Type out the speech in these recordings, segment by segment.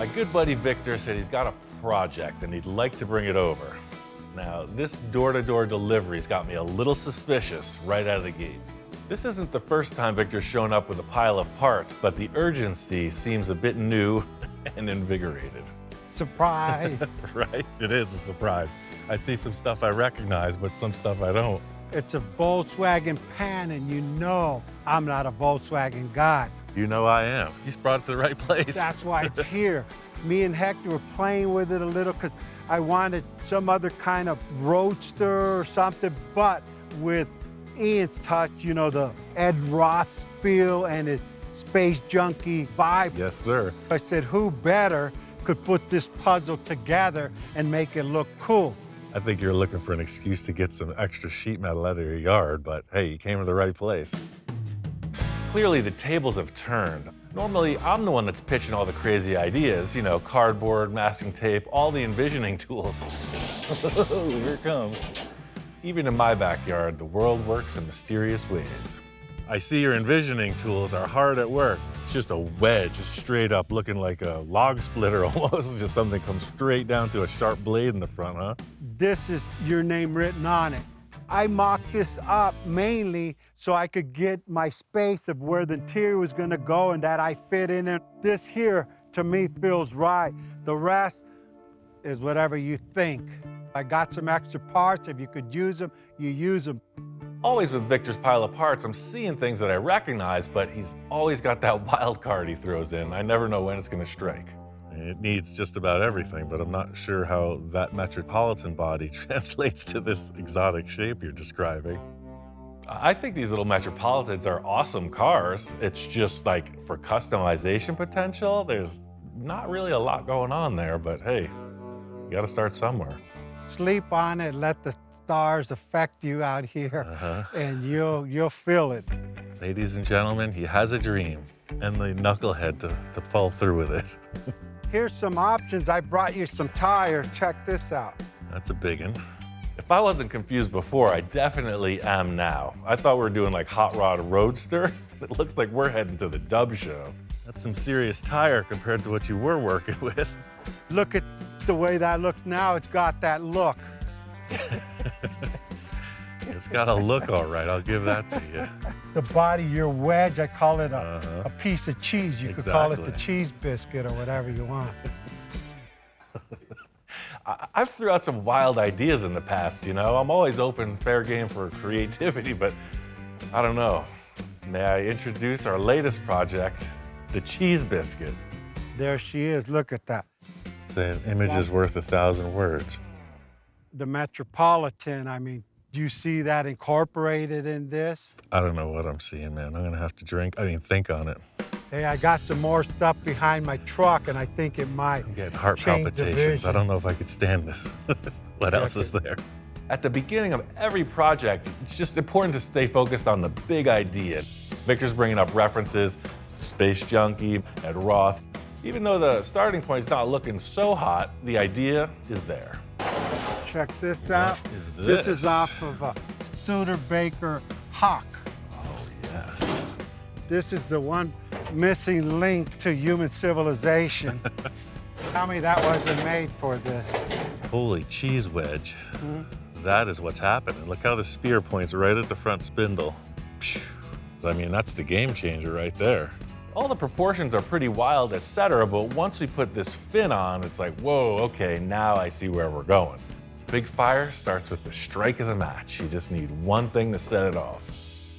My good buddy Victor said he's got a project and he'd like to bring it over. Now, this door-to-door delivery's got me a little suspicious right out of the gate. This isn't the first time Victor's shown up with a pile of parts, but the urgency seems a bit new and invigorated. Surprise. Right? It is a surprise. I see some stuff I recognize, but some stuff I don't. It's a Volkswagen pan, and you know I'm not a Volkswagen guy. You know I am. He's brought it to the right place. That's why it's here. Me and Hector were playing with it a little because I wanted some other kind of roadster or something, but with Ian's touch, you know, the Ed Roth feel and his space junkie vibe. Yes, sir. I said, who better could put this puzzle together and make it look cool? I think you're looking for an excuse to get some extra sheet metal out of your yard, but hey, you came to the right place. Clearly, the tables have turned. Normally, I'm the one that's pitching all the crazy ideas, you know, cardboard, masking tape, all the envisioning tools. Here it comes. Even in my backyard, the world works in mysterious ways. I see your envisioning tools are hard at work. It's just a wedge, just straight up, looking like a log splitter almost. Just something comes straight down to a sharp blade in the front, huh? This is your name written on it. I mocked this up mainly so I could get my space of where the interior was gonna go and that I fit in it. This here, to me, feels right. The rest is whatever you think. I got some extra parts. If you could use them, you use them. Always with Victor's pile of parts, I'm seeing things that I recognize, but he's always got that wild card he throws in. I never know when it's gonna strike. It needs just about everything, but I'm not sure how that Metropolitan body translates to this exotic shape you're describing. I think these little Metropolitans are awesome cars. It's just like for customization potential, there's not really a lot going on there, but hey, you gotta start somewhere. Sleep on it, let the stars affect you out here, and you'll feel it. Ladies and gentlemen, he has a dream, and the knucklehead to fall through with it. Here's some options. I brought you some tires. Check this out. That's a big one. If I wasn't confused before, I definitely am now. I thought we were doing like hot rod roadster. It looks like we're heading to the dub show. That's some serious tire compared to what you were working with. Look at the way that looks now. It's got that look. It's got a look all right, I'll give that to you. The body, your wedge, I call it a piece of cheese. You could call it the Cheese Biscuit or whatever you want. I've threw out some wild ideas in the past, you know? I'm always open, fair game for creativity, but I don't know. May I introduce our latest project, the Cheese Biscuit. There she is, look at that. An image is worth 1,000 words. The Metropolitan, I mean, do you see that incorporated in this? I don't know what I'm seeing, man. I'm gonna have to think on it. Hey, I got some more stuff behind my truck, and I think it might I'm getting heart change palpitations. I don't know if I could stand this. What else is there? At the beginning of every project, it's just important to stay focused on the big idea. Victor's bringing up references, Space Junkie, Ed Roth. Even though the starting point's not looking so hot, the idea is there. Check this out. What is this? This is off of a Studebaker Hawk. Oh, yes. This is the one missing link to human civilization. Tell me that wasn't made for this. Holy cheese wedge. That is what's happening. Look how the spear points right at the front spindle. I mean, that's the game changer right there. All the proportions are pretty wild, etc., but once we put this fin on, it's like, whoa, okay, now I see where we're going. Big fire starts with the strike of the match. You just need one thing to set it off.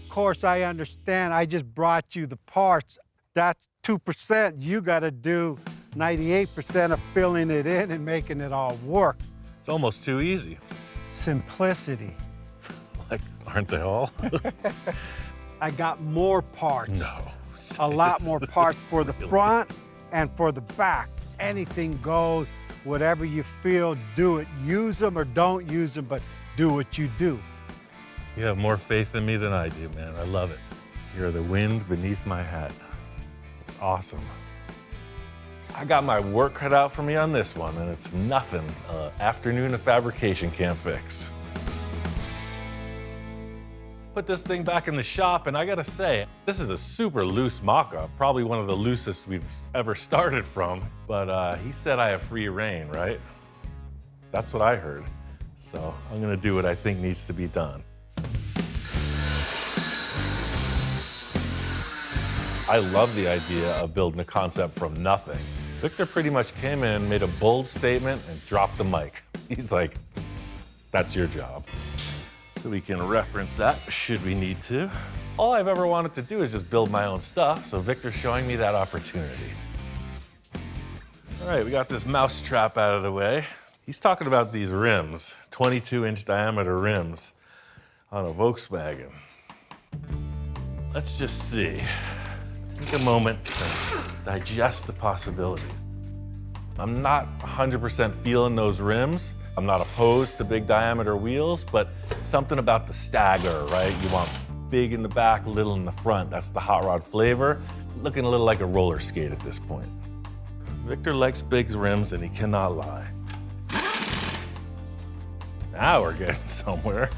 Of course, I understand. I just brought you the parts. That's 2%. You got to do 98% of filling it in and making it all work. It's almost too easy. Simplicity. Like, aren't they all? I got more parts. No. A lot more parts for the front and for the back. Anything goes. Whatever you feel, do it. Use them or don't use them, but do what you do. You have more faith in me than I do, man. I love it. You're the wind beneath my hat. It's awesome. I got my work cut out for me on this one, and it's nothing an afternoon of fabrication can't fix. Put this thing back in the shop, and I gotta say, this is a super loose mock-up, probably one of the loosest we've ever started from, but he said I have free reign, right? That's what I heard. So I'm gonna do what I think needs to be done. I love the idea of building a concept from nothing. Victor pretty much came in, made a bold statement, and dropped the mic. He's like, that's your job. So we can reference that should we need to. All I've ever wanted to do is just build my own stuff, so Victor's showing me that opportunity. All right, we got this mouse trap out of the way. He's talking about these rims, 22-inch diameter rims on a Volkswagen. Let's just see. Take a moment to digest the possibilities. I'm not 100% feeling those rims. I'm not opposed to big diameter wheels, but something about the stagger, right? You want big in the back, little in the front. That's the hot rod flavor. Looking a little like a roller skate at this point. Victor likes big rims and he cannot lie. Now we're getting somewhere.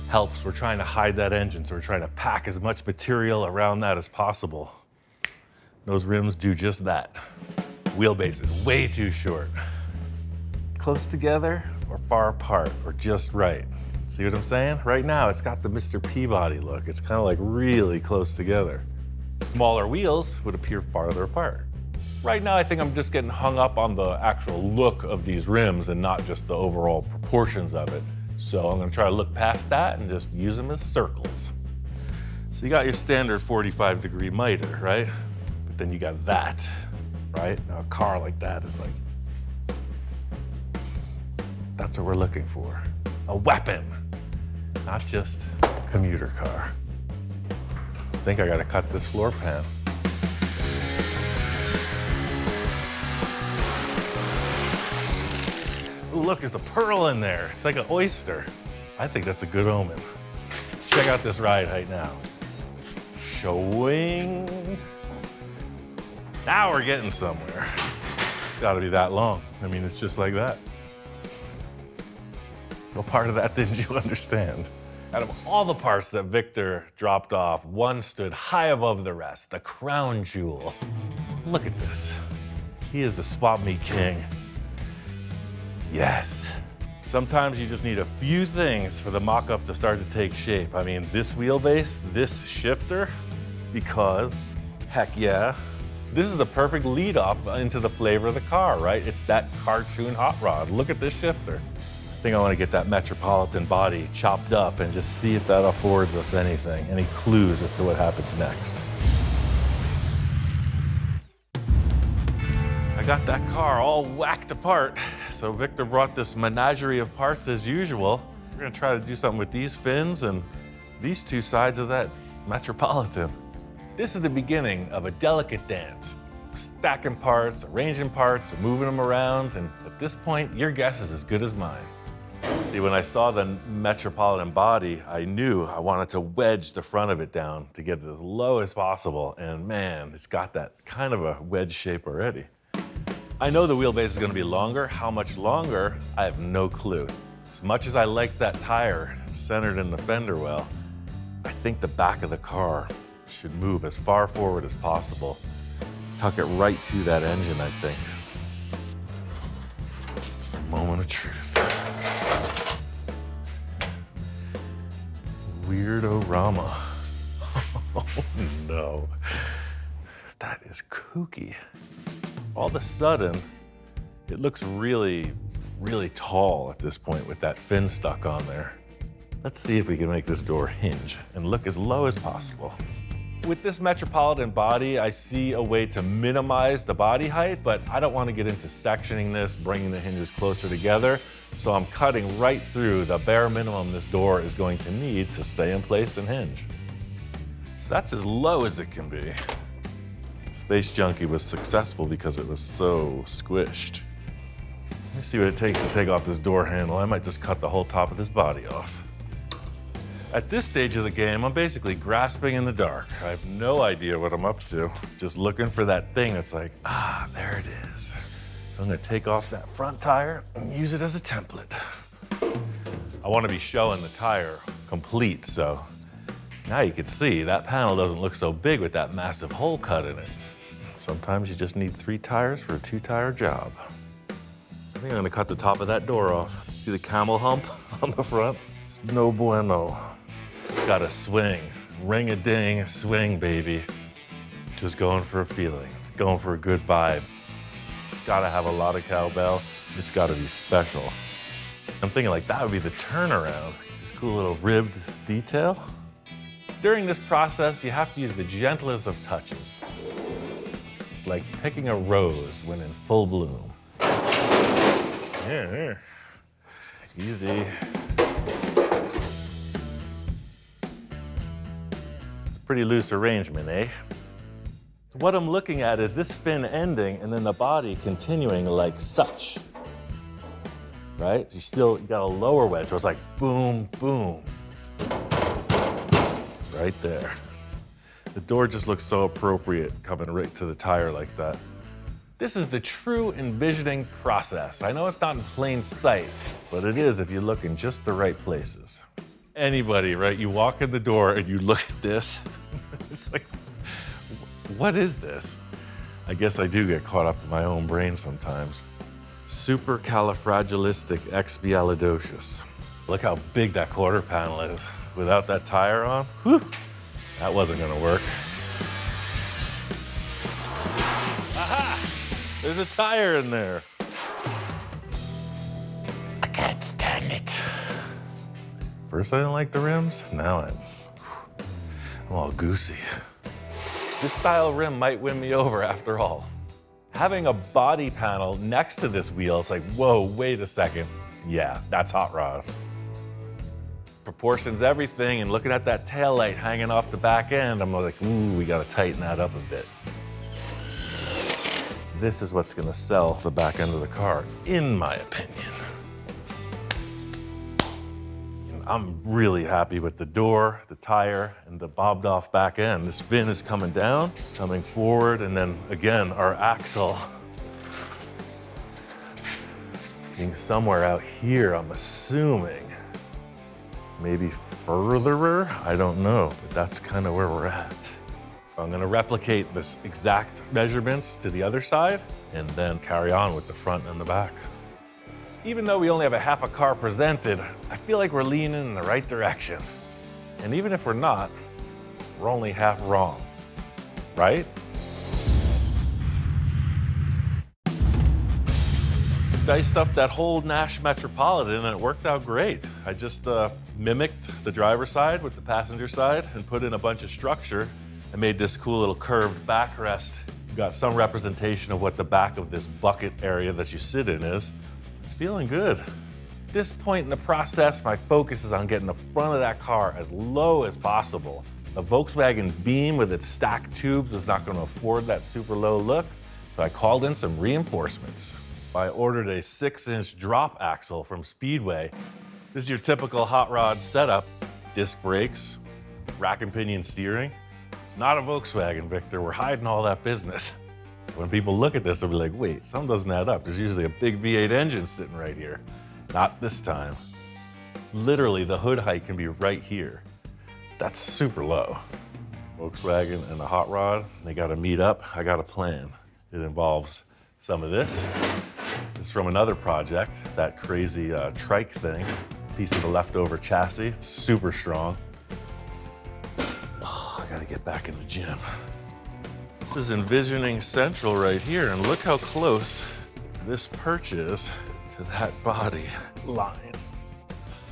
Helps, we're trying to hide that engine, so we're trying to pack as much material around that as possible. Those rims do just that. Wheelbase is way too short. Close together or far apart or just right. See what I'm saying? Right now, it's got the Mr. Peabody look. It's kind of like really close together. Smaller wheels would appear farther apart. Right now, I think I'm just getting hung up on the actual look of these rims and not just the overall proportions of it. So I'm gonna try to look past that and just use them as circles. So you got your standard 45-degree miter, right? But then you got that, right? Now a car like that is like, that's what we're looking for. A weapon, not just a commuter car. I think I gotta cut this floor pan. Ooh, look, there's a pearl in there. It's like an oyster. I think that's a good omen. Check out this ride height now. Showing. Now we're getting somewhere. It's gotta be that long. I mean, it's just like that. What part of that didn't you understand? Out of all the parts that Victor dropped off, one stood high above the rest, the crown jewel. Look at this. He is the swap meet king. Yes. Sometimes you just need a few things for the mock-up to start to take shape. I mean, this wheelbase, this shifter, because heck yeah, this is a perfect lead off into the flavor of the car, right? It's that cartoon hot rod. Look at this shifter. I think I want to get that Metropolitan body chopped up and just see if that affords us anything, any clues as to what happens next. I got that car all whacked apart, so Victor brought this menagerie of parts as usual. We're gonna try to do something with these fins and these two sides of that Metropolitan. This is the beginning of a delicate dance. Stacking parts, arranging parts, moving them around, and at this point, your guess is as good as mine. See, when I saw the Metropolitan body, I knew I wanted to wedge the front of it down to get it as low as possible, and man, it's got that kind of a wedge shape already. I know the wheelbase is gonna be longer. How much longer? I have no clue. As much as I like that tire centered in the fender well, I think the back of the car should move as far forward as possible. Tuck it right to that engine, I think. It's the moment of truth. Weirdo-rama. Oh no. That is kooky. All of a sudden, it looks really, really tall at this point with that fin stuck on there. Let's see if we can make this door hinge and look as low as possible. With this Metropolitan body, I see a way to minimize the body height, but I don't want to get into sectioning this, bringing the hinges closer together. So I'm cutting right through the bare minimum this door is going to need to stay in place and hinge. So that's as low as it can be. Space Junkie was successful because it was so squished. Let me see what it takes to take off this door handle. I might just cut the whole top of this body off. At this stage of the game, I'm basically grasping in the dark. I have no idea what I'm up to. Just looking for that thing that's like, ah, there it is. So I'm gonna take off that front tire and use it as a template. I wanna be showing the tire complete, so Now you can see that panel doesn't look so big with that massive hole cut in it. Sometimes you just need 3 tires for a 2-tire job. I think I'm gonna cut the top of that door off. See the camel hump on the front? It's no bueno. It's got a swing, ring-a-ding swing, baby. Just going for a feeling. It's going for a good vibe. It's gotta have a lot of cowbell. It's gotta be special. I'm thinking like that would be the turnaround. This cool little ribbed detail. During this process, you have to use the gentlest of touches. Like picking a rose when in full bloom. Yeah. Easy. It's a pretty loose arrangement, eh? What I'm looking at is this fin ending and then the body continuing like such. Right? You got a lower wedge, so it's like boom, boom. Right there. The door just looks so appropriate coming right to the tire like that. This is the true envisioning process. I know it's not in plain sight, but it is if you look in just the right places. Anybody, right? You walk in the door and you look at this. It's like, what is this? I guess I do get caught up in my own brain sometimes. Supercalifragilisticexpialidocious. Look how big that quarter panel is. Without that tire on, whew, that wasn't gonna work. Aha! There's a tire in there. I can't stand it. First I didn't like the rims, now I'm all goosey. This style rim might win me over after all. Having a body panel next to this wheel, it's like, whoa, wait a second. Yeah, that's hot rod. Proportions everything, and looking at that tail light hanging off the back end, I'm like, ooh, we gotta tighten that up a bit. This is what's gonna sell the back end of the car, in my opinion. I'm really happy with the door, the tire, and the bobbed off back end. This fin is coming down, coming forward, and then again, our axle being somewhere out here, I'm assuming. Maybe furtherer, I don't know, but that's kind of where we're at. I'm gonna replicate this exact measurements to the other side and then carry on with the front and the back. Even though we only have a half a car presented, I feel like we're leaning in the right direction. And even if we're not, we're only half wrong, right? Diced up that whole Nash Metropolitan and it worked out great. I just mimicked the driver's side with the passenger side and put in a bunch of structure. I made this cool little curved backrest. You got some representation of what the back of this bucket area that you sit in is. It's feeling good. At this point in the process, my focus is on getting the front of that car as low as possible. The Volkswagen Beam with its stacked tubes was not going to afford that super low look, so I called in some reinforcements. I ordered a 6-inch drop axle from Speedway. This is your typical hot rod setup. Disc brakes, rack and pinion steering. It's not a Volkswagen, Victor. We're hiding all that business. When people look at this, they'll be like, wait, something doesn't add up. There's usually a big V8 engine sitting right here. Not this time. Literally, the hood height can be right here. That's super low. Volkswagen and a hot rod, they gotta meet up. I got a plan. It involves some of this. It's from another project, that crazy trike thing. Piece of the leftover chassis, it's super strong. Oh, I gotta get back in the gym. This is envisioning central right here, and look how close this perch is to that body line.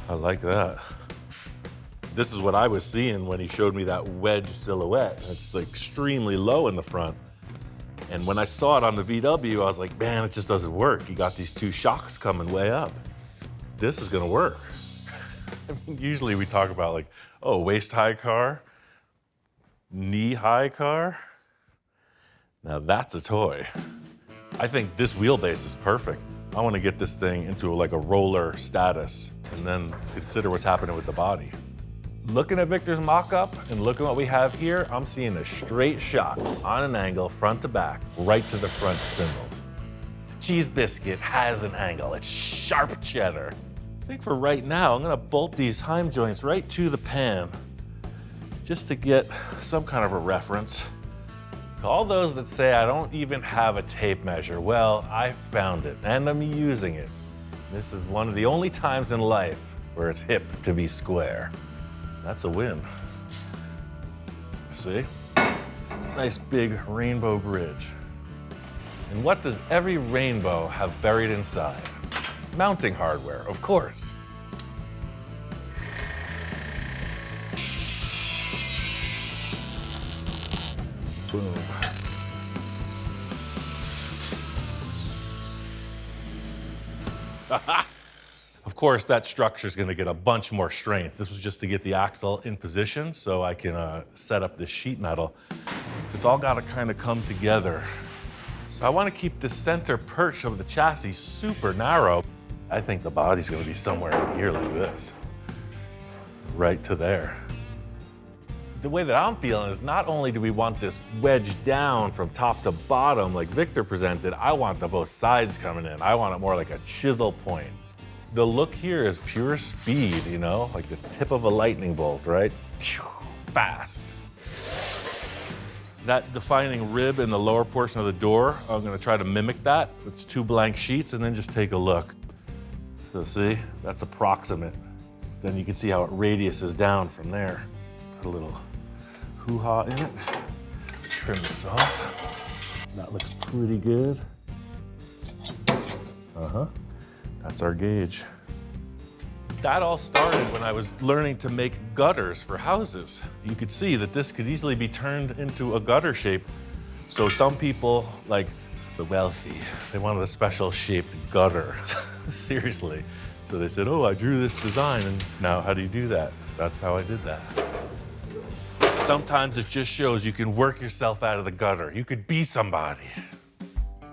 I like that. This is what I was seeing when he showed me that wedge silhouette. It's like extremely low in the front. And when I saw it on the VW, I was like, man, it just doesn't work. You got these two shocks coming way up. This is gonna work. I mean, usually we talk about like, oh, waist-high car, knee-high car. Now that's a toy. I think this wheelbase is perfect. I want to get this thing into like a roller status and then consider what's happening with the body. Looking at Victor's mock-up and looking what we have here, I'm seeing a straight shot on an angle, front to back, right to the front spindles. The Cheese Biscuit has an angle. It's sharp cheddar. I think for right now, I'm gonna bolt these heim joints right to the pan just to get some kind of a reference. To all those that say I don't even have a tape measure, well, I found it and I'm using it. This is one of the only times in life where it's hip to be square. That's a win. See? Nice big rainbow bridge. And what does every rainbow have buried inside? Mounting hardware, of course. Boom. Of course, that structure is going to get a bunch more strength. This was just to get the axle in position so I can set up this sheet metal. So it's all got to kind of come together. So I want to keep the center perch of the chassis super narrow. I think the body's going to be somewhere in here like this, right to there. The way that I'm feeling is not only do we want this wedge down from top to bottom like Victor presented, I want the both sides coming in. I want it more like a chisel point. The look here is pure speed, you know, like the tip of a lightning bolt, right? Fast. That defining rib in the lower portion of the door, I'm gonna try to mimic that. It's 2 blank sheets and then just take a look. So see, that's approximate. Then you can see how it radiuses down from there. Put a little hoo-ha in it. Trim this off. That looks pretty good. That's our gauge. That all started when I was learning to make gutters for houses. You could see that this could easily be turned into a gutter shape. So some people, like the wealthy, they wanted a special shaped gutter. Seriously. So they said, oh, I drew this design, and now how do you do that? That's how I did that. Sometimes it just shows you can work yourself out of the gutter. You could be somebody.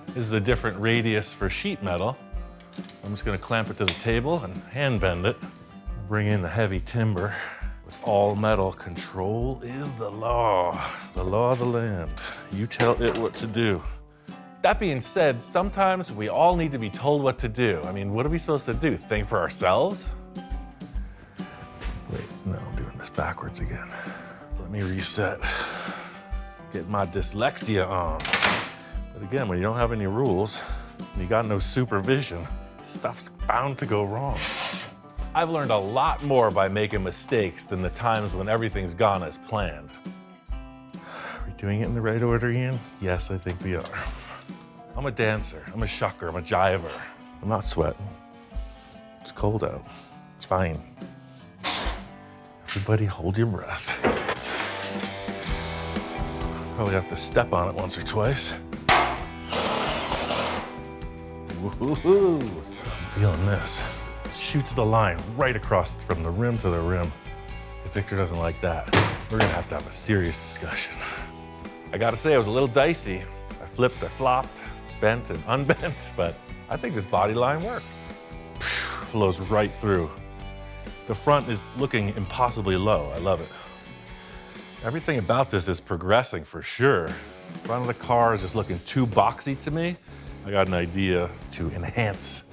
This is a different radius for sheet metal. I'm just gonna clamp it to the table and hand bend it. Bring in the heavy timber. With all metal, control is the law of the land. You tell it what to do. That being said, sometimes we all need to be told what to do. I mean, what are we supposed to do? Think for ourselves? Wait, no, I'm doing this backwards again. Let me reset. Get my dyslexia on. But again, when you don't have any rules, and you got no supervision, stuff's bound to go wrong. I've learned a lot more by making mistakes than the times when everything's gone as planned. Are we doing it in the right order, Ian? Yes, I think we are. I'm a dancer, I'm a shucker, I'm a jiver. I'm not sweating. It's cold out. It's fine. Everybody hold your breath. Probably have to step on it once or twice. Woohoo! I'm feeling this. Shoots the line right across from the rim to the rim. If Victor doesn't like that, we're gonna have to have a serious discussion. I gotta say, it was a little dicey. I flipped, I flopped, bent and unbent, but I think this body line works. Flows right through. The front is looking impossibly low. I love it. Everything about this is progressing for sure. The front of the car is just looking too boxy to me. I got an idea to enhance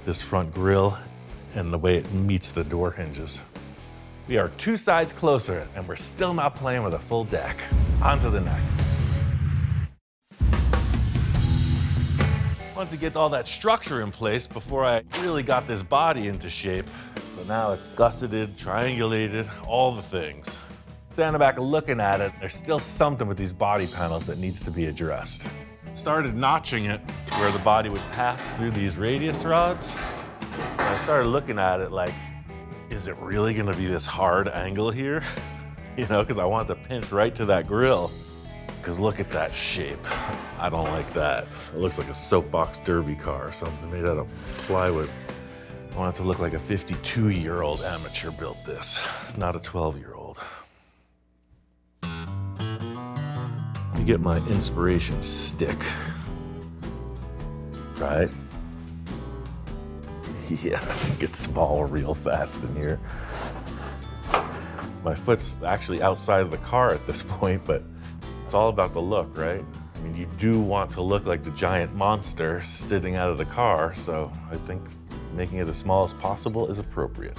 this front grille and the way it meets the door hinges. We are 2 sides closer and we're still not playing with a full deck. On to the next. Wanted to get all that structure in place before I really got this body into shape. So now it's gusseted, triangulated, all the things. Standing back and looking at it, there's still something with these body panels that needs to be addressed. Started notching it where the body would pass through these radius rods. And I started looking at it like, is it really gonna be this hard angle here? You know, because I want to pinch right to that grill. Because look at that shape. I don't like that. It looks like a soapbox derby car or something made out of plywood. I want it to look like a 52-year-old amateur built this, not a 12-year-old. Let me get my inspiration stick. Right? Yeah, it gets small real fast in here. My foot's actually outside of the car at this point, but it's all about the look, right? I mean, you do want to look like the giant monster sitting out of the car, so I think making it as small as possible is appropriate.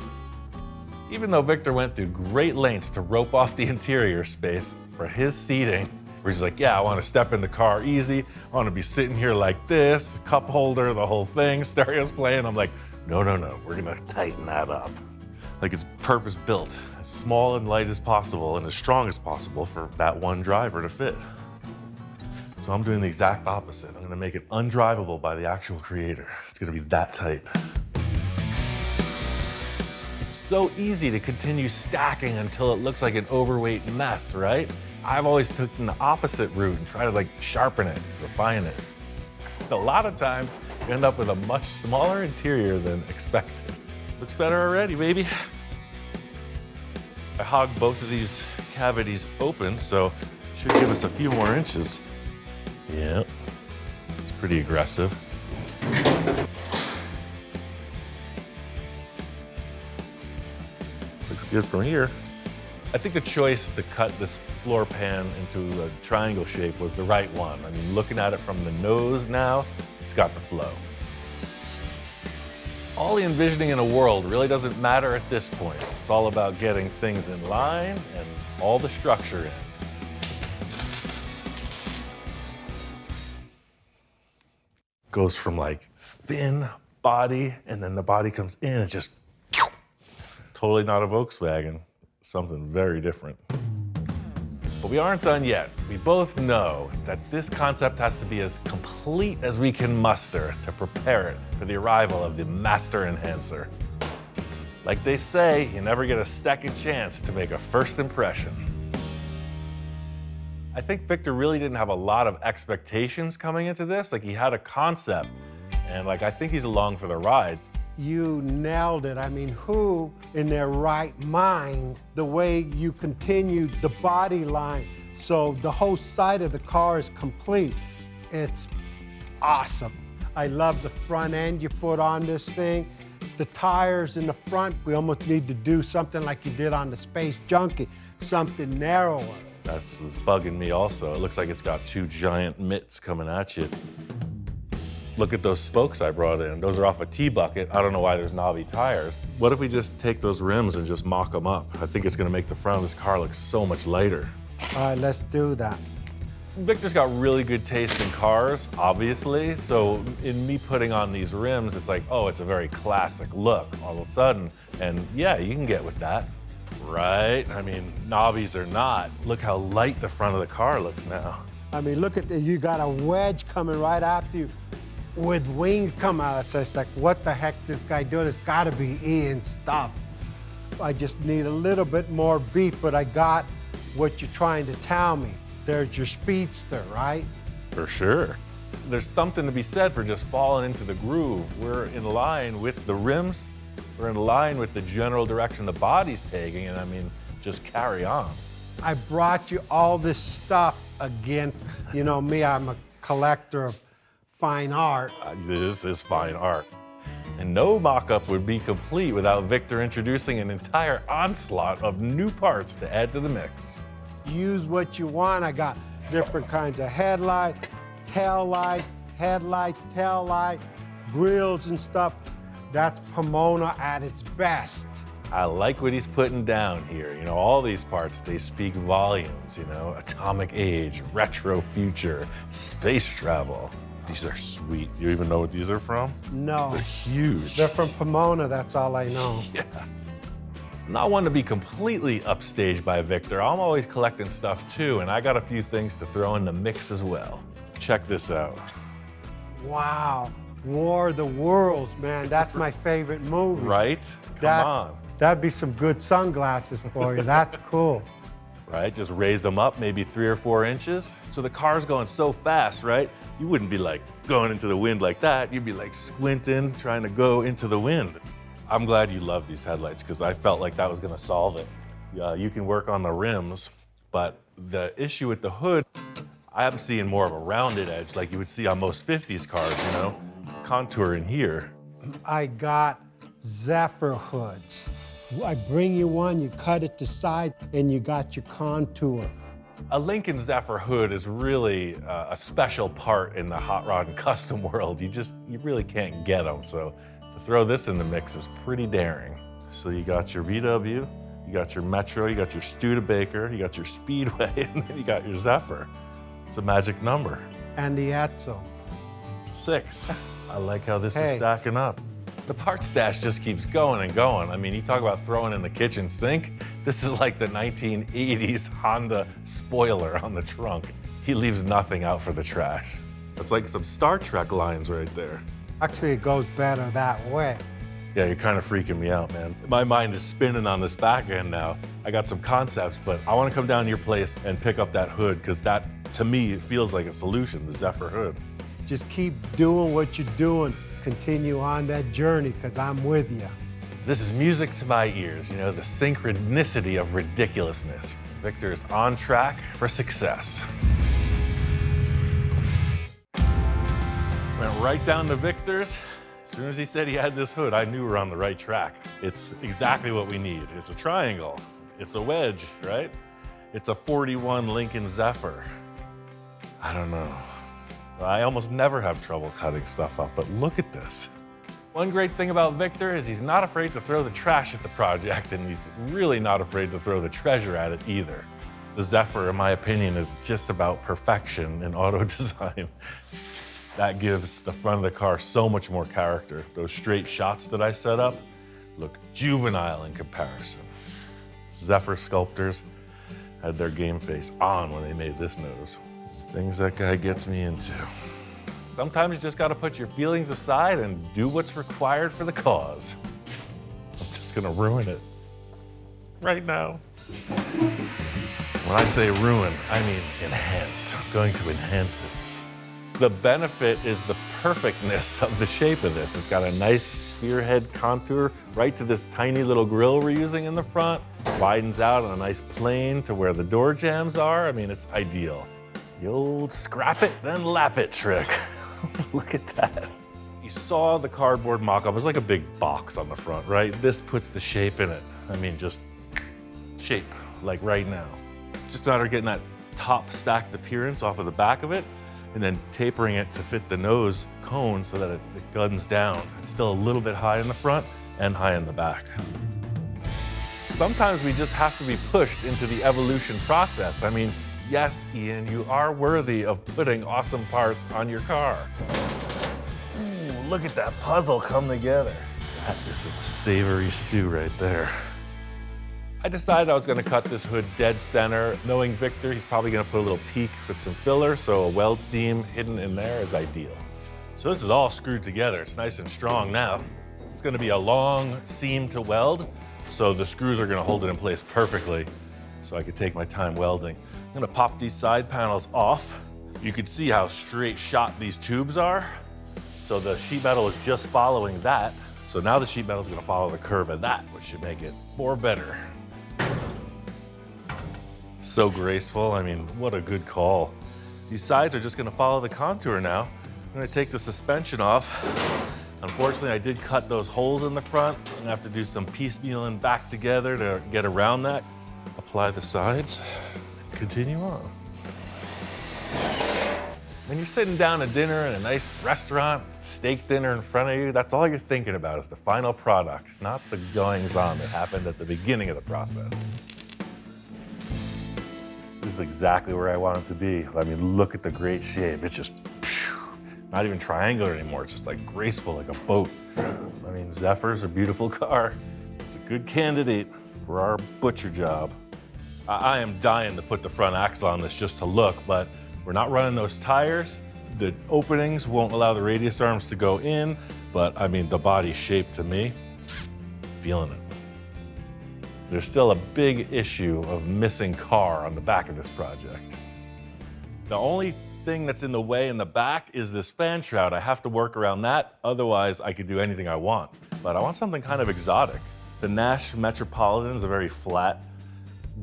Even though Victor went through great lengths to rope off the interior space for his seating, where he's like, yeah, I want to step in the car easy. I want to be sitting here like this, cup holder, the whole thing, stereo's playing. I'm like, no, we're gonna tighten that up. Like it's purpose built, as small and light as possible and as strong as possible for that one driver to fit. So I'm doing the exact opposite. I'm gonna make it undrivable by the actual creator. It's gonna be that tight. So easy to continue stacking until it looks like an overweight mess, right? I've always taken the opposite route and tried to like sharpen it, refine it. A lot of times you end up with a much smaller interior than expected. Looks better already, baby. I hogged both of these cavities open, so it should give us a few more inches. Yep, it's pretty aggressive. Looks good from here. I think the choice to cut this floor pan into a triangle shape was the right one. I mean, looking at it from the nose now, it's got the flow. All the envisioning in a world really doesn't matter at this point. It's all about getting things in line and all the structure in. Goes from like thin body, and then the body comes in, it's just totally not a Volkswagen, something very different. But we aren't done yet. We both know that this concept has to be as complete as we can muster to prepare it for the arrival of the master enhancer. Like they say, you never get a second chance to make a first impression. I think Victor really didn't have a lot of expectations coming into this. Like he had a concept, and like I think he's along for the ride. You nailed it. I mean, who in their right mind, the way you continued the body line, so the whole side of the car is complete. It's awesome. I love the front end you put on this thing. The tires in the front, we almost need to do something like you did on the Space Junkie, something narrower. That's what's bugging me also. It looks like it's got two giant mitts coming at you. Look at those spokes I brought in. Those are off a T-bucket. I don't know why there's knobby tires. What if we just take those rims and just mock them up? I think it's gonna make the front of this car look so much lighter. All right, let's do that. Victor's got really good taste in cars, obviously. So in me putting on these rims, it's like, oh, it's a very classic look all of a sudden. And yeah, you can get with that, right? I mean, knobbies or not, look how light the front of the car looks now. I mean, look at you got a Wedge coming right after you with wings coming out. So it's like, what the heck's this guy doing? It's gotta be Ian stuff. I just need a little bit more beat, but I got what you're trying to tell me. There's your speedster, right? For sure. There's something to be said for just falling into the groove. We're in line with the rims. We're in line with the general direction the body's taking, and I mean, just carry on. I brought you all this stuff again. You know me, I'm a collector of fine art. This is fine art. And no mock-up would be complete without Victor introducing an entire onslaught of new parts to add to the mix. Use what you want. I got different kinds of headlight, tail light, headlights, tail light, grills and stuff. That's Pomona at its best. I like what he's putting down here. You know, all these parts, they speak volumes, you know, atomic age, retro future, space travel. These are sweet. You even know what these are from? No. They're huge. They're from Pomona, that's all I know. Yeah. I'm not one to be completely upstaged by Victor. I'm always collecting stuff too, and I got a few things to throw in the mix as well. Check this out. Wow, War of the Worlds, man. That's my favorite movie. Right? Come on. That'd be some good sunglasses for you. That's cool. Right? Just raise them up maybe 3 or 4 inches. So the car's going so fast, right? You wouldn't be like going into the wind like that. You'd be like squinting, trying to go into the wind. I'm glad you love these headlights because I felt like that was gonna solve it. You can work on the rims, but the issue with the hood, I'm seeing more of a rounded edge like you would see on most 50s cars, you know? Contour in here. I got Zephyr hoods. I bring you one, you cut it to size, and you got your contour. A Lincoln Zephyr hood is really a special part in the hot rod and custom world. You really can't get them, so to throw this in the mix is pretty daring. So you got your VW, you got your Metro, you got your Studebaker, you got your Speedway, and then you got your Zephyr. It's a magic number. And the Edsel. 6. I like how this is stacking up. The part stash just keeps going and going. I mean, you talk about throwing in the kitchen sink. This is like the 1980s Honda spoiler on the trunk. He leaves nothing out for the trash. It's like some Star Trek lines right there. Actually, it goes better that way. Yeah, you're kind of freaking me out, man. My mind is spinning on this back end now. I got some concepts, but I want to come down to your place and pick up that hood, because that, to me, it feels like a solution, the Zephyr hood. Just keep doing what you're doing. Continue on that journey, because I'm with you. This is music to my ears, you know, the synchronicity of ridiculousness. Victor is on track for success. Went right down to Victor's. As soon as he said he had this hood, I knew we were on the right track. It's exactly what we need. It's a triangle. It's a wedge, right? It's a 41 Lincoln Zephyr. I don't know. I almost never have trouble cutting stuff up, but look at this. One great thing about Victor is he's not afraid to throw the trash at the project, and he's really not afraid to throw the treasure at it either. The Zephyr, in my opinion, is just about perfection in auto design. That gives the front of the car so much more character. Those straight shots that I set up look juvenile in comparison. Zephyr sculptors had their game face on when they made this nose. Things that guy gets me into. Sometimes you just gotta put your feelings aside and do what's required for the cause. I'm just gonna ruin it right now. When I say ruin, I mean enhance. I'm going to enhance it. The benefit is the perfectness of the shape of this. It's got a nice spearhead contour right to this tiny little grille we're using in the front. Widens out on a nice plane to where the door jambs are. I mean, it's ideal. The old scrap it, then lap it trick. Look at that. You saw the cardboard mock-up. It was like a big box on the front, right? This puts the shape in it. I mean, just shape, like right now. It's just a matter of getting that top stacked appearance off of the back of it and then tapering it to fit the nose cone so that it guns down. It's still a little bit high in the front and high in the back. Sometimes we just have to be pushed into the evolution process. I mean, yes, Ian, you are worthy of putting awesome parts on your car. Ooh, look at that puzzle come together. That is a savory stew right there. I decided I was gonna cut this hood dead center. Knowing Victor, he's probably gonna put a little peak with some filler, so a weld seam hidden in there is ideal. So this is all screwed together. It's nice and strong now. It's gonna be a long seam to weld, so the screws are gonna hold it in place perfectly, so I could take my time welding. I'm gonna pop these side panels off. You can see how straight shot these tubes are. So the sheet metal is just following that. So now the sheet metal is gonna follow the curve of that, which should make it more better. So graceful, I mean, what a good call. These sides are just gonna follow the contour now. I'm gonna take the suspension off. Unfortunately, I did cut those holes in the front. I'm gonna have to do some piecemealing back together to get around that. Apply the sides, continue on. When you're sitting down at dinner in a nice restaurant, steak dinner in front of you, that's all you're thinking about is the final product, not the goings-on that happened at the beginning of the process. This is exactly where I want it to be. I mean, look at the great shape. It's just not even triangular anymore. It's just like graceful, like a boat. I mean, Zephyr's a beautiful car. It's a good candidate for our butcher job. I am dying to put the front axle on this just to look, but we're not running those tires. The openings won't allow the radius arms to go in, but I mean, the body shape to me, feeling it. There's still a big issue of missing car on the back of this project. The only thing that's in the way in the back is this fan shroud. I have to work around that, otherwise I could do anything I want. But I want something kind of exotic. The Nash Metropolitan is a very flat,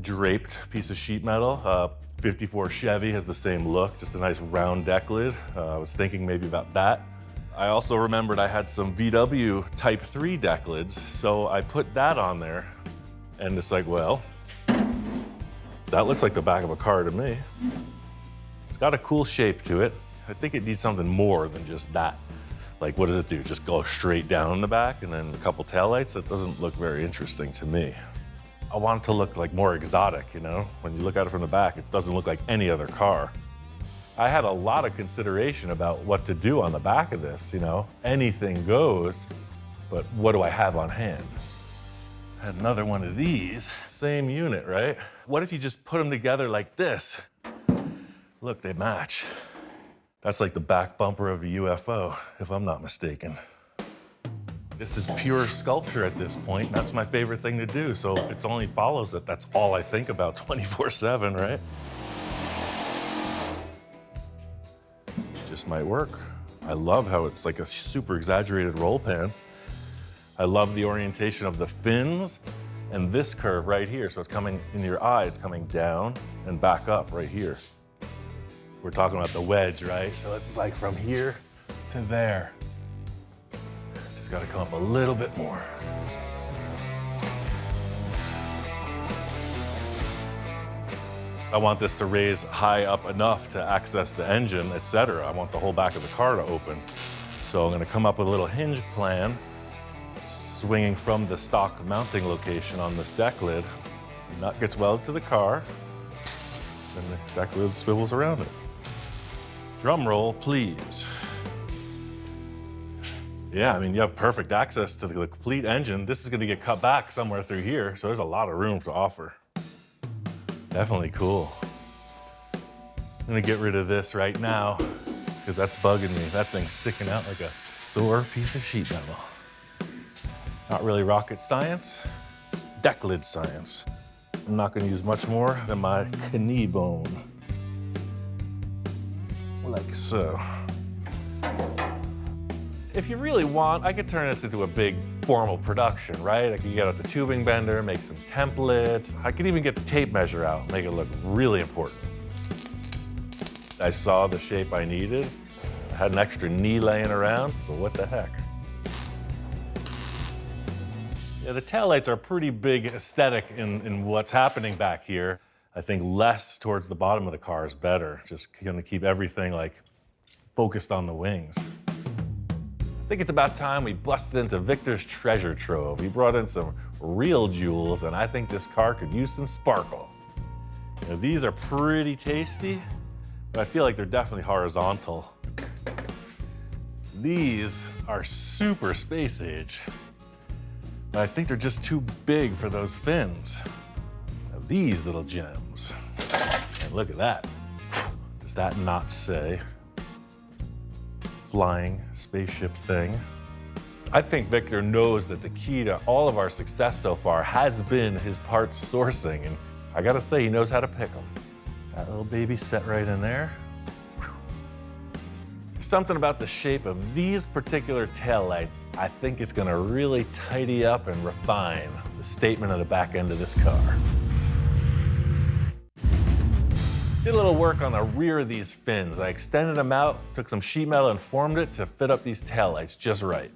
draped piece of sheet metal. 54 Chevy has the same look, just a nice round deck lid. I was thinking maybe about that. I also remembered I had some VW Type 3 deck lids, so I put that on there. And it's like, well, that looks like the back of a car to me. It's got a cool shape to it. I think it needs something more than just that. Like, what does it do? Just go straight down in the back and then a couple taillights? That doesn't look very interesting to me. I want it to look like more exotic, you know? When you look at it from the back, it doesn't look like any other car. I had a lot of consideration about what to do on the back of this, you know? Anything goes, but what do I have on hand? I had another one of these, same unit, right? What if you just put them together like this? Look, they match. That's like the back bumper of a UFO, if I'm not mistaken. This is pure sculpture at this point. That's my favorite thing to do, so it only follows that that's all I think about 24/7, right? Just might work. I love how it's like a super exaggerated roll pan. I love the orientation of the fins and this curve right here. So it's coming in your eye, it's coming down and back up right here. We're talking about the wedge, right? So this is like from here to there. Just gotta come up a little bit more. I want this to raise high up enough to access the engine, etc. I want the whole back of the car to open. So I'm gonna come up with a little hinge plan, swinging from the stock mounting location on this deck lid. The nut gets welded to the car, and the deck lid swivels around it. Drum roll, please. Yeah, I mean, you have perfect access to the complete engine. This is gonna get cut back somewhere through here, so there's a lot of room to offer. Definitely cool. I'm gonna get rid of this right now, because that's bugging me. That thing's sticking out like a sore piece of sheet metal. Not really rocket science, it's deck lid science. I'm not gonna use much more than my knee bone. Like so. If you really want, I could turn this into a big formal production, right? I could get out the tubing bender, make some templates. I could even get the tape measure out, make it look really important. I saw the shape I needed. I had an extra knee laying around, so what the heck? Yeah, the taillights are pretty big aesthetic in what's happening back here. I think less towards the bottom of the car is better. Just gonna keep everything like focused on the wings. I think it's about time we busted into Victor's treasure trove. He brought in some real jewels, and I think this car could use some sparkle. You know, these are pretty tasty, but I feel like they're definitely horizontal. These are super space age, but I think they're just too big for those fins. Now, these little gems, and look at that. Does that not say flying spaceship thing? I think Victor knows that the key to all of our success so far has been his parts sourcing, and I gotta say, he knows how to pick them. That little baby set right in there. There's something about the shape of these particular taillights. I think it's gonna really tidy up and refine the statement of the back end of this car. Did a little work on the rear of these fins. I extended them out, took some sheet metal and formed it to fit up these taillights just right.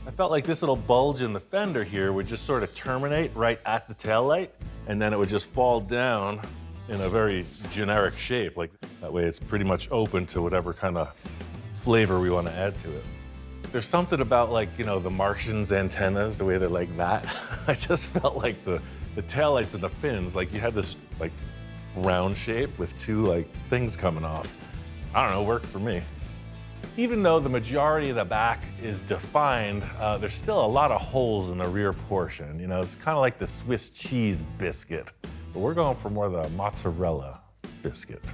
I felt like this little bulge in the fender here would just sort of terminate right at the taillight, and then it would just fall down in a very generic shape. Like that way it's pretty much open to whatever kind of flavor we want to add to it. There's something about, like, you know, the Martian's antennas, the way they're like that. I just felt like the taillights and the fins, like you had this like round shape with two like things coming off. I don't know, worked for me. Even though the majority of the back is defined, there's still a lot of holes in the rear portion. You know, it's kind of like the Swiss cheese biscuit, but we're going for more the mozzarella biscuit.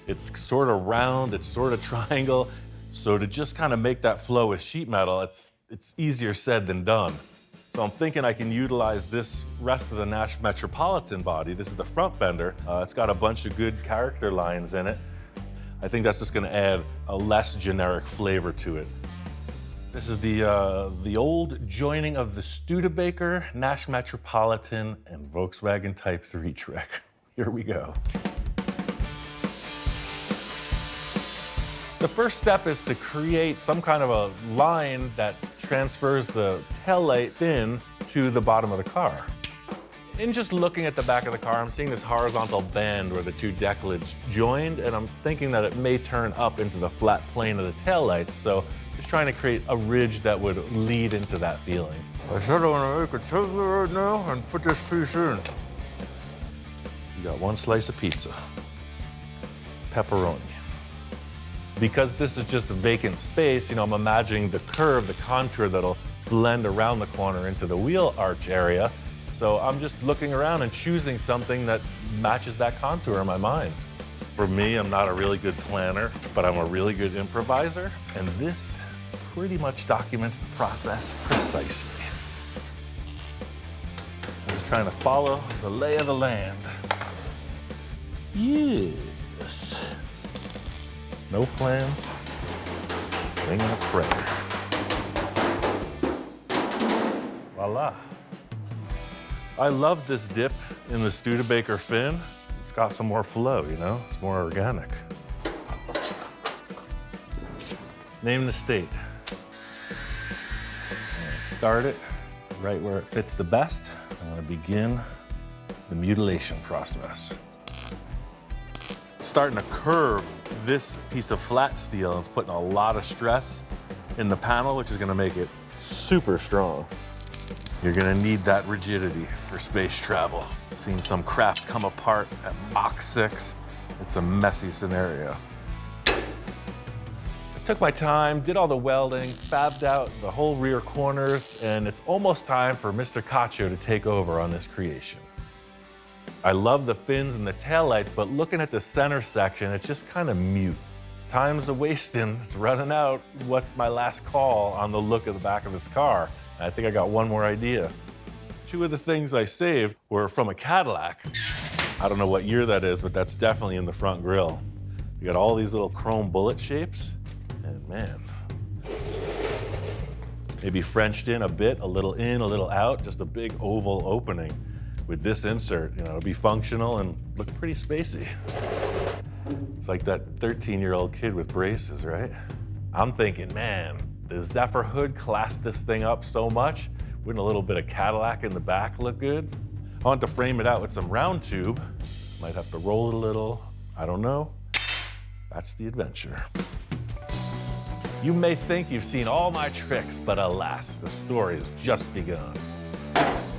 It's sort of round, it's sort of triangle. So to just kind of make that flow with sheet metal, it's easier said than done. So I'm thinking I can utilize this rest of the Nash Metropolitan body. This is the front fender. It's got a bunch of good character lines in it. I think that's just gonna add a less generic flavor to it. This is the old joining of the Studebaker, Nash Metropolitan, and Volkswagen Type 3 Trek. Here we go. The first step is to create some kind of a line that transfers the taillight fin to the bottom of the car. In just looking at the back of the car, I'm seeing this horizontal band where the two deck lids joined, and I'm thinking that it may turn up into the flat plane of the taillights, so just trying to create a ridge that would lead into that feeling. I said I want to make a Tesla right now and put this piece in. You got one slice of pizza. Pepperoni. Because this is just a vacant space, you know, I'm imagining the curve, the contour that'll blend around the corner into the wheel arch area. So I'm just looking around and choosing something that matches that contour in my mind. For me, I'm not a really good planner, but I'm a really good improviser, and this pretty much documents the process precisely. I'm just trying to follow the lay of the land. Yes. No plans, bringing a prayer. Voila. I love this dip in the Studebaker fin. It's got some more flow, you know? It's more organic. Name the state. Start it right where it fits the best. I'm gonna begin the mutilation process. It's starting to curve this piece of flat steel, and it's putting a lot of stress in the panel, which is gonna make it super strong. You're gonna need that rigidity for space travel. Seen some craft come apart at Mach 6. It's a messy scenario. I took my time, did all the welding, fabbed out the whole rear corners, and it's almost time for Mr. Cacho to take over on this creation. I love the fins and the taillights, but looking at the center section, it's just kind of mute. Time's a wasting, it's running out. What's my last call on the look of the back of this car? I think I got one more idea. Two of the things I saved were from a Cadillac. I don't know what year that is, but that's definitely in the front grille. You got all these little chrome bullet shapes, and man, maybe Frenched in a bit, a little out, just a big oval opening. With this insert, you know, it'll be functional and look pretty spacey. It's like that 13-year-old kid with braces, right? I'm thinking, man, the Zephyr hood classed this thing up so much. Wouldn't a little bit of Cadillac in the back look good? I want to frame it out with some round tube. Might have to roll it a little. I don't know. That's the adventure. You may think you've seen all my tricks, but alas, the story has just begun.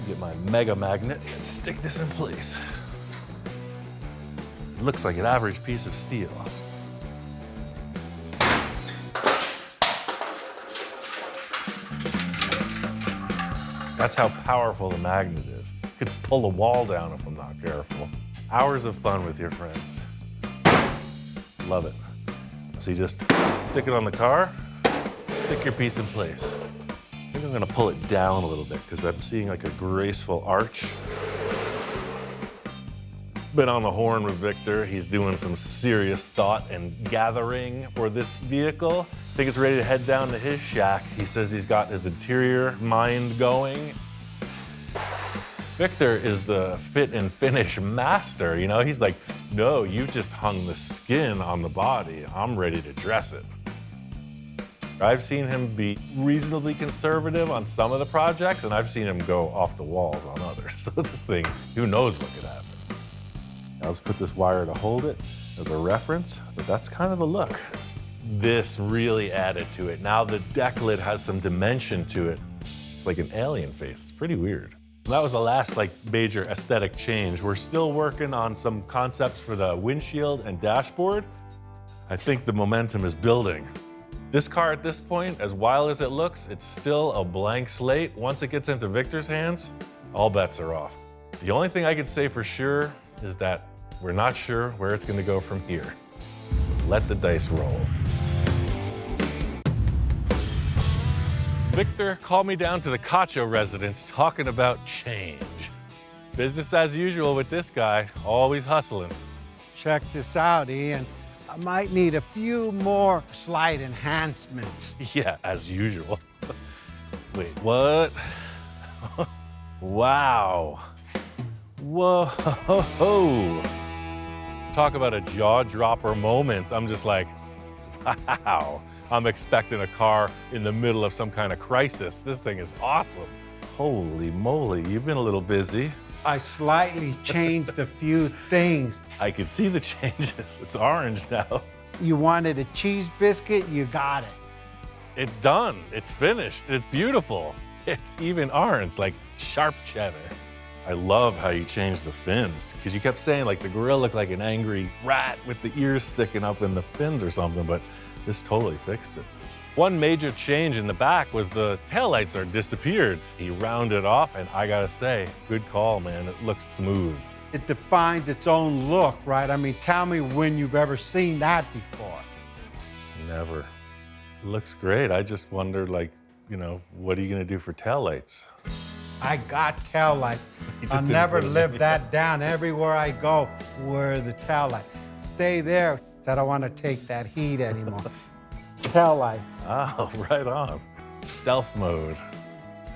Get my mega magnet and stick this in place. It looks like an average piece of steel. That's how powerful the magnet is. Could pull a wall down if I'm not careful. Hours of fun with your friends. Love it. So you just stick it on the car, stick your piece in place. I think I'm gonna pull it down a little bit because I'm seeing like a graceful arch. Been on the horn with Victor. He's doing some serious thought and gathering for this vehicle. I think it's ready to head down to his shack. He says he's got his interior mind going. Victor is the fit and finish master, you know? He's like, no, you just hung the skin on the body. I'm ready to dress it. I've seen him be reasonably conservative on some of the projects, and I've seen him go off the walls on others. So this thing, who knows what could happen. Now let's put this wire to hold it as a reference, but that's kind of the look. This really added to it. Now the deck lid has some dimension to it. It's like an alien face. It's pretty weird. That was the last major aesthetic change. We're still working on some concepts for the windshield and dashboard. I think the momentum is building. This car at this point, as wild as it looks, it's still a blank slate. Once it gets into Victor's hands, all bets are off. The only thing I could say for sure is that we're not sure where it's gonna go from here. Let the dice roll. Victor called me down to the Cacho residence talking about change. Business as usual with this guy, always hustling. Check this out, Ian. I might need a few more slight enhancements. Yeah, as usual. Wait, what? Wow. Whoa. Talk about a jaw-dropper moment. I'm just like, wow. I'm expecting a car in the middle of some kind of crisis. This thing is awesome. Holy moly, you've been a little busy. I slightly changed a few things. I can see the changes. It's orange now. You wanted a cheese biscuit, you got it. It's done. It's finished. It's beautiful. It's even orange, like sharp cheddar. I love how you changed the fins, because you kept saying like the grill looked like an angry rat with the ears sticking up in the fins or something, but this totally fixed it. One major change in the back was the taillights are disappeared. He rounded off, and I gotta say, good call, man. It looks smooth. It defines its own look, right? I mean, tell me when you've ever seen that before. Never. It looks great. I just wondered, like, you know, what are you gonna do for taillights? I got taillights. I'll never live that down. Everywhere I go, where are the taillights? Stay there. I don't want to take that heat anymore. Taillights. Oh, right on. Stealth mode.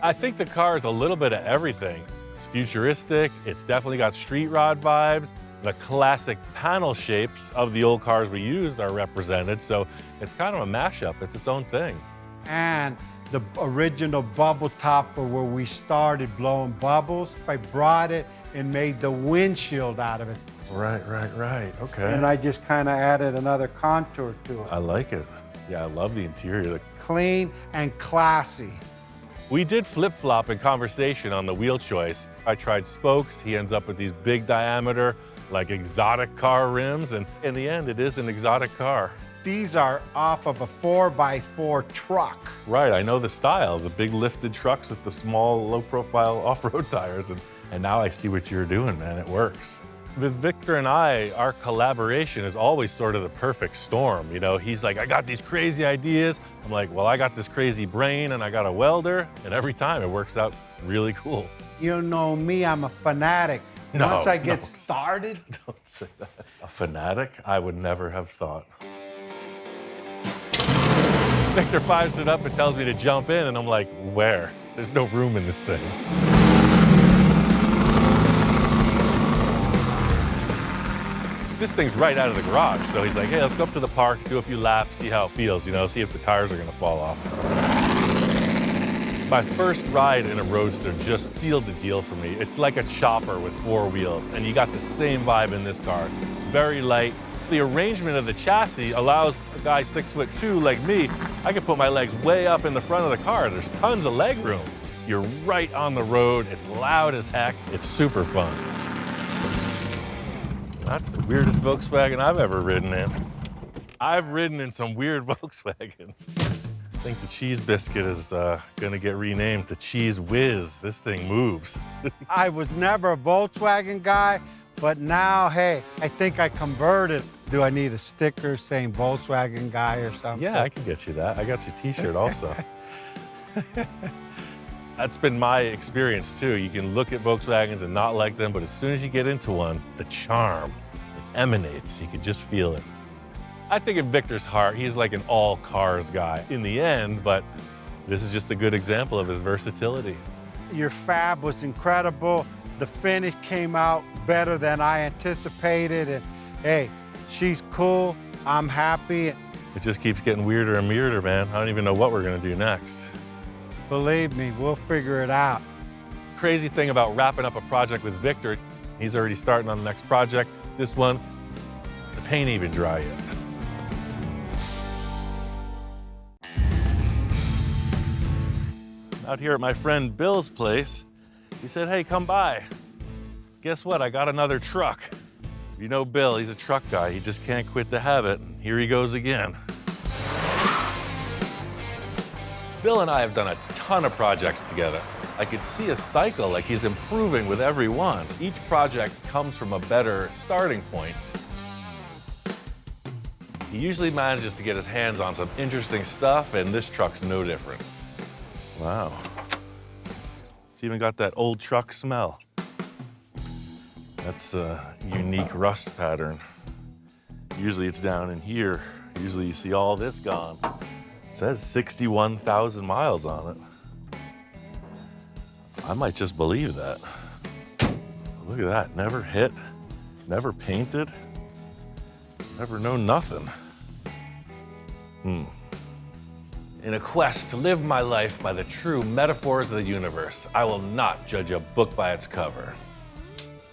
I think the car is a little bit of everything. It's futuristic. It's definitely got street rod vibes. The classic panel shapes of the old cars we used are represented, so it's kind of a mashup. It's its own thing. And the original bubble topper where we started blowing bubbles, I brought it and made the windshield out of it. Right. Okay. And I just kind of added another contour to it. I like it. Yeah, I love the interior. Clean and classy. We did flip-flop in conversation on the wheel choice. I tried spokes. He ends up with these big diameter, like exotic car rims. And in the end, it is an exotic car. These are off of a 4x4 truck. Right, I know the style, the big lifted trucks with the small, low-profile off-road tires. And now I see what you're doing, man. It works. With Victor and I, our collaboration is always sort of the perfect storm. You know, he's like, I got these crazy ideas. I'm like, well, I got this crazy brain and I got a welder. And every time it works out really cool. You know me, I'm a fanatic. Once I get started. Don't say that. A fanatic? I would never have thought. Victor fires it up and tells me to jump in, and I'm like, where? There's no room in this thing. This thing's right out of the garage, so he's like, hey, let's go up to the park, do a few laps, see how it feels, you know, see if the tires are gonna fall off. My first ride in a roadster just sealed the deal for me. It's like a chopper with 4 wheels, and you got the same vibe in this car. It's very light. The arrangement of the chassis allows a guy 6'2" like me, I can put my legs way up in the front of the car. There's tons of leg room. You're right on the road. It's loud as heck. It's super fun. That's the weirdest Volkswagen I've ever ridden in. I've ridden in some weird Volkswagens. I think the Cheese Biscuit is gonna get renamed to Cheese Whiz. This thing moves. I was never a Volkswagen guy, but now, hey, I think I converted. Do I need a sticker saying Volkswagen guy or something? Yeah, I can get you that. I got you a t-shirt also. That's been my experience too. You can look at Volkswagens and not like them, but as soon as you get into one, the charm, it emanates. You can just feel it. I think in Victor's heart, he's like an all cars guy in the end, but this is just a good example of his versatility. Your fab was incredible. The finish came out better than I anticipated. And hey, she's cool. I'm happy. It just keeps getting weirder and weirder, man. I don't even know what we're gonna do next. Believe me, we'll figure it out. Crazy thing about wrapping up a project with Victor, he's already starting on the next project. This one, the paint ain't even dry yet. Out here at my friend Bill's place, he said, hey, come by. Guess what? I got another truck. You know Bill, he's a truck guy. He just can't quit the habit. Here he goes again. Bill and I have done a ton of projects together. I could see a cycle, like he's improving with every one. Each project comes from a better starting point. He usually manages to get his hands on some interesting stuff, and this truck's no different. Wow. It's even got that old truck smell. That's a unique rust pattern. Usually it's down in here. Usually you see all this gone. It says 61,000 miles on it. I might just believe that. Look at that, never hit, never painted, never known nothing. In a quest to live my life by the true metaphors of the universe, I will not judge a book by its cover.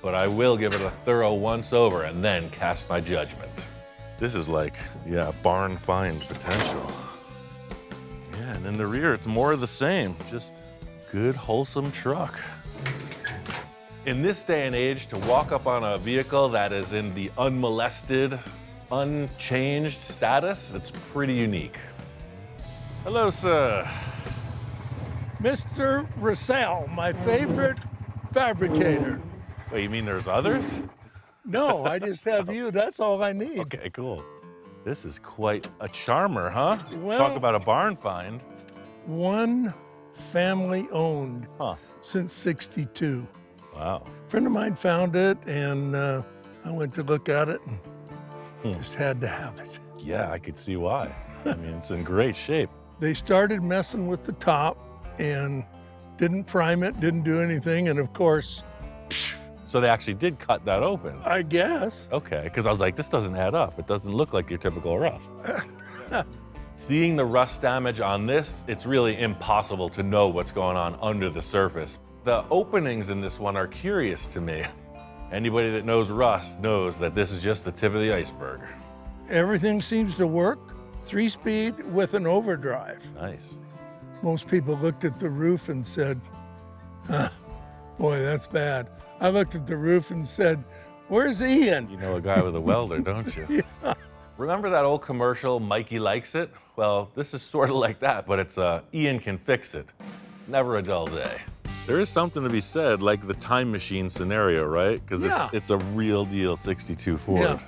but I will give it a thorough once over and then cast my judgment. This is like, yeah, barn find potential. Yeah, and in the rear, it's more of the same, just good, wholesome truck. In this day and age, to walk up on a vehicle that is in the unmolested, unchanged status, it's pretty unique. Hello, sir. Mr. Roussel, my favorite fabricator. Wait, you mean there's others? No, I just have you. That's all I need. Okay, cool. This is quite a charmer, huh? Well, talk about a barn find. One family owned Huh. since '62. Wow. A friend of mine found it, and I went to look at it and just had to have it. Yeah, I could see why. I mean, it's in great shape. They started messing with the top and didn't prime it, didn't do anything, and of course, So they actually did cut that open. I guess. Okay, because I was like, this doesn't add up. It doesn't look like your typical rust. Seeing the rust damage on this, it's really impossible to know what's going on under the surface. The openings in this one are curious to me. Anybody that knows rust knows that this is just the tip of the iceberg. Everything seems to work. 3-speed with an overdrive. Nice. Most people looked at the roof and said, boy, that's bad. I looked at the roof and said, where's Ian? You know a guy with a welder, don't you? Yeah. Remember that old commercial, Mikey Likes It? Well, this is sort of like that, but it's Ian can fix it. It's never a dull day. There is something to be said, like the time machine scenario, right? Because Yeah. it's a real deal 62 Ford. Yeah.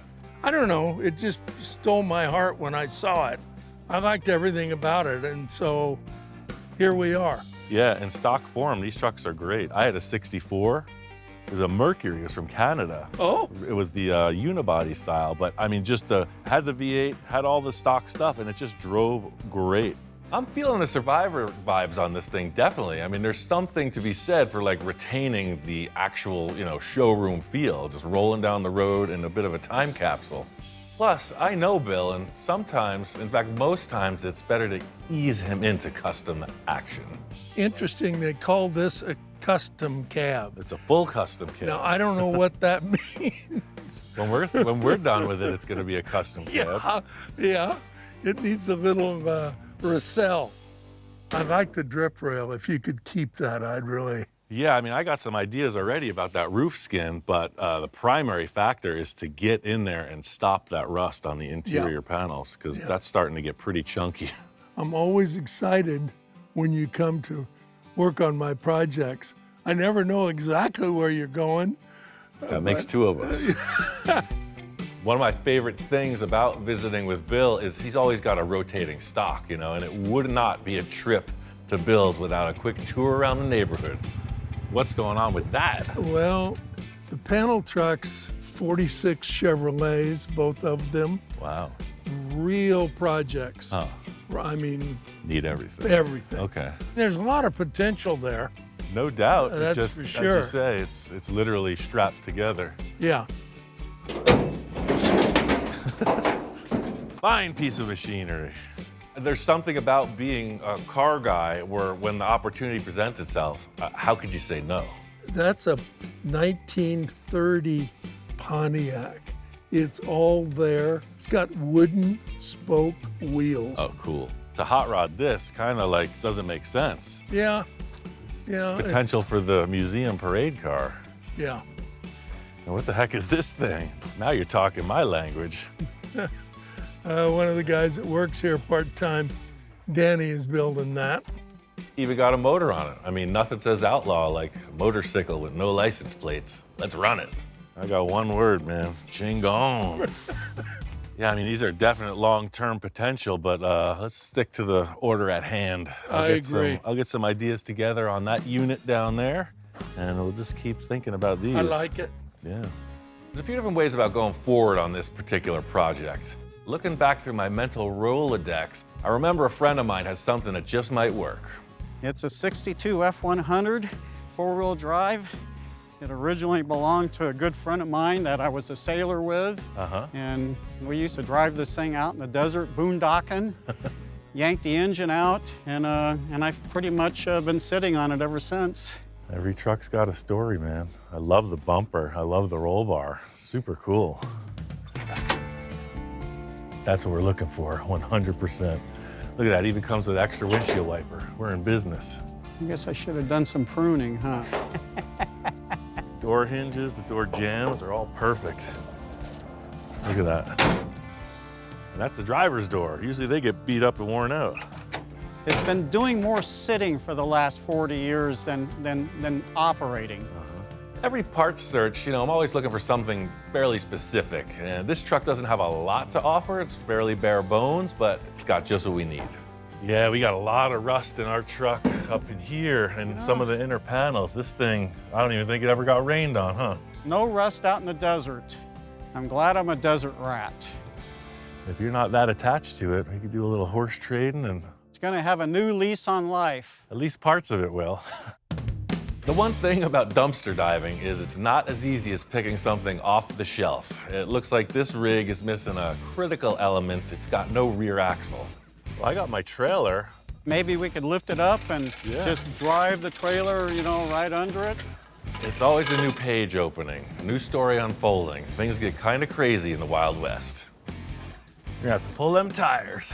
I don't know, it just stole my heart when I saw it. I liked everything about it, and so here we are. Yeah, in stock form, these trucks are great. I had a 64. It was a Mercury. It was from Canada. Oh, It was the unibody style, but I mean, had the V8, had all the stock stuff, and it just drove great. I'm feeling the Survivor vibes on this thing, definitely. I mean, there's something to be said for like retaining the actual, showroom feel, just rolling down the road in a bit of a time capsule. Plus, I know Bill, and sometimes, in fact, most times, it's better to ease him into custom action. interesting, they call this a custom cab. It's a full custom kit. Now, I don't know what that means. When we're done with it, it's going to be a custom cab. Yeah, it needs a little Roussel. I like the drip rail. If you could keep that, I'd really. Yeah, I mean, I got some ideas already about that roof skin, but the primary factor is to get in there and stop that rust on the interior panels, because that's starting to get pretty chunky. I'm always excited when you come to work on my projects. I never know exactly where you're going. That makes two of us. One of my favorite things about visiting with Bill is he's always got a rotating stock, and it would not be a trip to Bill's without a quick tour around the neighborhood. What's going on with that? Well, the panel trucks, 46 Chevrolets, both of them, Wow. real projects. Huh. I mean, Need everything. everything. Okay. There's a lot of potential there. No doubt. It That's just, for as sure. you say, it's literally strapped together. Yeah. Fine piece of machinery. There's something about being a car guy where when the opportunity presents itself, how could you say no? That's a 1930 Pontiac. It's all there. It's got wooden spoke wheels. Oh, cool. It's a hot rod. This kind of like doesn't make sense. Yeah. Yeah. Potential for the museum parade car. Yeah. Now, what the heck is this thing? Now you're talking my language. One of the guys that works here part-time, Danny, is building that. Even got a motor on it. I mean, nothing says outlaw like a motorcycle with no license plates. Let's run it. I got one word, man. Chingon. Yeah, I mean, these are definite long-term potential, but let's stick to the order at hand. I agree. I'll get some ideas together on that unit down there, and we'll just keep thinking about these. I like it. Yeah. There's a few different ways about going forward on this particular project. Looking back through my mental Rolodex, I remember a friend of mine has something that just might work. It's a 62 F100 four-wheel drive. It originally belonged to a good friend of mine that I was a sailor with. And we used to drive this thing out in the desert, boondocking, yank the engine out, and I've pretty much been sitting on it ever since. Every truck's got a story, man. I love the bumper. I love the roll bar. Super cool. That's what we're looking for, 100%. Look at that, even comes with extra windshield wiper. We're in business. I guess I should have done some pruning, huh? Door hinges, the door jambs are all perfect. Look at that. And that's the driver's door. Usually they get beat up and worn out. It's been doing more sitting for the last 40 years than operating. Every parts search, you know, I'm always looking for something fairly specific. And this truck doesn't have a lot to offer. It's fairly bare bones, but it's got just what we need. Yeah, we got a lot of rust in our truck up in here and some of the inner panels. This thing, I don't even think it ever got rained on, huh? No rust out in the desert. I'm glad I'm a desert rat. If you're not that attached to it, we could do a little horse trading and It's gonna have a new lease on life. at least parts of it will. The one thing about dumpster diving is it's not as easy as picking something off the shelf. It looks like this rig is missing a critical element. It's got no rear axle. Well, I got my trailer. Maybe we could lift it up and Yeah. just drive the trailer, you know, right under it. It's always a new page opening, a new story unfolding. Things get kind of crazy in the Wild West. You're gonna have to pull them tires.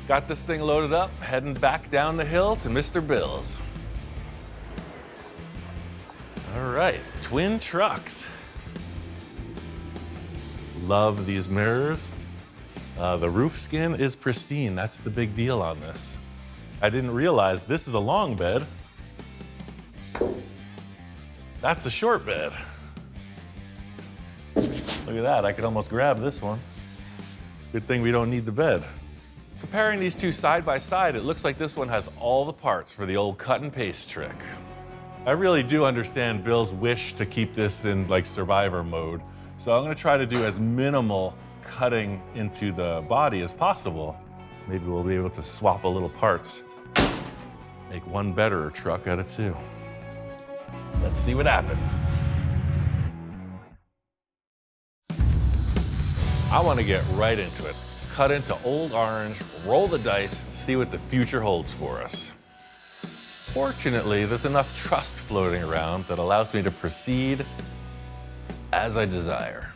Got this thing loaded up, heading back down the hill to Mr. Bill's. All right, twin trucks. Love these mirrors. The roof skin is pristine. That's the big deal on this. I didn't realize this is a long bed. That's a short bed. Look at that, I could almost grab this one. Good thing we don't need the bed. Comparing these two side by side, it looks like this one has all the parts for the old cut and paste trick. I really do understand Bill's wish to keep this in like survivor mode. So I'm gonna try to do as minimal cutting into the body as possible. Maybe we'll be able to swap a little parts. Make one better truck out of two. Let's see what happens. I want to get right into it. Cut into old orange, roll the dice, see what the future holds for us. Fortunately, there's enough trust floating around that allows me to proceed as I desire.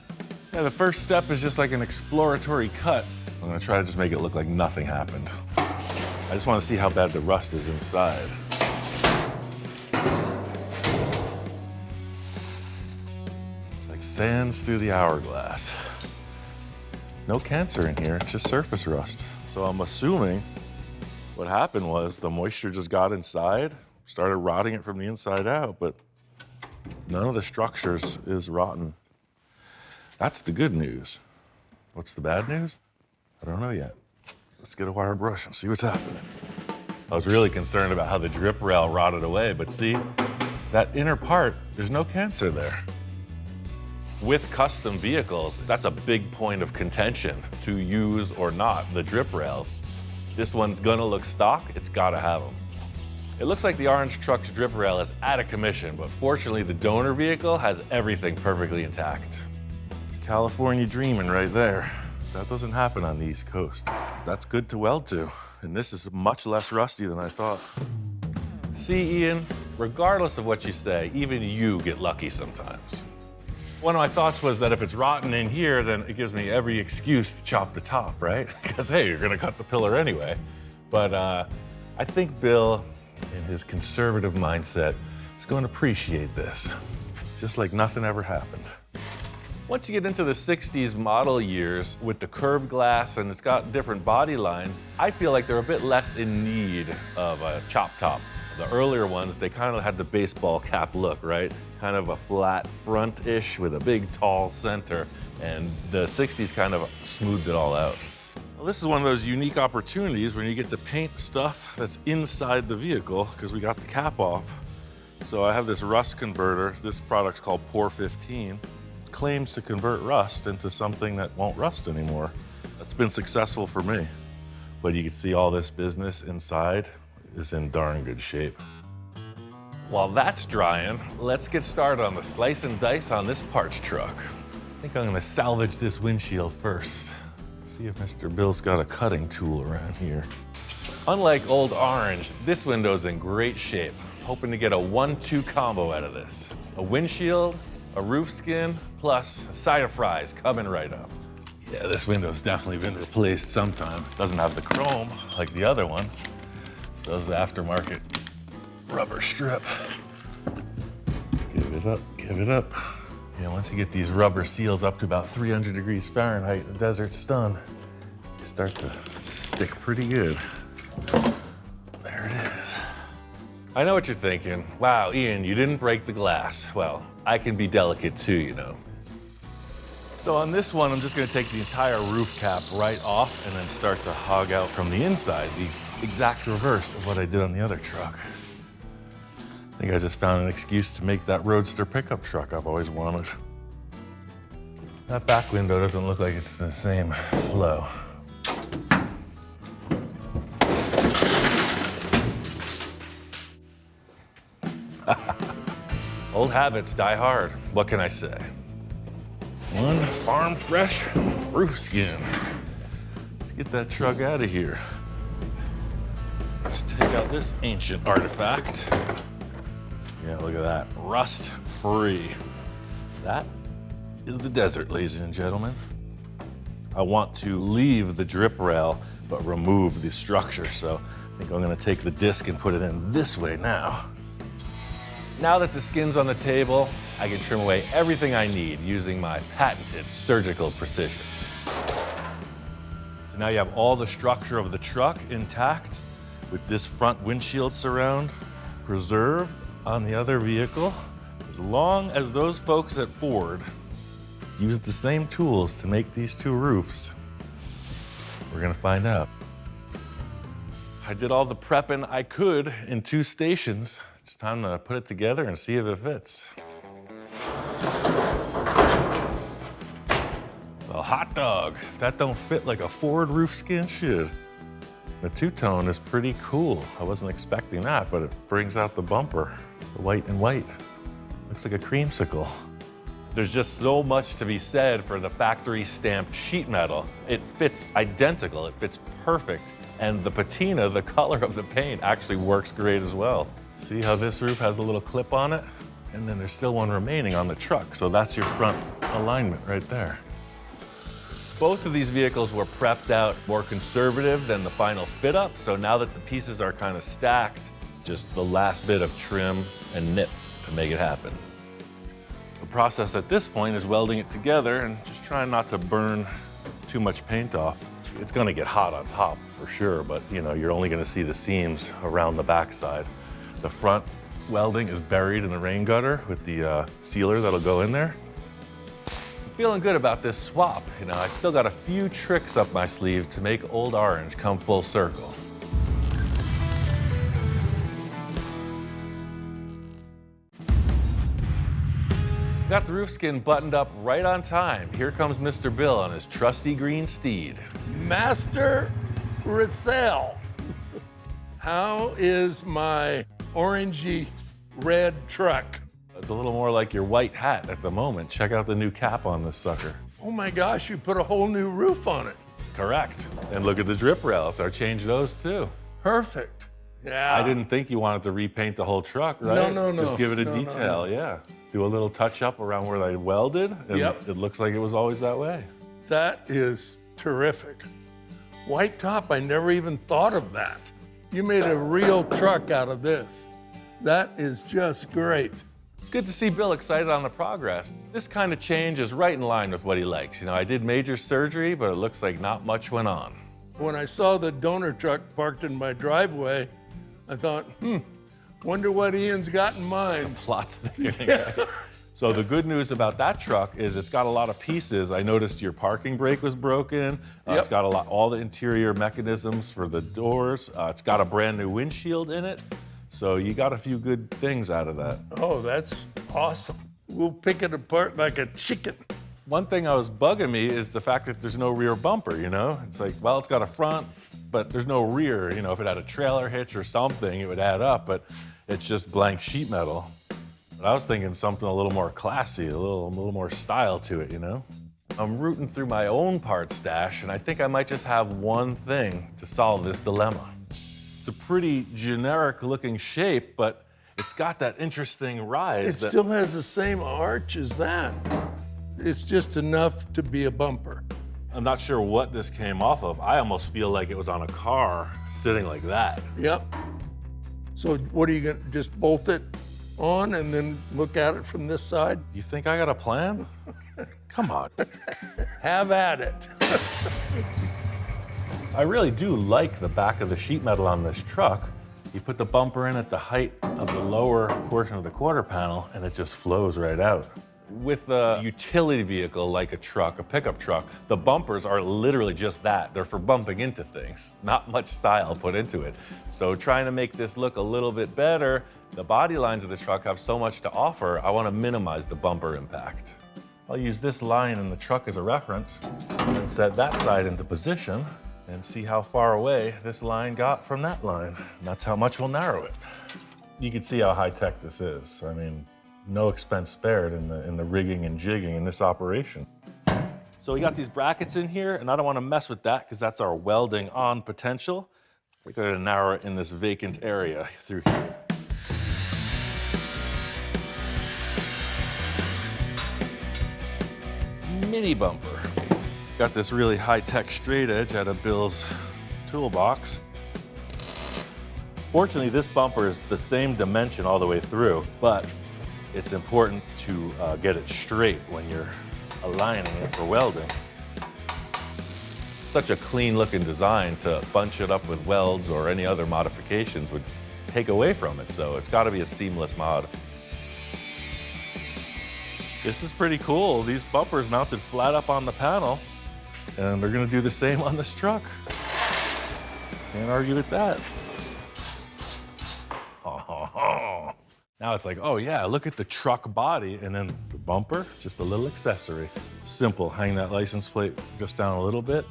Yeah, the first step is just like an exploratory cut. I'm gonna try to just make it look like nothing happened. I just want to see how bad the rust is inside. It's like sands through the hourglass. No cancer in here, it's just surface rust. So I'm assuming what happened was the moisture just got inside, started rotting it from the inside out, but none of the structures is rotten. That's the good news. What's the bad news? I don't know yet. Let's get a wire brush and see what's happening. I was really concerned about how the drip rail rotted away, but see, that inner part, there's no cancer there. With custom vehicles, that's a big point of contention, to use or not the drip rails. This one's gonna look stock, it's gotta have them. It looks like the orange truck's drip rail is out of commission, but fortunately the donor vehicle has everything perfectly intact. California dreaming right there. That doesn't happen on the East Coast. That's good to weld to, and this is much less rusty than I thought. See, Ian, regardless of what you say, even you get lucky sometimes. One of my thoughts was that if it's rotten in here, then it gives me every excuse to chop the top, right? Because, hey, you're gonna cut the pillar anyway. But I think Bill, in his conservative mindset, is going to appreciate this, just like nothing ever happened. Once you get into the 60s model years with the curved glass and it's got different body lines, I feel like they're a bit less in need of a chop top. The earlier ones, they kind of had the baseball cap look, right? Kind of a flat front-ish with a big, tall center. And the 60s kind of smoothed it all out. Well, this is one of those unique opportunities when you get to paint stuff that's inside the vehicle, because we got the cap off. So I have this rust converter. This product's called Pour 15. It claims to convert rust into something that won't rust anymore. That's been successful for me. But you can see all this business inside is in darn good shape. While that's drying, let's get started on the slice and dice on this parts truck. I think I'm gonna salvage this windshield first. See if Mr. Bill's got a cutting tool around here. Unlike Old Orange, this window's in great shape. Hoping to get a 1-2 combo out of this. A windshield, a roof skin, plus a side of fries coming right up. Yeah, this window's definitely been replaced sometime. Doesn't have the chrome like the other one. So it's the aftermarket rubber strip. Give it up, give it up. Yeah, once you get these rubber seals up to about 300 degrees Fahrenheit in the desert sun, they start to stick pretty good. There it is. I know what you're thinking. Wow, Ian, you didn't break the glass. Well, I can be delicate too, you know. So on this one, I'm just gonna take the entire roof cap right off and then start to hog out from the inside, the exact reverse of what I did on the other truck. I think I just found an excuse to make that roadster pickup truck I've always wanted. That back window doesn't look like it's the same flow. Old habits die hard. What can I say? One farm fresh roof skin. Let's get that truck out of here. Let's take out this ancient artifact. Yeah, look at that. Rust free. That is the desert, ladies and gentlemen. I want to leave the drip rail, but remove the structure. So I think I'm gonna take the disc and put it in this way now. Now that the skin's on the table, I can trim away everything I need using my patented surgical precision. So now you have all the structure of the truck intact with this front windshield surround preserved on the other vehicle. As long as those folks at Ford used the same tools to make these two roofs, we're gonna find out. I did all the prepping I could in 2 stations. It's time to put it together and see if it fits. Well, hot dog, if that don't fit like a Ford roof skin should. The two-tone is pretty cool. I wasn't expecting that, but it brings out the bumper. The white and white. Looks like a creamsicle. There's just so much to be said for the factory stamped sheet metal. It fits identical, it fits perfect. And the patina, the color of the paint, actually works great as well. See how this roof has a little clip on it? And then there's still one remaining on the truck. So that's your front alignment right there. Both of these vehicles were prepped out more conservative than the final fit up. So now that the pieces are kind of stacked, just the last bit of trim and nip to make it happen. The process at this point is welding it together and just trying not to burn too much paint off. It's gonna get hot on top for sure, but you know, you're only gonna see the seams around the backside. The front welding is buried in the rain gutter with the sealer that'll go in there. I'm feeling good about this swap. You know, I still got a few tricks up my sleeve to make Old Orange come full circle. Got the roof skin buttoned up right on time. Here comes Mr. Bill on his trusty green steed. Master Roussel, how is my orangey red truck? It's a little more like your white hat at the moment. Check out the new cap on this sucker. Oh my gosh, you put a whole new roof on it. Correct. And look at the drip rails. I changed those too. Perfect. Yeah. I didn't think you wanted to repaint the whole truck, right? No. Just give it a detail, yeah. Do a little touch up around where I welded, and Yep. it looks like it was always that way. That is terrific. White top, I never even thought of that. You made a real truck out of this. That is just great. It's good to see Bill excited on the progress. This kind of change is right in line with what he likes. You know, I did major surgery, but it looks like not much went on. When I saw the donor truck parked in my driveway, I thought, wonder what Ian's got in mind. Plots thickening. So the good news about that truck is it's got a lot of pieces. I noticed your parking brake was broken. It's got all the interior mechanisms for the doors. It's got a brand new windshield in it. So you got a few good things out of that. Oh, that's awesome. We'll pick it apart like a chicken. One thing that was bugging me is the fact that there's no rear bumper, you know? It's like, well, it's got a front, but there's no rear. You know, if it had a trailer hitch or something, it would add up, but it's just blank sheet metal. But I was thinking something a little more classy, a little more style to it, you know? I'm rooting through my own part stash, and I think I might just have one thing to solve this dilemma. It's a pretty generic looking shape, but it's got that interesting rise. It still has the same arch as that. It's just enough to be a bumper. I'm not sure what this came off of. I almost feel like it was on a car sitting like that. Yep. So what are you gonna, just bolt it on and then look at it from this side? You think I got a plan? Come on. Have at it. I really do like the back of the sheet metal on this truck. You put the bumper in at the height of the lower portion of the quarter panel and it just flows right out. With a utility vehicle like a truck, a pickup truck, the bumpers are literally just that. They're for bumping into things, not much style put into it. So trying to make this look a little bit better, the body lines of the truck have so much to offer, I want to minimize the bumper impact. I'll use this line in the truck as a reference and set that side into position and see how far away this line got from that line. And that's how much we'll narrow it. You can see how high-tech this is. I mean, no expense spared in the rigging and jigging in this operation. So we got these brackets in here, and I don't want to mess with that because that's our welding on potential. We're going to narrow it in this vacant area through here. Mini bumper. Got this really high-tech straight edge out of Bill's toolbox. Fortunately, this bumper is the same dimension all the way through, but it's important to get it straight when you're aligning it for welding. Such a clean-looking design, to bunch it up with welds or any other modifications would take away from it, so it's got to be a seamless mod. This is pretty cool. These bumpers mounted flat up on the panel, and they're gonna do the same on this truck. Can't argue with that. Now it's like, oh yeah, look at the truck body, and then the bumper, just a little accessory. Simple, hang that license plate just down a little bit.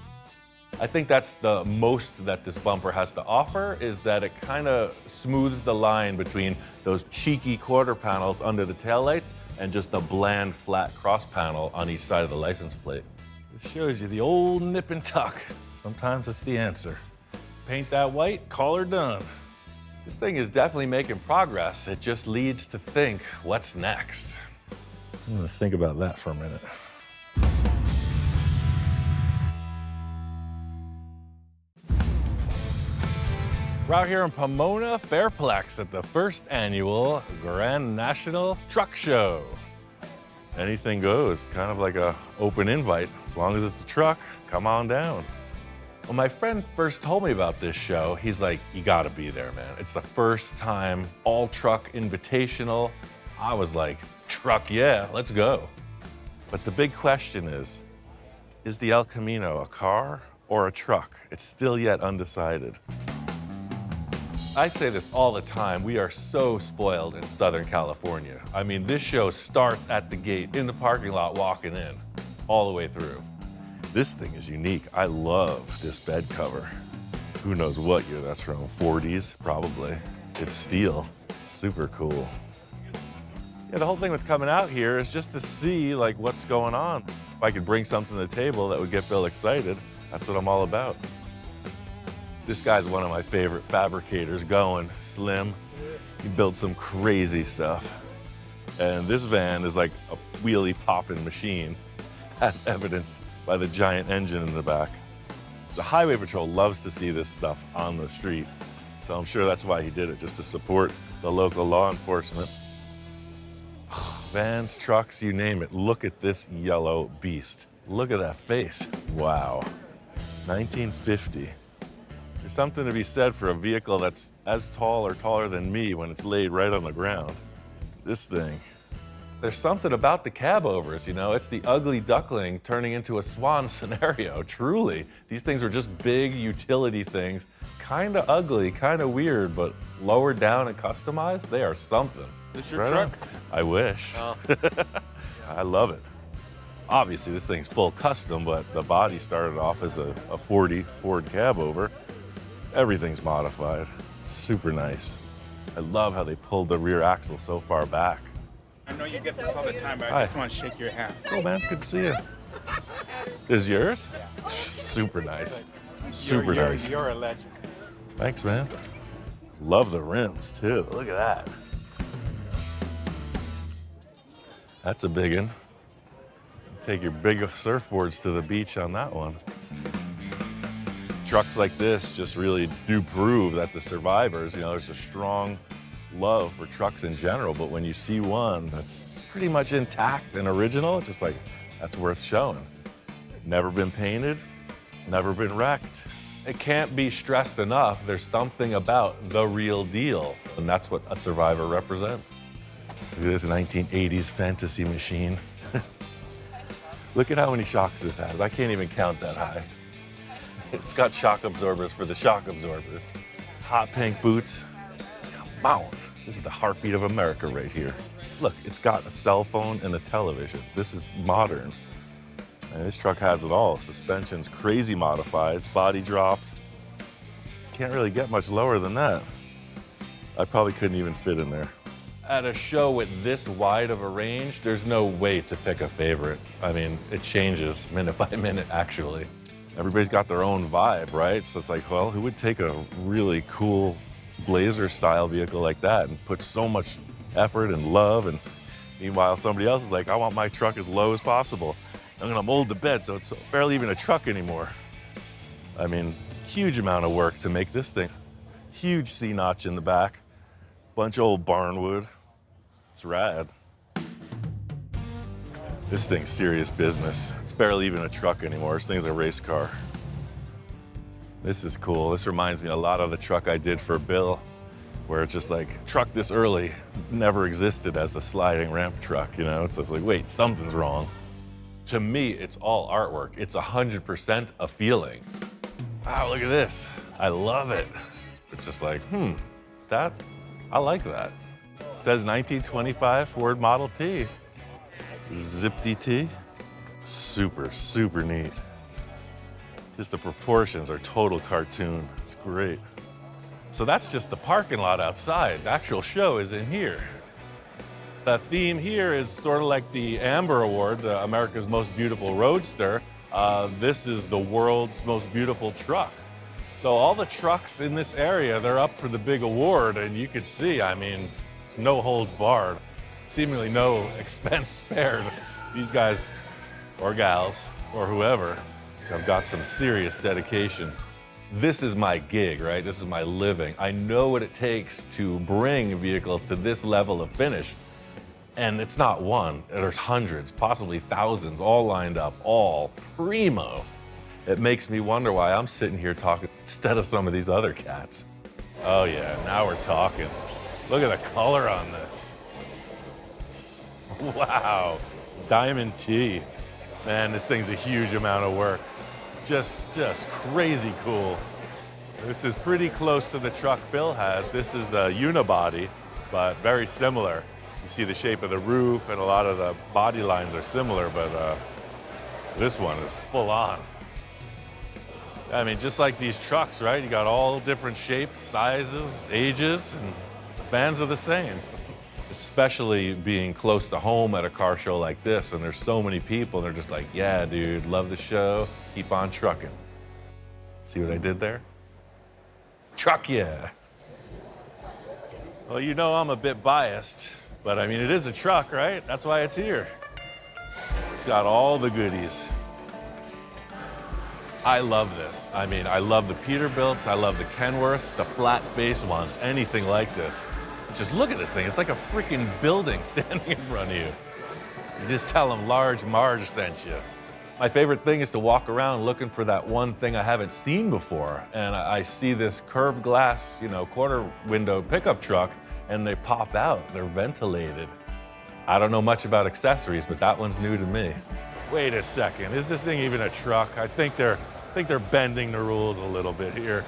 I think that's the most that this bumper has to offer, is that it kind of smooths the line between those cheeky quarter panels under the taillights and just a bland flat cross panel on each side of the license plate. It shows you the old nip and tuck. Sometimes it's the answer. Paint that white, call her done. This thing is definitely making progress. It just leads to think, what's next? I'm gonna think about that for a minute. We're out here in Pomona, Fairplex at the first annual Grand National Truck Show. Anything goes, kind of like an open invite. As long as it's a truck, come on down. When my friend first told me about this show, he's like, you gotta be there, man. It's the first time all truck invitational. I was like, truck, yeah, let's go. But the big question is the El Camino a car or a truck? It's still yet undecided. I say this all the time, we are so spoiled in Southern California. I mean, this show starts at the gate, in the parking lot, walking in, all the way through. This thing is unique. I love this bed cover. Who knows what year that's from, 40s, probably. It's steel, super cool. Yeah, the whole thing with coming out here is just to see like what's going on. If I could bring something to the table that would get Bill excited, that's what I'm all about. This guy's one of my favorite fabricators going, Slim. He built some crazy stuff. And this van is like a wheelie popping machine, as evidenced by the giant engine in the back. The Highway Patrol loves to see this stuff on the street, so I'm sure that's why he did it, just to support the local law enforcement. Vans, trucks, you name it. Look at this yellow beast. Look at that face. Wow. 1950. There's something to be said for a vehicle that's as tall or taller than me when it's laid right on the ground. This thing. There's something about the cab overs, you know? It's the ugly duckling turning into a swan scenario, truly. These things are just big utility things, kinda ugly, kinda weird, but lowered down and customized, they are something. Is this your truck? I wish. Oh. I love it. Obviously, this thing's full custom, but the body started off as a 40 Ford cab over. Everything's modified. Super nice. I love how they pulled the rear axle so far back. I know you get this all the time, but I just want to shake your hand. Oh man, good to see you. Is yours? Yeah. Super nice. Super nice. You're a legend. Thanks, man. Love the rims too, look at that. That's a big one. Take your big surfboards to the beach on that one. Trucks like this just really do prove that the survivors, there's a strong love for trucks in general, but when you see one that's pretty much intact and original, it's just like, that's worth showing. Never been painted, never been wrecked. It can't be stressed enough, there's something about the real deal, and that's what a survivor represents. Look at this 1980s fantasy machine. Look at how many shocks this has. I can't even count that high. It's got shock absorbers for the shock absorbers. Hot pink boots. Come on. This is the heartbeat of America right here. Look, it's got a cell phone and a television. This is modern. And this truck has it all. Suspension's crazy modified. It's body dropped. Can't really get much lower than that. I probably couldn't even fit in there. At a show with this wide of a range, there's no way to pick a favorite. I mean, it changes minute by minute, actually. Everybody's got their own vibe, right? So it's like, well, who would take a really cool Blazer-style vehicle like that and put so much effort and love? And meanwhile, somebody else is like, I want my truck as low as possible. I'm gonna mold the bed so it's barely even a truck anymore. I mean, huge amount of work to make this thing. Huge C-notch in the back, bunch of old barnwood. It's rad. This thing's serious business. It's barely even a truck anymore. This thing's a race car. This is cool. This reminds me a lot of the truck I did for Bill, where it's just like, truck this early never existed as a sliding ramp truck, It's just like, wait, something's wrong. To me, it's all artwork. It's 100% a feeling. Wow, look at this. I love it. It's just like, I like that. It says 1925 Ford Model T. Zipped T. Super, super neat. Just the proportions are total cartoon. It's great. So that's just the parking lot outside. The actual show is in here. The theme here is sort of like the Amber Award, the America's Most Beautiful Roadster. This is the world's most beautiful truck. So all the trucks in this area, they're up for the big award, and you could see, I mean, it's no holds barred. Seemingly no expense spared. These guys, or gals, or whoever, have got some serious dedication. This is my gig, right? This is my living. I know what it takes to bring vehicles to this level of finish. And it's not one, there's hundreds, possibly thousands, all lined up, all primo. It makes me wonder why I'm sitting here talking instead of some of these other cats. Oh yeah, now we're talking. Look at the color on this. Wow, Diamond T. Man, this thing's a huge amount of work. Just crazy cool. This is pretty close to the truck Bill has. This is the unibody, but very similar. You see the shape of the roof and a lot of the body lines are similar, but this one is full on. I mean, just like these trucks, right? You got all different shapes, sizes, ages, and the fans are the same. Especially being close to home at a car show like this, and there's so many people, and they're just like, yeah, dude, love the show, keep on trucking. See what I did there? Truck yeah. Well, I'm a bit biased, but I mean, it is a truck, right? That's why it's here. It's got all the goodies. I love this. I mean, I love the Peterbilts, I love the Kenworths, the flat base ones, anything like this. Just look at this thing. It's like a freaking building standing in front of you. You just tell them Large Marge sent you. My favorite thing is to walk around looking for that one thing I haven't seen before. And I see this curved glass, quarter window pickup truck, and they pop out. They're ventilated. I don't know much about accessories, but that one's new to me. Wait a second. Is this thing even a truck? I think they're bending the rules a little bit here.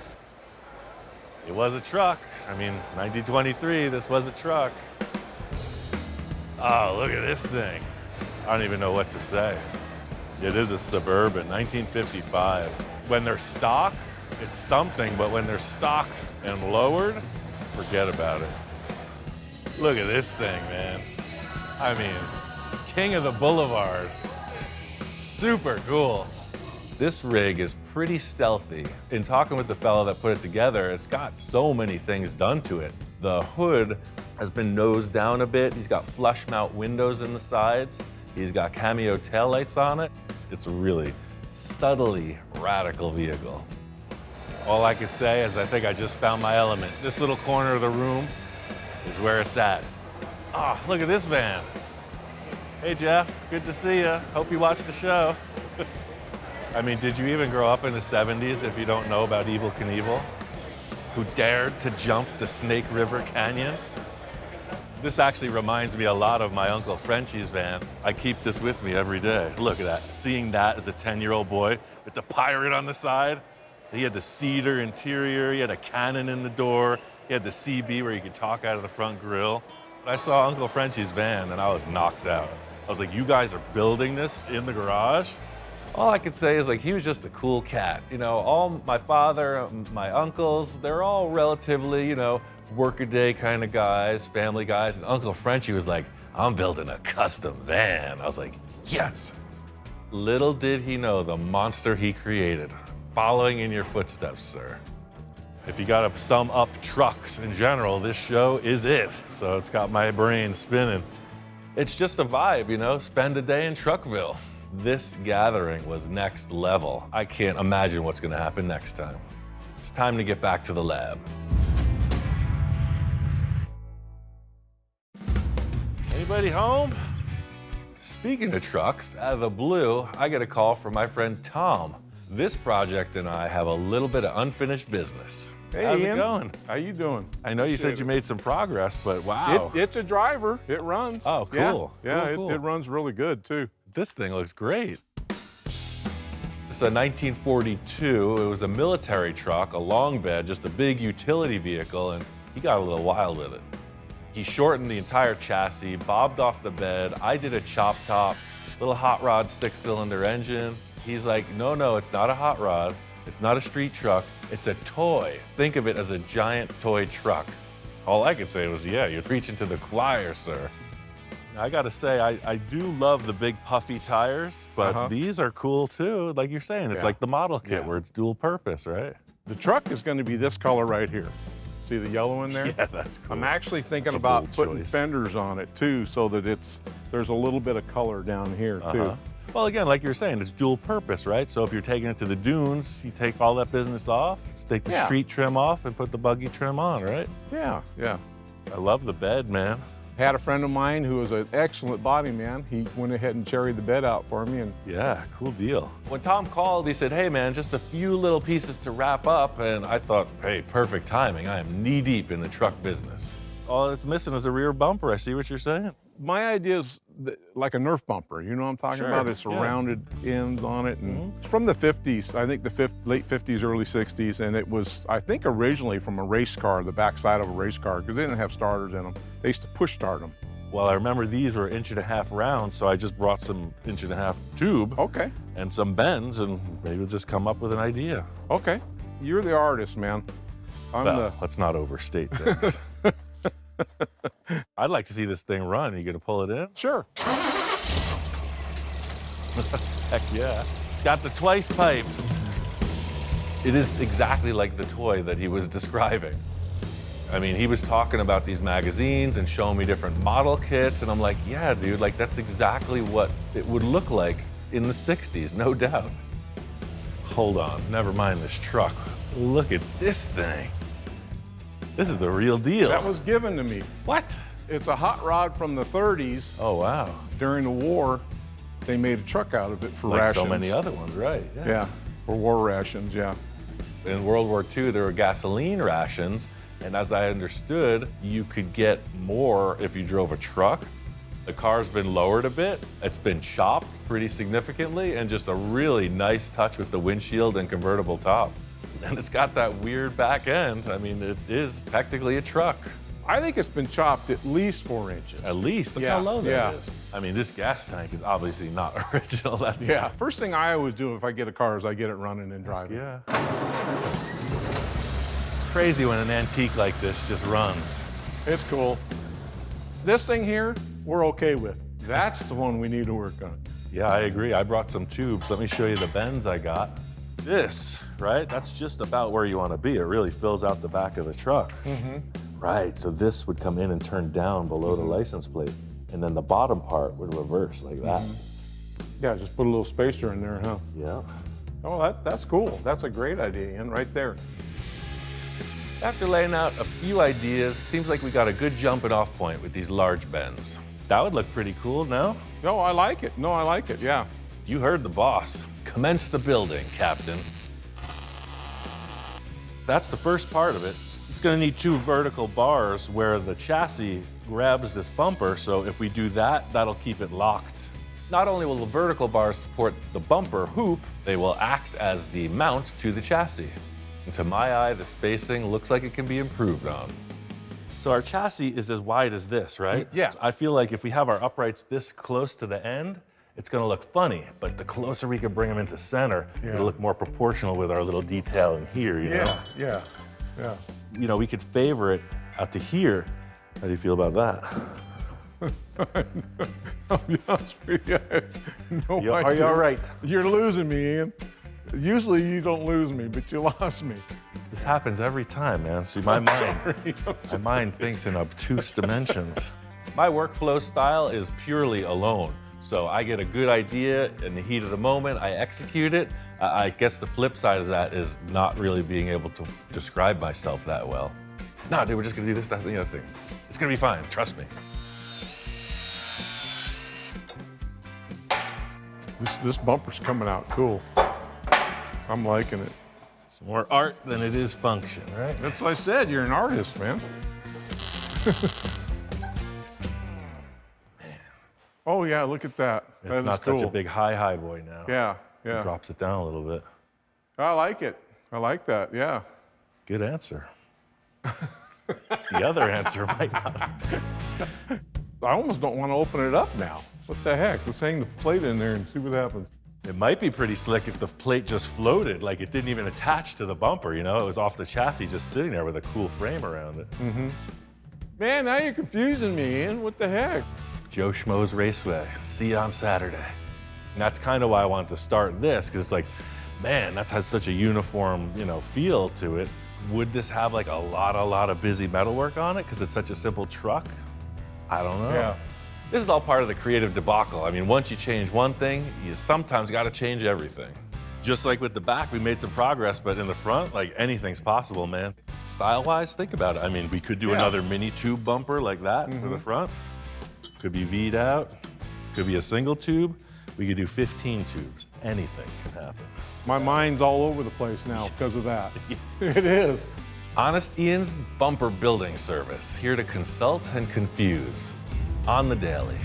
It was a truck. I mean, 1923, this was a truck. Oh, look at this thing. I don't even know what to say. It is a Suburban, 1955. When they're stock, it's something, but when they're stock and lowered, forget about it. Look at this thing, man. I mean, king of the boulevard. Super cool. This rig is pretty stealthy. In talking with the fellow that put it together, it's got so many things done to it. The hood has been nosed down a bit. He's got flush mount windows in the sides. He's got cameo taillights on it. It's a really subtly radical vehicle. All I can say is I think I just found my element. This little corner of the room is where it's at. Ah, look at this van. Hey, Jeff, good to see you. Hope you watched the show. I mean, did you even grow up in the 70s if you don't know about Evel Knievel, who dared to jump the Snake River Canyon? This actually reminds me a lot of my Uncle Frenchie's van. I keep this with me every day. Look at that, seeing that as a 10-year-old boy with the pirate on the side. He had the cedar interior, he had a cannon in the door, he had the CB where you could talk out of the front grille. I saw Uncle Frenchie's van and I was knocked out. I was like, you guys are building this in the garage? All I could say is like, he was just a cool cat. You know, all my father, my uncles, they're all relatively, you know, workaday kind of guys, family guys. And Uncle Frenchie was like, I'm building a custom van. I was like, yes. Little did he know the monster he created. Following in your footsteps, sir. If you gotta sum up trucks in general, this show is it. So it's got my brain spinning. It's just a vibe, you know, spend a day in Truckville. This gathering was next level. I can't imagine what's gonna happen next time. It's time to get back to the lab. Anybody home? Speaking of trucks, out of the blue, I get a call from my friend Tom. This project and I have a little bit of unfinished business. Hey, how's Ian. it going? How you doing? I know you said you made some progress, but wow. It's a driver. It runs. Oh, cool. Yeah, Cool. It runs really good too. This thing looks great. It's a 1942. It was a military truck, a long bed, just a big utility vehicle, and he got a little wild with it. He shortened the entire chassis, bobbed off the bed. I did a chop top, little hot rod 6-cylinder engine. He's like, no, it's not a hot rod. It's not a street truck. It's a toy. Think of it as a giant toy truck. All I could say was, yeah, you're preaching to the choir, sir. Now, I gotta say, I do love the big puffy tires, but these are cool too. Like you're saying, it's like the model kit where it's dual purpose, right? The truck is going to be this color right here. See the yellow in there? Yeah, that's cool. I'm actually thinking That's a about bold putting choice. fenders on it too, so that there's a little bit of color down here too. Well, again, like you're saying, it's dual purpose, right? So if you're taking it to the dunes, you take all that business off, take the street trim off and put the buggy trim on, right? Yeah. I love the bed, man. Had a friend of mine who was an excellent body man. He went ahead and cherried the bed out for me, and Yeah, cool deal. When Tom called, he said, hey man, just a few little pieces to wrap up, and I thought, hey, perfect timing. I am knee deep in the truck business. All it's missing is a rear bumper. I see what you're saying. my idea is like a Nerf bumper. You know what I'm talking about? It's rounded ends on it, and it's from the 50s. I think the late 50s, early 60s, and it was, I think, originally from a race car, the backside of a race car, because they didn't have starters in them. They used to push start them. Well, I remember these were 1.5 rounds, so I just brought some 1.5 tube. Okay. And some bends, and maybe we'll just come up with an idea. Okay. You're the artist, man. Let's not overstate things. I'd like to see this thing run. You gonna pull it in? Sure. Heck yeah. It's got the twice pipes. It is exactly like the toy that he was describing. I mean, he was talking about these magazines and showing me different model kits, and I'm like, yeah, dude, like that's exactly what it would look like in the 60s, no doubt. Hold on, never mind this truck. Look at this thing. This is the real deal. That was given to me. What? It's a hot rod from the 30s. Oh, wow. During the war, they made a truck out of it for like rations. so many other ones, right? Yeah, for war rations, yeah. In World War II, there were gasoline rations, and as I understood, you could get more if you drove a truck. The car's been lowered a bit. It's been chopped pretty significantly, and just a really nice touch with the windshield and convertible top. And it's got that weird back end. I mean, it is technically a truck. I think it's been chopped at least 4 inches. At least, look how low that is. I mean, this gas tank is obviously not original. That's First thing I always do if I get a car is I get it running and driving. Yeah. Crazy when an antique like this just runs. It's cool. This thing here, we're okay with. That's the one we need to work on. Yeah, I agree. I brought some tubes. Let me show you the bends I got. This, right? That's just about where you want to be. It really fills out the back of the truck. Right, so this would come in and turn down below the license plate, and then the bottom part would reverse like that. Yeah, just put a little spacer in there, huh? Yeah. Oh, that's cool. That's a great idea, Ian, right there. After laying out a few ideas, it seems like we got a good jumping off point with these large bends. That would look pretty cool, no? No, I like it. No, I like it, yeah. You heard the boss. Commence the building, Captain. That's the first part of it. It's gonna need 2 vertical bars where the chassis grabs this bumper, so if we do that, that'll keep it locked. Not only will the vertical bars support the bumper hoop, they will act as the mount to the chassis. And to my eye, the spacing looks like it can be improved on. So our chassis is as wide as this, right? Yeah. So I feel like if we have our uprights this close to the end, it's gonna look funny, but the closer we can bring them into center, it'll look more proportional with our little detail in here, you know? Yeah. You know, we could favor it out to here. How do you feel about that? I'll be honest with you, I have no Are you idea. all right? You're losing me, Ian. Usually you don't lose me, but you lost me. This happens every time, man. See, my mind thinks in obtuse dimensions. My workflow style is purely alone. So I get a good idea in the heat of the moment, I execute it. I guess the flip side of that is not really being able to describe myself that well. No, dude, we're just gonna do this, that, and the other thing. It's gonna be fine, trust me. This bumper's coming out cool. I'm liking it. It's more art than it is function, right? That's what I said, you're an artist, man. Oh yeah, look at that. That It's is not cool. such a big high boy now. Yeah. It drops it down a little bit. I like it. I like that, yeah. Good answer. The other answer might not. I almost don't want to open it up now. What the heck? Let's hang the plate in there and see what happens. It might be pretty slick if the plate just floated, like it didn't even attach to the bumper, you know? It was off the chassis just sitting there with a cool frame around it. Man, now you're confusing me, Ian. What the heck? Joe Schmo's Raceway, see you on Saturday. And that's kind of why I wanted to start this, because it's like, man, that has such a uniform, you know, feel to it. Would this have like a lot of busy metalwork on it, because it's such a simple truck? I don't know. Yeah. This is all part of the creative debacle. I mean, once you change one thing, you sometimes got to change everything. Just like with the back, we made some progress, but in the front, like anything's possible, man. Style-wise, think about it. I mean, we could do another mini tube bumper like that for the front. Could be V'd out, could be a single tube. We could do 15 tubes. Anything can happen. My mind's all over the place now because of that. It is. Honest Ian's Bumper Building Service, here to consult and confuse on the daily.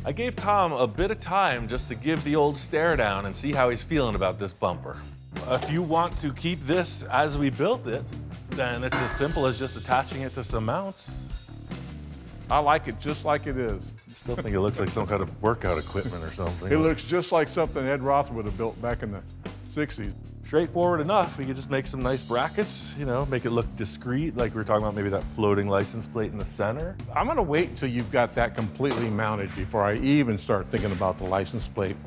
I gave Tom a bit of time just to give the old stare down and see how he's feeling about this bumper. If you want to keep this as we built it, then it's as simple as just attaching it to some mounts. I like it just like it is. I still think it looks like some kind of workout equipment or something. It looks just like something Ed Roth would have built back in the 60s. Straightforward enough. We could just make some nice brackets, you know, make it look discreet, like we were talking about maybe that floating license plate in the center. I'm gonna wait till you've got that completely mounted before I even start thinking about the license plate.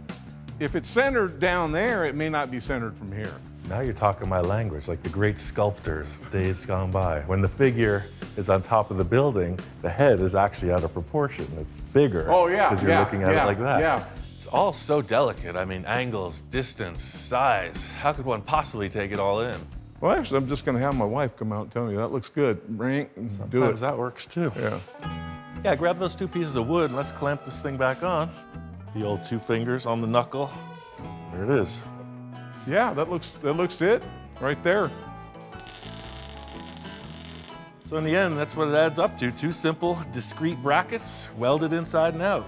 If it's centered down there, it may not be centered from here. Now you're talking my language, like the great sculptors of days gone by. When the figure is on top of the building, the head is actually out of proportion. It's bigger. Oh, yeah, because you're yeah, looking at yeah, it like that. yeah. It's all so delicate. I mean, angles, distance, size. How could one possibly take it all in? Well, actually, I'm just gonna have my wife come out and tell me that looks good. Rank, do it. Sometimes that works too. Yeah. Yeah, grab those 2 pieces of wood and let's clamp this thing back on. The old 2 fingers on the knuckle. There it is. Yeah, that looks it right there. So in the end, that's what it adds up to. 2 simple, discrete brackets, welded inside and out.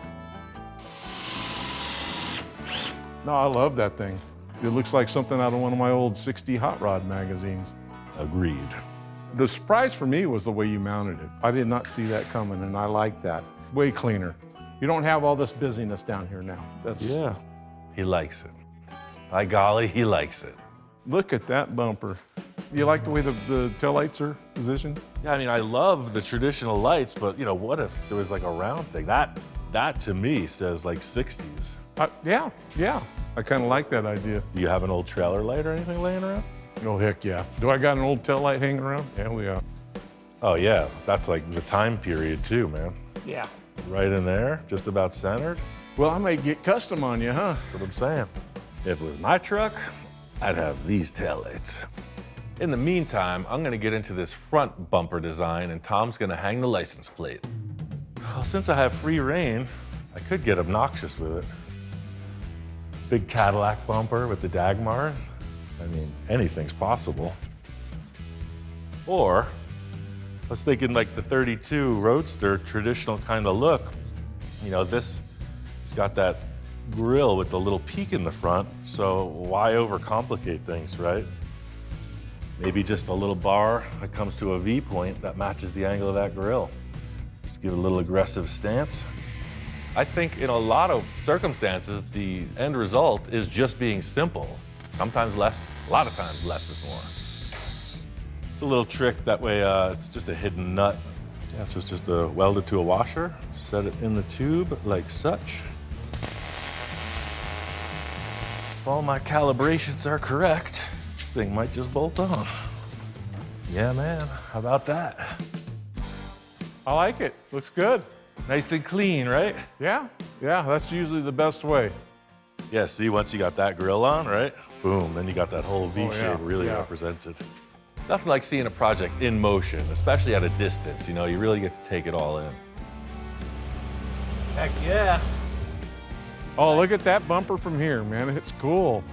No, I love that thing. It looks like something out of one of my old 60 hot rod magazines. Agreed. The surprise for me was the way you mounted it. I did not see that coming, and I like that. Way cleaner. You don't have all this busyness down here now. Yeah, he likes it. By golly, he likes it. Look at that bumper. You like the way the taillights are positioned? Yeah, I mean, I love the traditional lights, but you know, what if there was like a round thing? That to me says like 60s. Yeah. I kind of like that idea. Do you have an old trailer light or anything laying around? Oh, heck yeah. Do I got an old taillight hanging around? Hell yeah. Oh yeah, that's like the time period too, man. Yeah. Right in there, just about centered. Well, I may get custom on you, huh? That's what I'm saying. If it was my truck, I'd have these taillights. In the meantime, I'm gonna get into this front bumper design and Tom's gonna hang the license plate. Well, since I have free reign, I could get obnoxious with it. Big Cadillac bumper with the Dagmars. I mean, anything's possible. Or, I was thinking like the 32 Roadster traditional kind of look. You know, it's got that grille with the little peak in the front, so why overcomplicate things, right? Maybe just a little bar that comes to a V point that matches the angle of that grille. Just give it a little aggressive stance. I think in a lot of circumstances, the end result is just being simple. Sometimes less, a lot of times less is more. It's a little trick, that way it's just a hidden nut. Yeah, so it's just welded to a washer, set it in the tube like such. If all my calibrations are correct, this thing might just bolt on. Yeah, man, how about that? I like it. Looks good. Nice and clean, right? Yeah, that's usually the best way. Yeah, see, once you got that grill on, right? Boom, then you got that whole V shape really represented. Nothing like seeing a project in motion, especially at a distance. You know, you really get to take it all in. Heck yeah. Oh, look at that bumper from here, man. It's cool.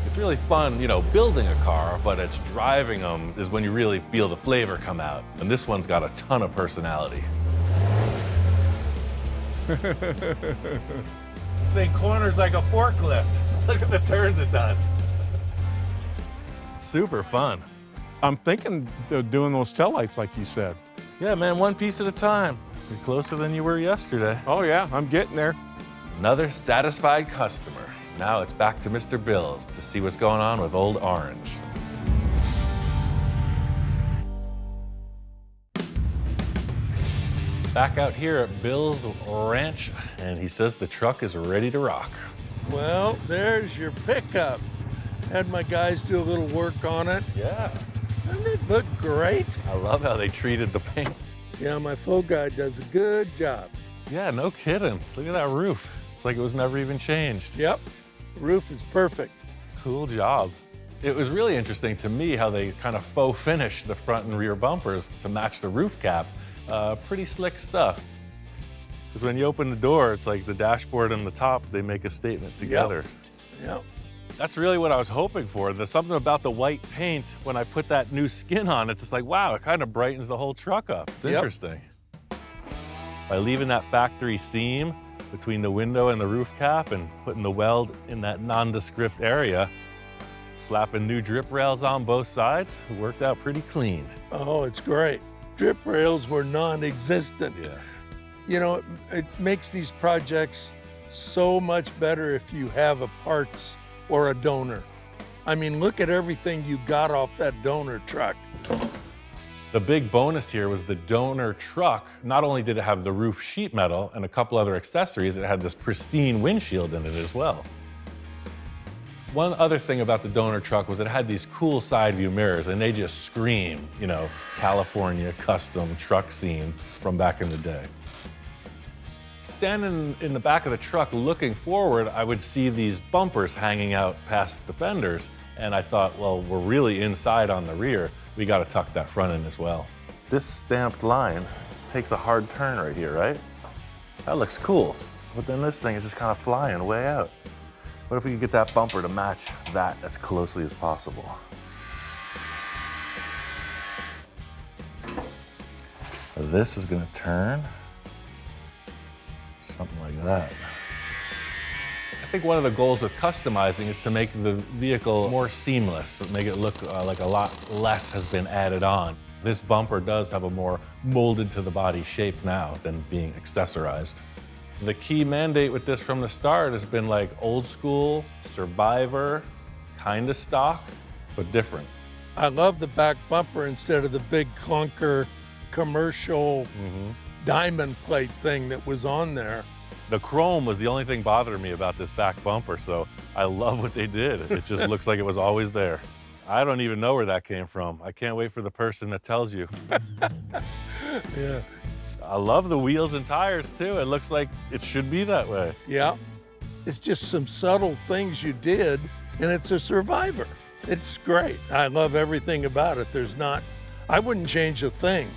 It's really fun, you know, building a car, but it's driving them is when you really feel the flavor come out. And this one's got a ton of personality. This thing corners like a forklift. Look at the turns it does. Super fun. I'm thinking of doing those taillights like you said. Yeah, man, one piece at a time. You're closer than you were yesterday. Oh yeah, I'm getting there. Another satisfied customer. Now it's back to Mr. Bill's to see what's going on with Old Orange. Back out here at Bill's Ranch, and he says the truck is ready to rock. Well, there's your pickup. Had my guys do a little work on it. Yeah. Doesn't it look great? I love how they treated the paint. Yeah, my full guy does a good job. Yeah, no kidding. Look at that roof. It's like it was never even changed. Yep, the roof is perfect. Cool job. It was really interesting to me how they kind of faux finished the front and rear bumpers to match the roof cap. Pretty slick stuff. Because when you open the door, it's like the dashboard and the top, they make a statement together. Yep. That's really what I was hoping for. There's something about the white paint, when I put that new skin on, it's just like, wow, it kind of brightens the whole truck up. It's interesting. By leaving that factory seam between the window and the roof cap and putting the weld in that nondescript area, slapping new drip rails on both sides, it worked out pretty clean. Oh, it's great. Drip rails were non-existent. Yeah. You know, it makes these projects so much better if you have a parts or a donor. I mean, look at everything you got off that donor truck. The big bonus here was the donor truck. Not only did it have the roof sheet metal and a couple other accessories, it had this pristine windshield in it as well. One other thing about the donor truck was it had these cool side view mirrors, and they just scream, you know, California custom truck scene from back in the day. Standing in the back of the truck looking forward, I would see these bumpers hanging out past the fenders, and I thought, well, we're really inside on the rear. We got to tuck that front in as well. This stamped line takes a hard turn right here, right? That looks cool, but then this thing is just kind of flying way out. What if we could get that bumper to match that as closely as possible? This is going to turn something like that. I think one of the goals with customizing is to make the vehicle more seamless, make it look like a lot less has been added on. This bumper does have a more molded to the body shape now than being accessorized. The key mandate with this from the start has been like old school, survivor, kind of stock, but different. I love the back bumper instead of the big clunker commercial diamond plate thing that was on there. The chrome was the only thing bothering me about this back bumper, so I love what they did. It just looks like it was always there. I don't even know where that came from. I can't wait for the person that tells you. Yeah. I love the wheels and tires too. It looks like it should be that way. Yeah. It's just some subtle things you did, and it's a survivor. It's great. I love everything about it. I wouldn't change a thing.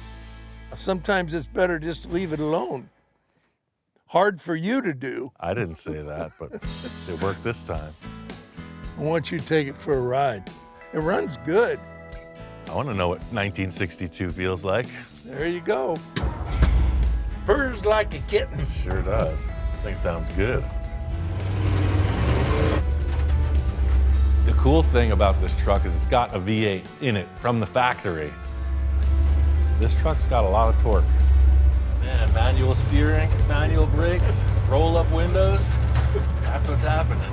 Sometimes it's better just to leave it alone. Hard for you to do. I didn't say that, but it worked this time. I want you to take it for a ride. It runs good. I want to know what 1962 feels like. There you go. Purrs like a kitten. Sure does. This thing sounds good. The cool thing about this truck is it's got a V8 in it from the factory. This truck's got a lot of torque. Man, manual steering, manual brakes, roll-up windows. That's what's happening.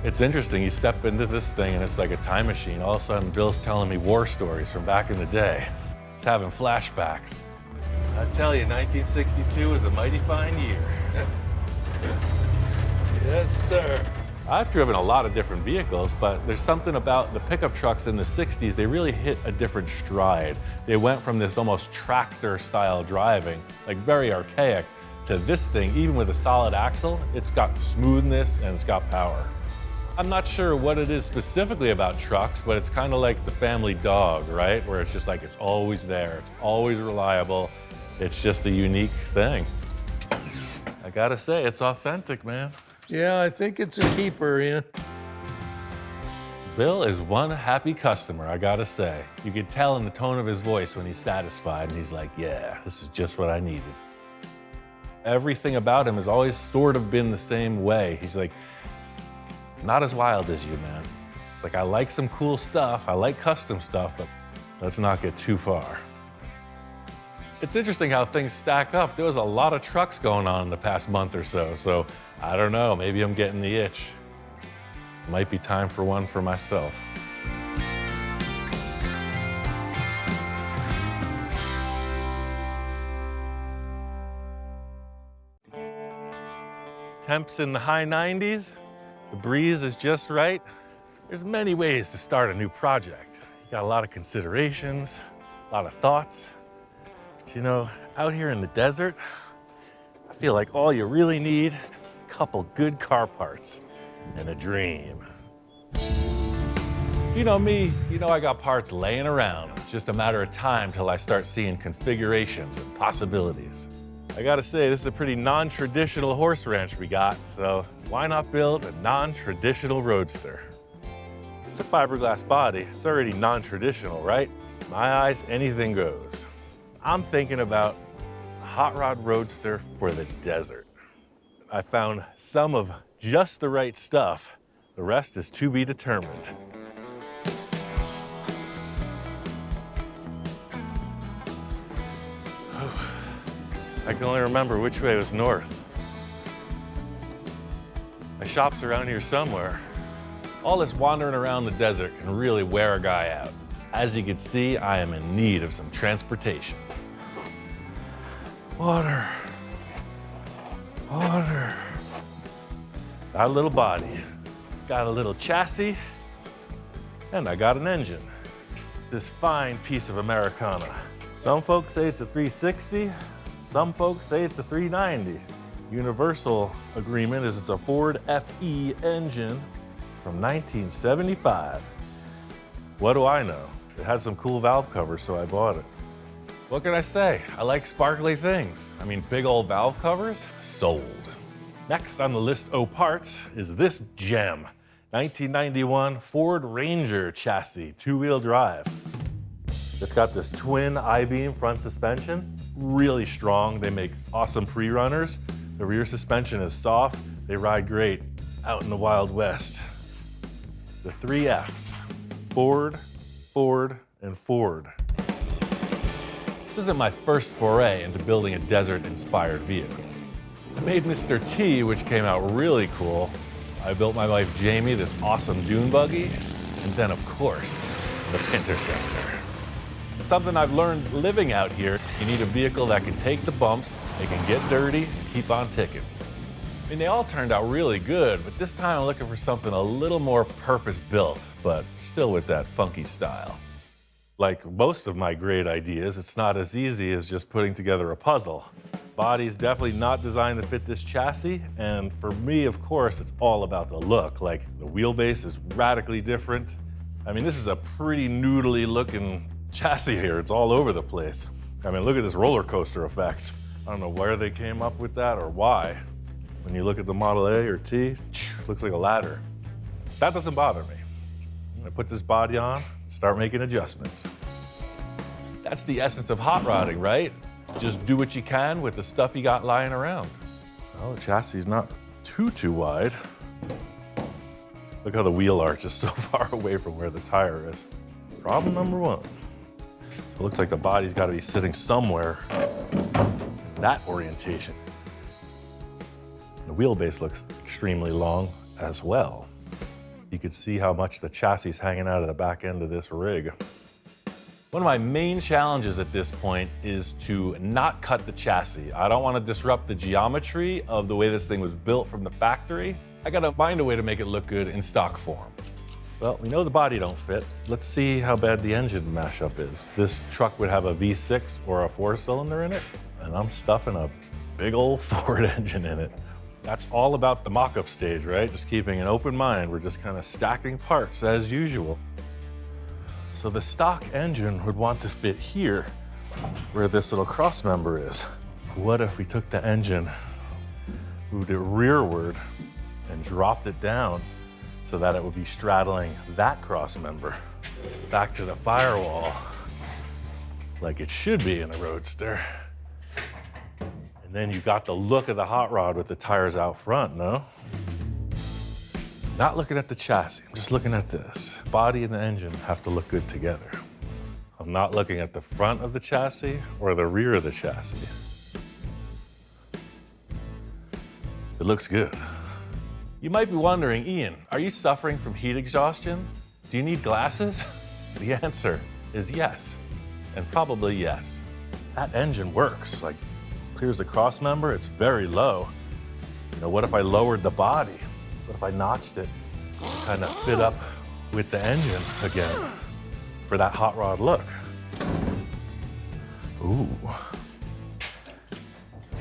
It's interesting, you step into this thing and it's like a time machine. All of a sudden, Bill's telling me war stories from back in the day. He's having flashbacks. I tell you, 1962 was a mighty fine year. Yes, sir. I've driven a lot of different vehicles, but there's something about the pickup trucks in the 60s, they really hit a different stride. They went from this almost tractor-style driving, like very archaic, to this thing, even with a solid axle, it's got smoothness and it's got power. I'm not sure what it is specifically about trucks, but it's kind of like the family dog, right? Where it's just like, it's always there, it's always reliable. It's just a unique thing. I gotta say, it's authentic, man. Yeah, I think it's a keeper, Ian. Bill is one happy customer, I gotta say. You could tell in the tone of his voice when he's satisfied and he's like, yeah, this is just what I needed. Everything about him has always sort of been the same way. He's like, not as wild as you, man. It's like, I like some cool stuff, I like custom stuff, but let's not get too far. It's interesting how things stack up. There was a lot of trucks going on in the past month or so, so I don't know, maybe I'm getting the itch. Might be time for one for myself. Temps in the high 90s, the breeze is just right. There's many ways to start a new project. You got a lot of considerations, a lot of thoughts. But you know, out here in the desert, I feel like all you really need is a couple good car parts and a dream. You know me, you know I got parts laying around. It's just a matter of time till I start seeing configurations and possibilities. I gotta say, this is a pretty non-traditional horse ranch we got, so why not build a non-traditional roadster? It's a fiberglass body. It's already non-traditional, right? In my eyes, anything goes. I'm thinking about a hot rod roadster for the desert. I found some of just the right stuff. The rest is to be determined. I can only remember which way was north. My shop's around here somewhere. All this wandering around the desert can really wear a guy out. As you can see, I am in need of some transportation. Water. Water. Got a little body, got a little chassis, and I got an engine. This fine piece of Americana. Some folks say it's a 360, some folks say it's a 390. Universal agreement is it's a Ford FE engine from 1975. What do I know? It had some cool valve covers, so I bought it. What can I say? I like sparkly things. I mean, big old valve covers, sold. Next on the list of parts is this gem. 1991 Ford Ranger chassis, two-wheel drive. It's got this twin I-beam front suspension, really strong. They make awesome pre-runners. The rear suspension is soft. They ride great out in the Wild West. The 3 Fs, Ford, Ford, and Ford. This isn't my first foray into building a desert-inspired vehicle. I made Mr. T, which came out really cool. I built my wife Jamie this awesome dune buggy. And then, of course, the Pinterceptor. It's something I've learned living out here. You need a vehicle that can take the bumps, it can get dirty, and keep on ticking. I mean, they all turned out really good, but this time I'm looking for something a little more purpose-built, but still with that funky style. Like most of my great ideas, it's not as easy as just putting together a puzzle. Body's definitely not designed to fit this chassis, and for me, of course, it's all about the look. Like, the wheelbase is radically different. I mean, this is a pretty noodly looking chassis here. It's all over the place. I mean, look at this roller coaster effect. I don't know where they came up with that or why. When you look at the Model A or T, it looks like a ladder. That doesn't bother me. I put this body on, start making adjustments. That's the essence of hot rodding, right? Just do what you can with the stuff you got lying around. Well, the chassis is not too wide. Look how the wheel arch is so far away from where the tire is. Problem number one. It looks like the body's got to be sitting somewhere in that orientation. The wheelbase looks extremely long as well. You can see how much the chassis is hanging out of the back end of this rig. One of my main challenges at this point is to not cut the chassis. I don't want to disrupt the geometry of the way this thing was built from the factory. I got to find a way to make it look good in stock form. Well, we know the body don't fit. Let's see how bad the engine mashup is. This truck would have a V6 or a 4-cylinder in it, and I'm stuffing a big old Ford engine in it. That's all about the mock-up stage, right? Just keeping an open mind. We're just kind of stacking parts as usual. So the stock engine would want to fit here, where this little cross member is. What if we took the engine, moved it rearward, and dropped it down so that it would be straddling that cross member back to the firewall, like it should be in a Roadster. And then you got the look of the hot rod with the tires out front, no? Not looking at the chassis, I'm just looking at this. Body and the engine have to look good together. I'm not looking at the front of the chassis or the rear of the chassis. It looks good. You might be wondering, Ian, are you suffering from heat exhaustion? Do you need glasses? The answer is yes, and probably yes. That engine works, like clears the cross member, it's very low. You know, what if I lowered the body? What if I notched it to kind of fit up with the engine again for that hot rod look? Ooh,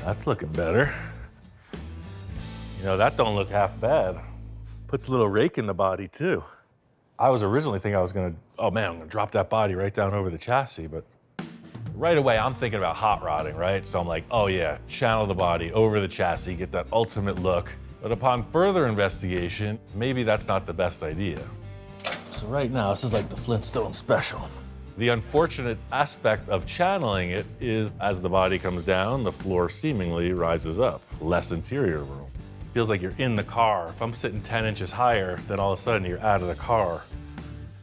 that's looking better. You know, that don't look half bad. Puts a little rake in the body too. I was originally thinking I was gonna, oh man, I'm gonna drop that body right down over the chassis, but right away I'm thinking about hot rodding, right? So I'm like, oh yeah, channel the body over the chassis, get that ultimate look. But upon further investigation, maybe that's not the best idea. So right now, this is like the Flintstone special. The unfortunate aspect of channeling it is as the body comes down, the floor seemingly rises up, less interior room. Feels like you're in the car. If I'm sitting 10 inches higher, then all of a sudden you're out of the car.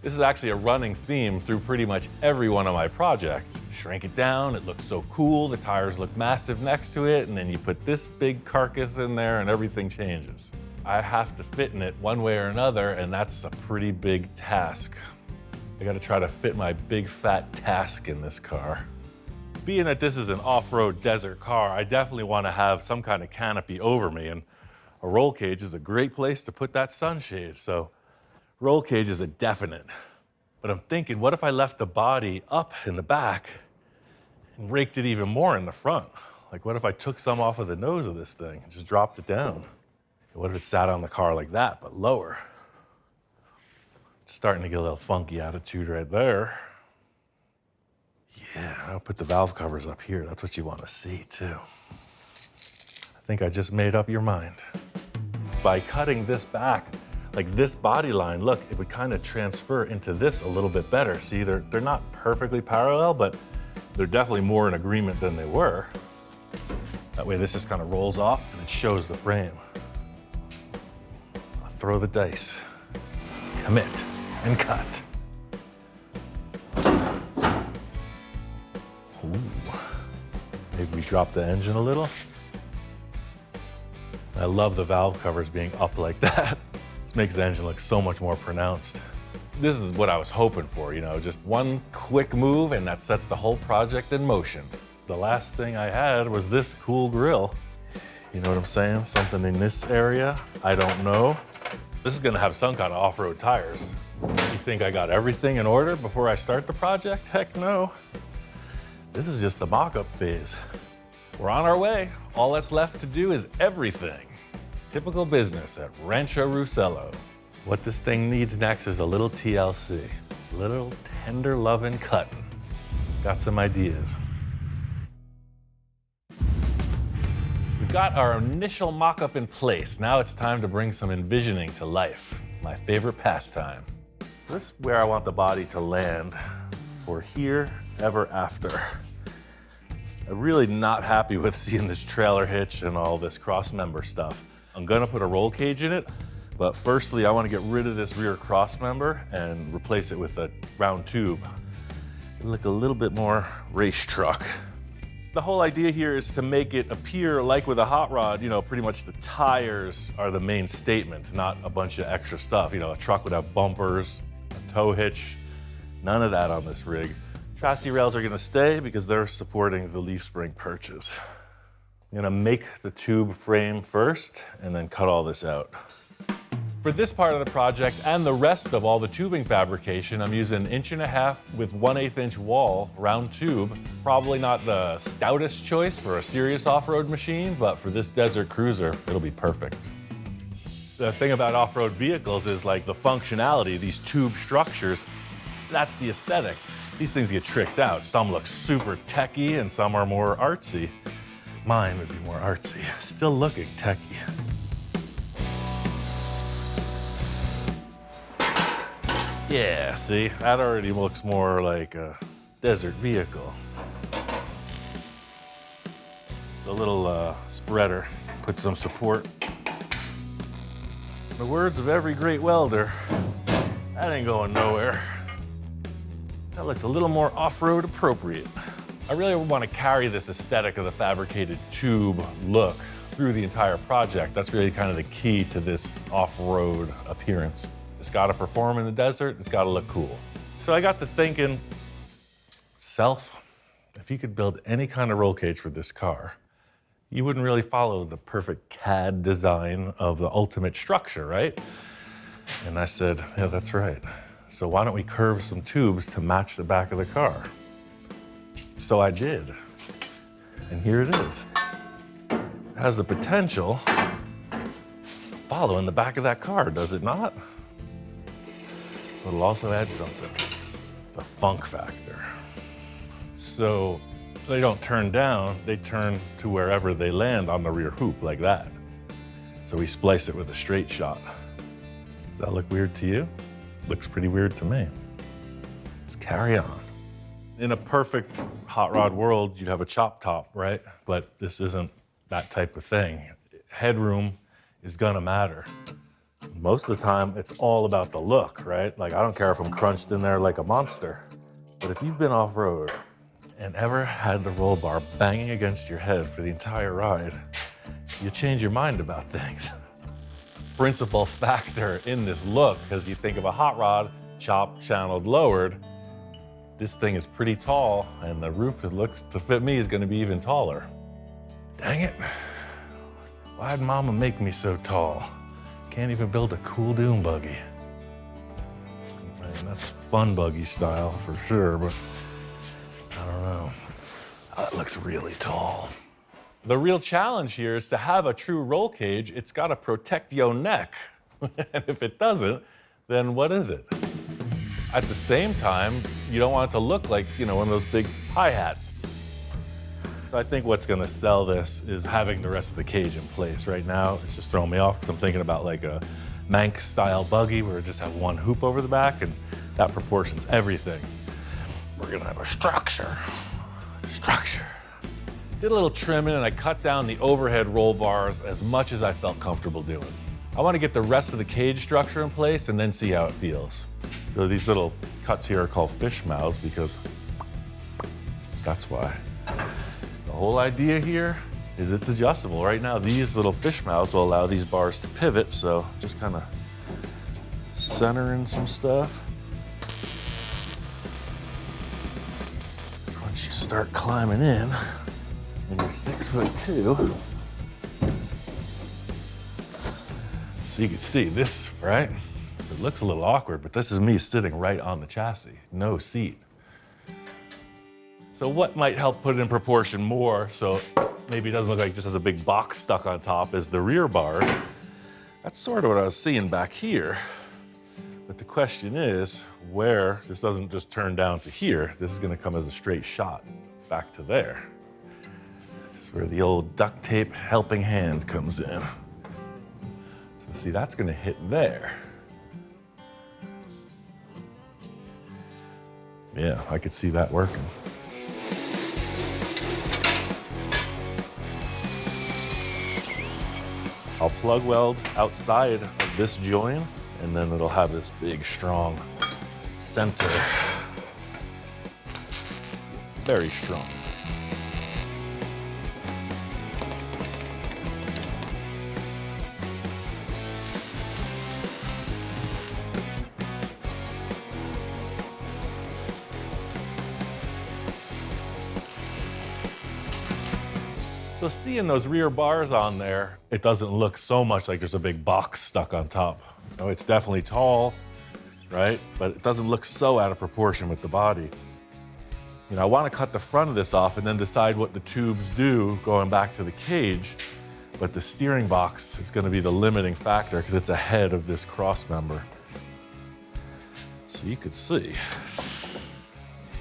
This is actually a running theme through pretty much every one of my projects. Shrink it down, it looks so cool, the tires look massive next to it, and then you put this big carcass in there and everything changes. I have to fit in it one way or another, and that's a pretty big task. I gotta try to fit my big fat task in this car. Being that this is an off-road desert car, I definitely wanna have some kind of canopy over me, and a roll cage is a great place to put that sunshade, so roll cage is a definite. But I'm thinking, what if I left the body up in the back and raked it even more in the front? Like, what if I took some off of the nose of this thing and just dropped it down? What if it sat on the car like that, but lower? It's starting to get a little funky attitude right there. Yeah, I'll put the valve covers up here. That's what you want to see, too. I think I just made up your mind. By cutting this back, like this body line, look, it would kind of transfer into this a little bit better. See, they're not perfectly parallel, but they're definitely more in agreement than they were. That way this just kind of rolls off and it shows the frame. I'll throw the dice, commit, and cut. Ooh. Maybe we drop the engine a little. I love the valve covers being up like that. This makes the engine look so much more pronounced. This is what I was hoping for, you know, just one quick move and that sets the whole project in motion. The last thing I had was this cool grill. You know what I'm saying? Something in this area, I don't know. This is gonna have some kind of off-road tires. You think I got everything in order before I start the project? Heck no. This is just the mock-up phase. We're on our way. All that's left to do is everything. Typical business at Rancho Roussel. What this thing needs next is a little TLC, little tender loving cutting. Got some ideas. We've got our initial mock-up in place. Now it's time to bring some envisioning to life. My favorite pastime. This is where I want the body to land for here, ever after. I'm really not happy with seeing this trailer hitch and all this cross member stuff. I'm gonna put a roll cage in it, but firstly, I want to get rid of this rear cross member and replace it with a round tube. It'll look a little bit more race truck. The whole idea here is to make it appear like with a hot rod, you know, pretty much the tires are the main statement, not a bunch of extra stuff. You know, a truck would have bumpers, a tow hitch, none of that on this rig. Chassis rails are gonna stay because they're supporting the leaf spring perches. I'm gonna make the tube frame first and then cut all this out. For this part of the project and the rest of all the tubing fabrication, I'm using 1.5" with 1/8" inch wall round tube. Probably not the stoutest choice for a serious off-road machine, but for this desert cruiser, it'll be perfect. The thing about off-road vehicles is like the functionality, these tube structures, that's the aesthetic. These things get tricked out. Some look super techy and some are more artsy. Mine would be more artsy, still looking techy. Yeah, see, that already looks more like a desert vehicle. Just a little spreader, put some support. In the words of every great welder, that ain't going nowhere. That looks a little more off-road appropriate. I really want to carry this aesthetic of the fabricated tube look through the entire project. That's really kind of the key to this off-road appearance. It's got to perform in the desert, it's got to look cool. So I got to thinking, Self, if you could build any kind of roll cage for this car, you wouldn't really follow the perfect CAD design of the ultimate structure, right? And I said, yeah, that's right. So why don't we curve some tubes to match the back of the car? So I did, and here it is. It has the potential to follow in the back of that car, does it not? But it'll also add something, the funk factor. So if they don't turn down, they turn to wherever they land on the rear hoop, like that. So we splice it with a straight shot. Does that look weird to you? Looks pretty weird to me. Let's carry on. In a perfect hot rod world, you'd have a chop top, right? But this isn't that type of thing. Headroom is gonna matter. Most of the time, it's all about the look, right? Like, I don't care if I'm crunched in there like a monster. But if you've been off-road and ever had the roll bar banging against your head for the entire ride, you change your mind about things. Principal factor in this look, because you think of a hot rod, chopped, channeled, lowered. This thing is pretty tall, and the roof, it looks to fit me, is gonna be even taller. Dang it. Why'd Mama make me so tall? Can't even build a cool dune buggy. I mean, that's fun buggy style for sure, but I don't know. That looks really tall. The real challenge here is to have a true roll cage, it's gotta protect your neck. And if it doesn't, then what is it? At the same time, you don't want it to look like, you know, one of those big hi-hats. So I think what's gonna sell this is having the rest of the cage in place. Right now, it's just throwing me off because I'm thinking about like a Manx-style buggy where it just have one hoop over the back and that proportions everything. We're gonna have a structure. Did a little trimming and I cut down the overhead roll bars as much as I felt comfortable doing. I wanna get the rest of the cage structure in place and then see how it feels. So these little cuts here are called fish mouths because that's why. The whole idea here is it's adjustable. Right now, these little fish mouths will allow these bars to pivot, so just kind of center in some stuff. start climbing in, and you're 6'2". So you can see this, right? It looks a little awkward, but this is me sitting right on the chassis, no seat. So what might help put it in proportion more, so maybe it doesn't look like it just has a big box stuck on top, is the rear bars. That's sort of what I was seeing back here. But the question is, where this doesn't just turn down to here, this is gonna come as a straight shot back to there. This is where the old duct tape helping hand comes in. So see, that's gonna hit there. Yeah, I could see that working. I'll plug weld outside of this join, and then it'll have this big, strong center. Very strong. So seeing those rear bars on there, it doesn't look so much like there's a big box stuck on top. You know, it's definitely tall, right? But it doesn't look so out of proportion with the body. You know, I want to cut the front of this off and then decide what the tubes do going back to the cage. But the steering box is going to be the limiting factor because it's ahead of this cross member. So you could see,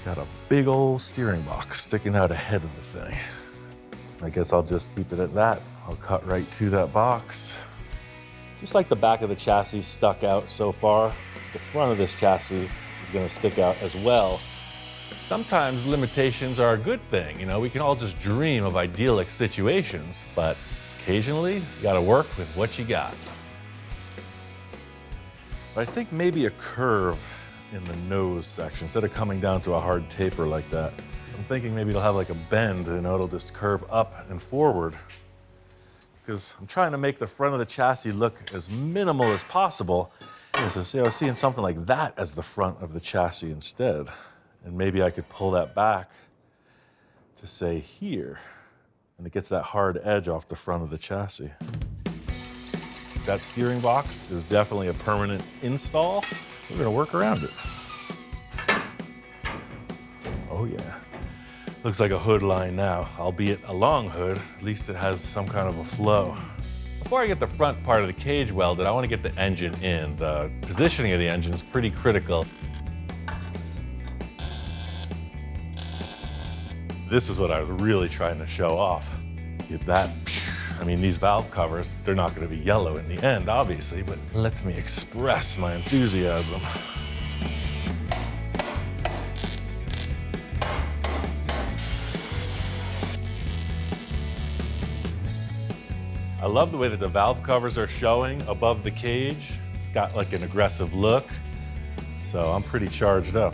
got a big old steering box sticking out ahead of the thing. I guess I'll just keep it at that. I'll cut right to that box. Just like the back of the chassis stuck out so far, the front of this chassis is gonna stick out as well. Sometimes limitations are a good thing. You know, we can all just dream of idyllic situations, but occasionally you gotta work with what you got. But I think maybe a curve in the nose section instead of coming down to a hard taper like that. I'm thinking maybe it'll have like a bend, you know, it'll just curve up and forward. Because I'm trying to make the front of the chassis look as minimal as possible. So see, I was seeing something like that as the front of the chassis instead. And maybe I could pull that back to say here. And it gets that hard edge off the front of the chassis. That steering box is definitely a permanent install. We're gonna work around it. Oh yeah. Looks like a hood line now, albeit a long hood. At least it has some kind of a flow. Before I get the front part of the cage welded, I want to get the engine in. The positioning of the engine is pretty critical. This is what I was really trying to show off. Get that, I mean, these valve covers, they're not going to be yellow in the end, obviously, but let me express my enthusiasm. I love the way that the valve covers are showing above the cage. It's got like an aggressive look. So I'm pretty charged up.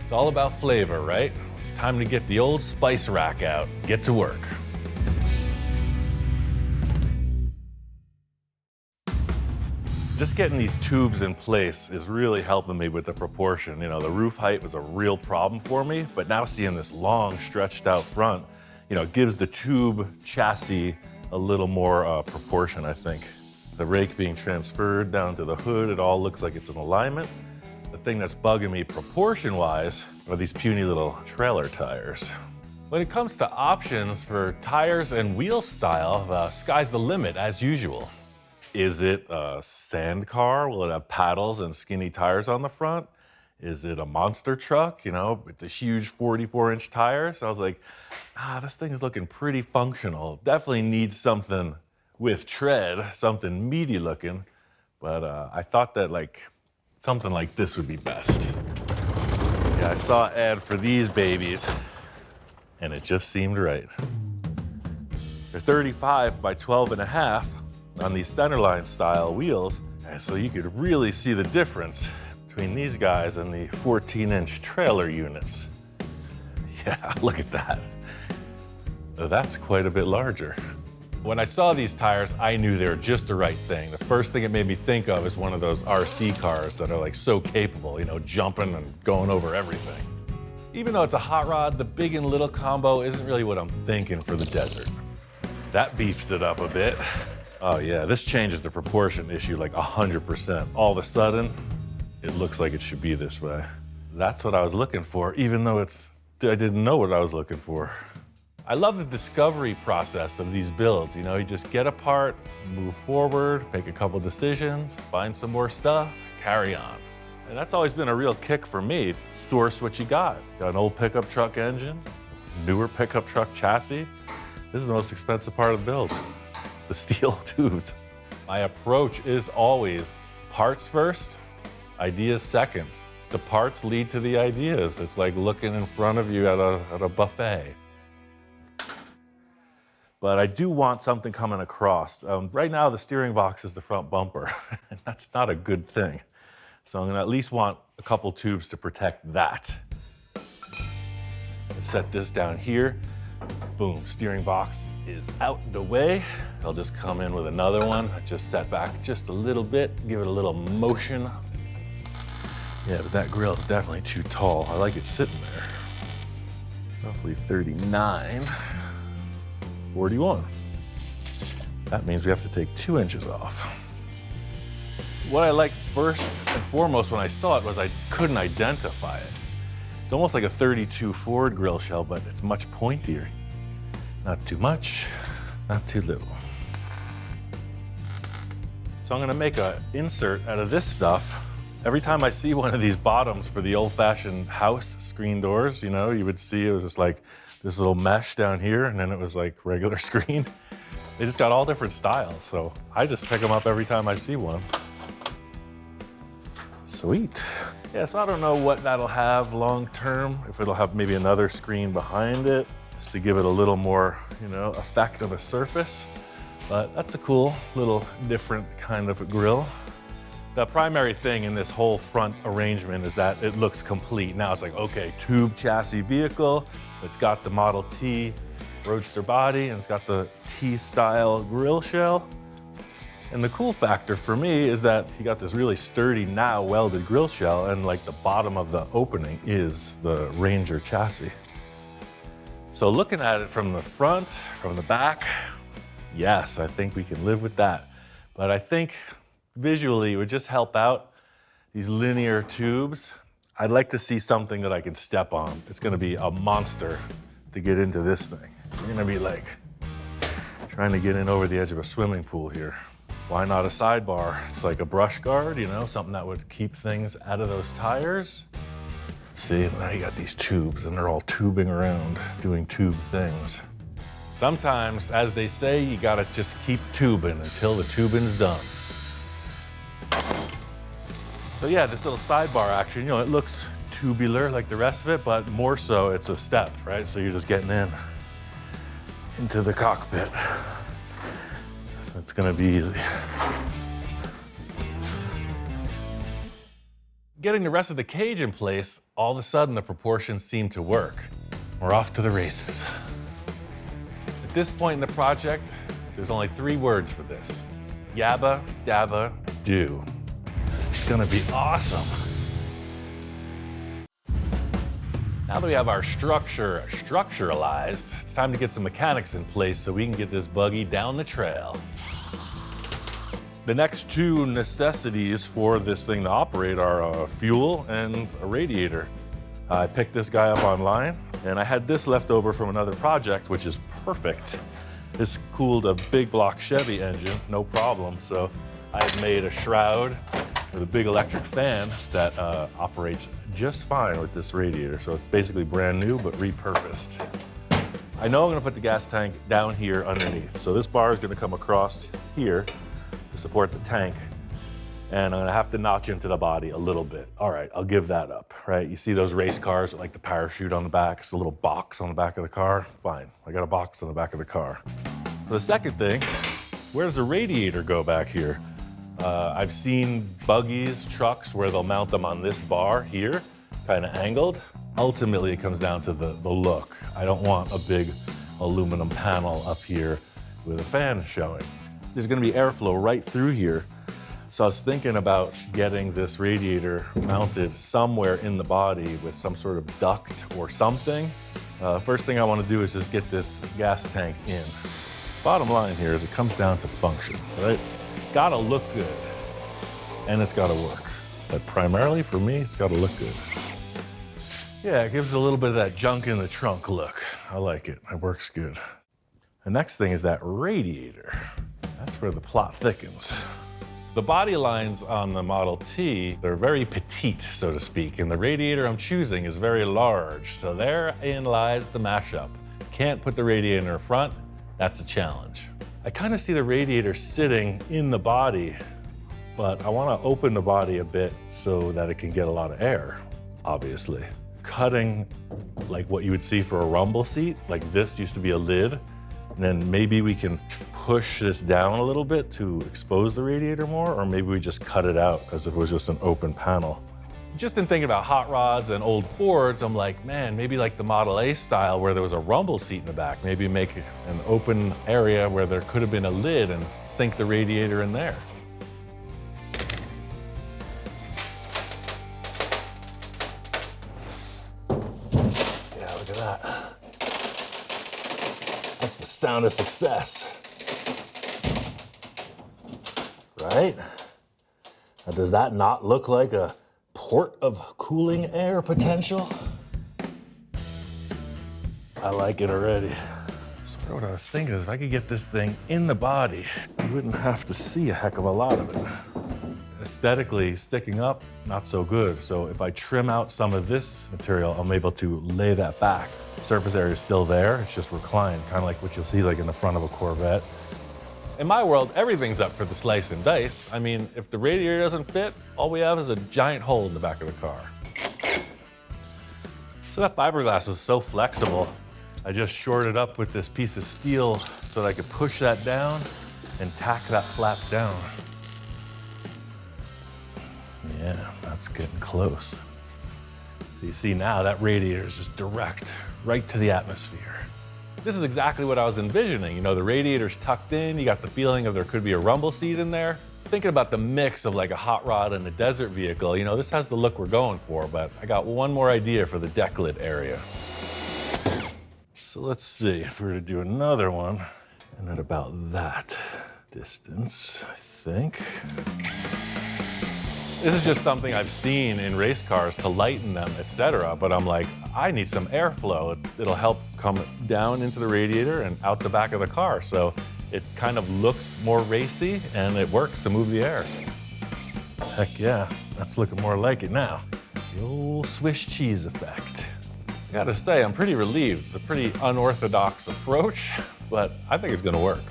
It's all about flavor, right? It's time to get the old spice rack out. Get to work. Just getting these tubes in place is really helping me with the proportion. You know, the roof height was a real problem for me, but now seeing this long stretched out front, you know, it gives the tube chassis a little more proportion, I think. The rake being transferred down to the hood, it all looks like it's in alignment. The thing that's bugging me proportion-wise are these puny little trailer tires. When it comes to options for tires and wheel style, sky's the limit as usual. Is it a sand car? Will it have paddles and skinny tires on the front? Is it a monster truck, you know, with the huge 44-inch tires? I was like, this thing is looking pretty functional. Definitely needs something with tread, something meaty looking. But I thought that like something like this would be best. Yeah, I saw an ad for these babies, and it just seemed right. They're 35 by 12.5 on these centerline style wheels, and so you could really see the difference between these guys and the 14-inch trailer units. Yeah, look at that. That's quite a bit larger. When I saw these tires, I knew they were just the right thing. The first thing it made me think of is one of those RC cars that are like so capable, you know, jumping and going over everything. Even though it's a hot rod, the big and little combo isn't really what I'm thinking for the desert. That beefs it up a bit. Oh yeah, this changes the proportion issue like 100%. All of a sudden, it looks like it should be this way. That's what I was looking for, even though I didn't know what I was looking for. I love the discovery process of these builds. You know, you just get apart, move forward, make a couple decisions, find some more stuff, carry on. And that's always been a real kick for me. Source what you got. Got an old pickup truck engine, newer pickup truck chassis. This is the most expensive part of the build, the steel tubes. My approach is always parts first, ideas second. The parts lead to the ideas. It's like looking in front of you at a buffet. But I do want something coming across. Right now, the steering box is the front bumper, and that's not a good thing. So I'm gonna at least want a couple tubes to protect that. Let's set this down here. Boom, steering box is out the way. I'll just come in with another one. I just set back just a little bit, give it a little motion. Yeah, but that grill is definitely too tall. I like it sitting there. Roughly 39. 41. That means we have to take 2 inches off. What I liked first and foremost when I saw it was I couldn't identify it. It's almost like a 32 Ford grill shell, but it's much pointier. Not too much, not too little. So I'm gonna make an insert out of this stuff. Every time I see one of these bottoms for the old-fashioned house screen doors, you know, you would see it was just like this little mesh down here, and then it was like regular screen. They just got all different styles, so I just pick them up every time I see one. Sweet. Yeah, so I don't know what that'll have long term, if it'll have maybe another screen behind it, just to give it a little more, you know, effect of a surface. But that's a cool little different kind of a grill. The primary thing in this whole front arrangement is that it looks complete. Now it's like, okay, tube chassis vehicle. It's got the Model T roadster body, and it's got the T-style grill shell. And the cool factor for me is that you got this really sturdy, now welded grill shell, and like the bottom of the opening is the Ranger chassis. So looking at it from the front, from the back, yes, I think we can live with that. But I think visually, it would just help out these linear tubes. I'd like to see something that I can step on. It's gonna be a monster to get into this thing. You're gonna be like trying to get in over the edge of a swimming pool here. Why not a sidebar? It's like a brush guard, you know, something that would keep things out of those tires. See, now you got these tubes and they're all tubing around, doing tube things. Sometimes, as they say, you gotta just keep tubing until the tubing's done. So yeah, this little sidebar action, you know, it looks tubular like the rest of it, but more so it's a step, right? So you're just getting into the cockpit. So it's gonna be easy. Getting the rest of the cage in place, all of a sudden the proportions seem to work. We're off to the races. At this point in the project, there's only 3 words for this. Yabba, dabba, do. It's gonna be awesome. Now that we have our structure structuralized, it's time to get some mechanics in place so we can get this buggy down the trail. The next 2 necessities for this thing to operate are fuel and a radiator. I picked this guy up online, and I had this left over from another project, which is perfect. This cooled a big block Chevy engine, no problem. So I've made a shroud with a big electric fan that operates just fine with this radiator. So it's basically brand new, but repurposed. I know I'm gonna put the gas tank down here underneath. So this bar is gonna come across here to support the tank. And I'm gonna have to notch into the body a little bit. All right, I'll give that up, right? You see those race cars with like the parachute on the back, it's a little box on the back of the car? Fine, I got a box on the back of the car. The second thing, where does the radiator go back here? I've seen buggies, trucks, where they'll mount them on this bar here, kind of angled. Ultimately, it comes down to the look. I don't want a big aluminum panel up here with a fan showing. There's gonna be airflow right through here. So I was thinking about getting this radiator mounted somewhere in the body with some sort of duct or something. First thing I want to do is just get this gas tank in. Bottom line here is it comes down to function, right? It's got to look good and it's got to work. But primarily for me, it's got to look good. Yeah, it gives it a little bit of that junk in the trunk look. I like it. It works good. The next thing is that radiator. That's where the plot thickens. The body lines on the Model T, they're very petite, so to speak, and the radiator I'm choosing is very large. So therein lies the mashup. Can't put the radiator in front, that's a challenge. I kind of see the radiator sitting in the body, but I want to open the body a bit so that it can get a lot of air, obviously. Cutting like what you would see for a rumble seat, like this used to be a lid, and then maybe we can push this down a little bit to expose the radiator more, or maybe we just cut it out as if it was just an open panel. Just in thinking about hot rods and old Fords, I'm like, man, maybe like the Model A style where there was a rumble seat in the back, maybe make an open area where there could have been a lid and sink the radiator in there. Yeah, look at that. That's the sound of success. Right? Now, does that not look like a port of cooling air potential? I like it already. So what I was thinking is if I could get this thing in the body, you wouldn't have to see a heck of a lot of it. Aesthetically, sticking up, not so good. So if I trim out some of this material, I'm able to lay that back. The surface area is still there, it's just reclined, kind of like what you'll see like in the front of a Corvette. In my world, everything's up for the slice and dice. I mean, if the radiator doesn't fit, all we have is a giant hole in the back of the car. So that fiberglass was so flexible, I just shored it up with this piece of steel so that I could push that down and tack that flap down. Yeah, that's getting close. So you see now that radiator is just direct, right to the atmosphere. This is exactly what I was envisioning. You know, the radiator's tucked in, you got the feeling of there could be a rumble seat in there. Thinking about the mix of like a hot rod and a desert vehicle, you know, this has the look we're going for, but I got one more idea for the deck lid area. So let's see, if we were to do another one, and at about that distance, I think. This is just something I've seen in race cars to lighten them, etc. But I'm like, I need some airflow. It'll help come down into the radiator and out the back of the car. So it kind of looks more racy and it works to move the air. Heck yeah, that's looking more like it now. The old Swiss cheese effect. I gotta say, I'm pretty relieved. It's a pretty unorthodox approach, but I think it's gonna work.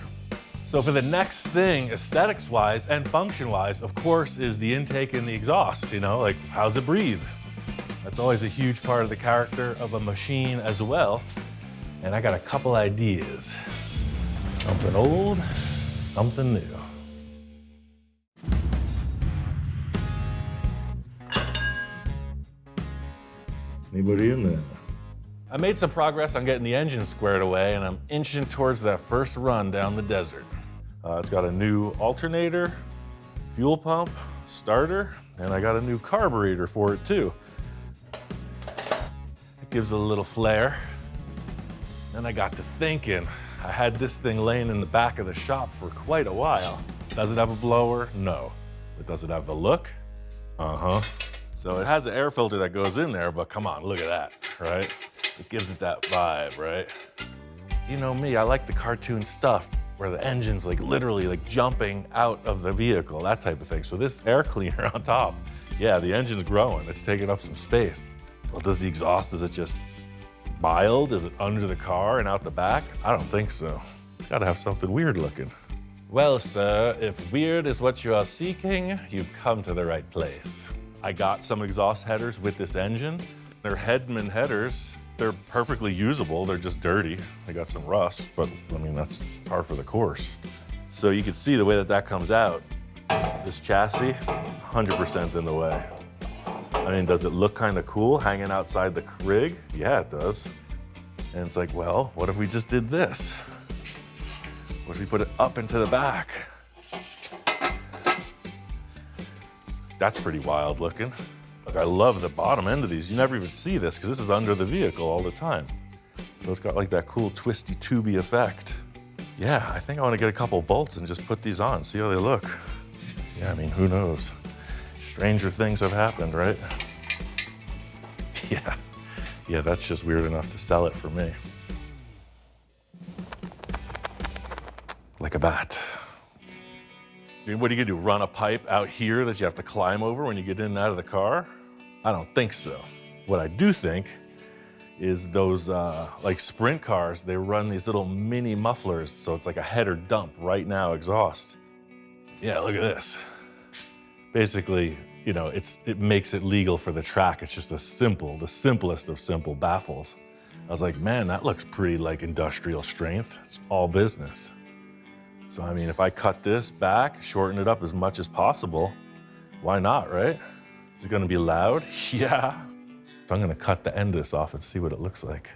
So for the next thing, aesthetics-wise and function-wise, of course, is the intake and the exhaust, you know, like how's it breathe? That's always a huge part of the character of a machine as well. And I got a couple ideas. Something old, something new. Anybody in there? I made some progress on getting the engine squared away, and I'm inching towards that first run down the desert. It's got a new alternator, fuel pump, starter, and I got a new carburetor for it too. It gives it a little flair. Then I got to thinking, I had this thing laying in the back of the shop for quite a while. Does it have a blower? No. But does it have the look? Uh-huh. So it has an air filter that goes in there, but come on, look at that, right? It gives it that vibe, right? You know me, I like the cartoon stuff where the engine's like literally like jumping out of the vehicle, that type of thing. So this air cleaner on top, yeah, the engine's growing, it's taking up some space. Well, does the exhaust, is it just mild? Is it under the car and out the back? I don't think so. It's gotta have something weird looking. Well, sir, if weird is what you are seeking, you've come to the right place. I got some exhaust headers with this engine. They're Hedman headers. They're perfectly usable, they're just dirty. They got some rust, but I mean, that's par for the course. So you can see the way that that comes out. This chassis, 100% in the way. I mean, does it look kind of cool hanging outside the rig? Yeah, it does. And it's like, well, what if we just did this? What if we put it up into the back? That's pretty wild looking. Look, I love the bottom end of these. You never even see this because this is under the vehicle all the time. So it's got like that cool twisty tubey effect. Yeah, I think I want to get a couple bolts and just put these on, see how they look. Yeah, I mean, who knows? Stranger things have happened, right? Yeah, that's just weird enough to sell it for me. Like a bat. What are you gonna do, run a pipe out here that you have to climb over when you get in and out of the car? I don't think so. What I do think is those like sprint cars, they run these little mini mufflers, so it's like a header dump right now exhaust. Yeah, look at this. Basically, you know, it makes it legal for the track. It's just the simplest of simple baffles. I was like, man, that looks pretty like industrial strength. It's all business. So, I mean, if I cut this back, shorten it up as much as possible, why not, right? Is it gonna be loud? Yeah. So I'm gonna cut the end of this off and see what it looks like.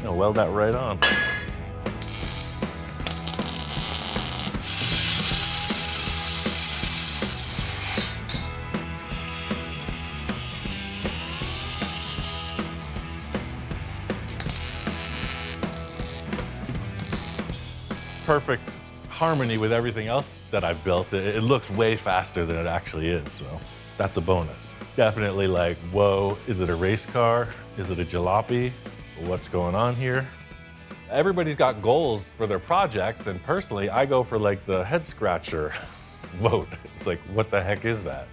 I'll weld that right on. Perfect harmony with everything else that I've built. It looks way faster than it actually is, so that's a bonus. Definitely like, whoa, is it a race car? Is it a jalopy? What's going on here? Everybody's got goals for their projects, and personally, I go for like the head scratcher vote. It's like, what the heck is that?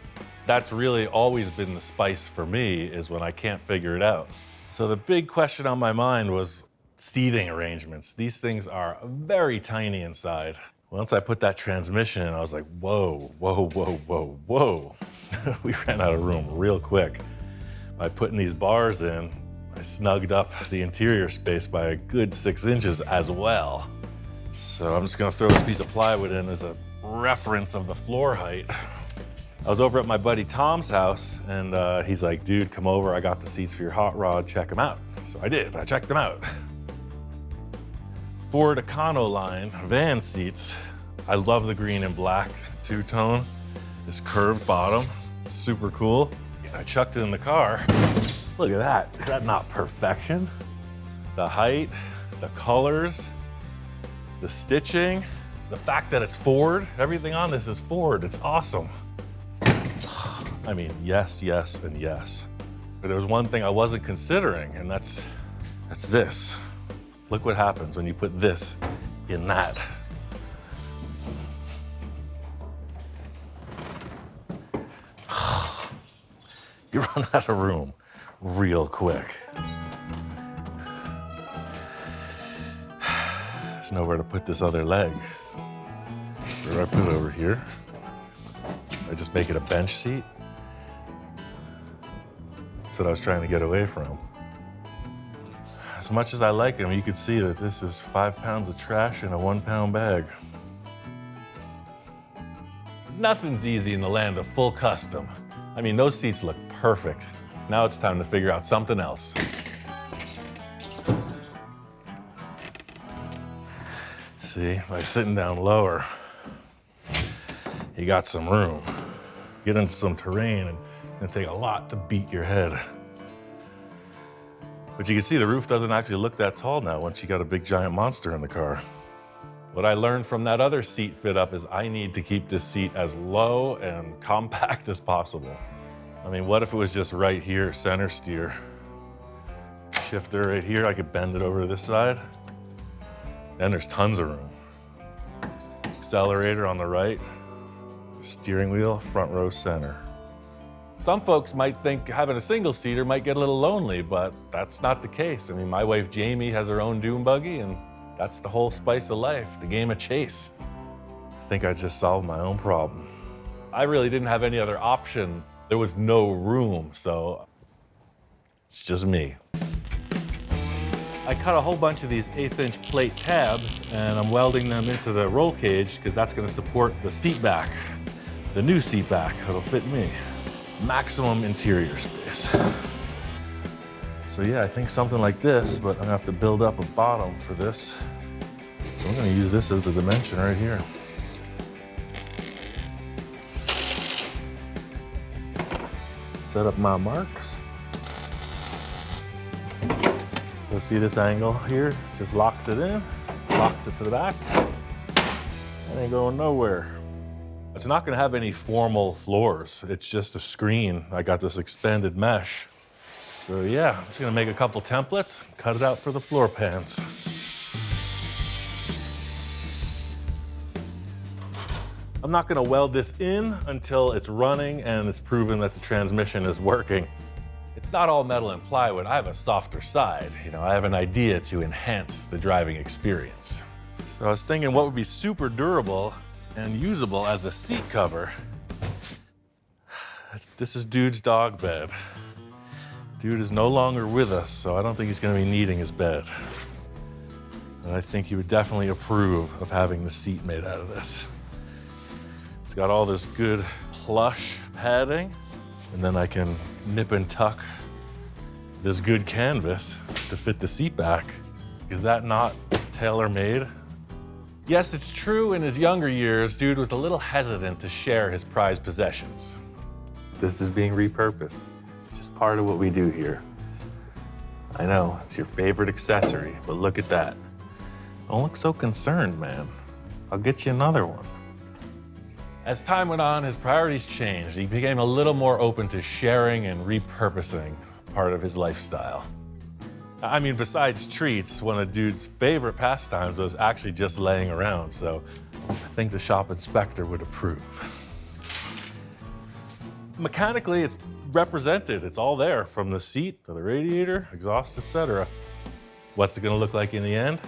That's really always been the spice for me, is when I can't figure it out. So the big question on my mind was seating arrangements. These things are very tiny inside. Once I put that transmission in, I was like, whoa, whoa, whoa, whoa, whoa. We ran out of room real quick. By putting these bars in, I snugged up the interior space by a good 6 inches as well. So I'm just gonna throw this piece of plywood in as a reference of the floor height. I was over at my buddy Tom's house, and he's like, dude, come over, I got the seats for your hot rod, check them out. So I did, I checked them out. Ford Econoline van seats. I love the green and black two-tone. This curved bottom, it's super cool. I chucked it in the car. Look at that, is that not perfection? The height, the colors, the stitching, the fact that it's Ford, everything on this is Ford, it's awesome. I mean, yes, yes, and yes. But there was one thing I wasn't considering, and that's this. Look what happens when you put this in that. You run out of room real quick. There's nowhere to put this other leg. Where do I put it over here? I just make it a bench seat. That's what I was trying to get away from. As much as I like them, you could see that this is 5 pounds of trash in a 1 pound bag. Nothing's easy in the land of full custom. I mean, those seats look perfect. Now it's time to figure out something else. See, by sitting down lower, you got some room. Get into some terrain, and it's gonna take a lot to beat your head. But you can see the roof doesn't actually look that tall now once you got a big giant monster in the car. What I learned from that other seat fit up is I need to keep this seat as low and compact as possible. I mean, what if it was just right here, center steer? Shifter right here, I could bend it over to this side. Then there's tons of room. Accelerator on the right, steering wheel, front row center. Some folks might think having a single seater might get a little lonely, but that's not the case. I mean, my wife Jamie has her own dune buggy, and that's the whole spice of life, the game of chase. I think I just solved my own problem. I really didn't have any other option. There was no room, so it's just me. I cut a whole bunch of these 1/8 inch plate tabs, and I'm welding them into the roll cage because that's gonna support the seat back, the new seat back that'll fit me. Maximum interior space. So yeah, I think something like this, but I'm gonna have to build up a bottom for this. So I'm gonna use this as the dimension right here. Set up my marks. You'll see this angle here, just locks it in, locks it to the back. It ain't going nowhere. It's not gonna have any formal floors. It's just a screen. I got this expanded mesh. So yeah, I'm just gonna make a couple templates, cut it out for the floor pans. I'm not gonna weld this in until it's running and it's proven that the transmission is working. It's not all metal and plywood. I have a softer side. You know, I have an idea to enhance the driving experience. So I was thinking what would be super durable and usable as a seat cover. This is Dude's dog bed. Dude is no longer with us, so I don't think he's gonna be needing his bed. And I think he would definitely approve of having the seat made out of this. It's got all this good plush padding, and then I can nip and tuck this good canvas to fit the seat back. Is that not tailor-made? Yes, it's true in his younger years, Dude was a little hesitant to share his prized possessions. This is being repurposed. It's just part of what we do here. I know, it's your favorite accessory, but look at that. Don't look so concerned, man. I'll get you another one. As time went on, his priorities changed. He became a little more open to sharing and repurposing part of his lifestyle. I mean, besides treats, one of Dude's favorite pastimes was actually just laying around, so I think the shop inspector would approve. Mechanically, it's represented. It's all there, from the seat to the radiator, exhaust, etc. What's it gonna look like in the end?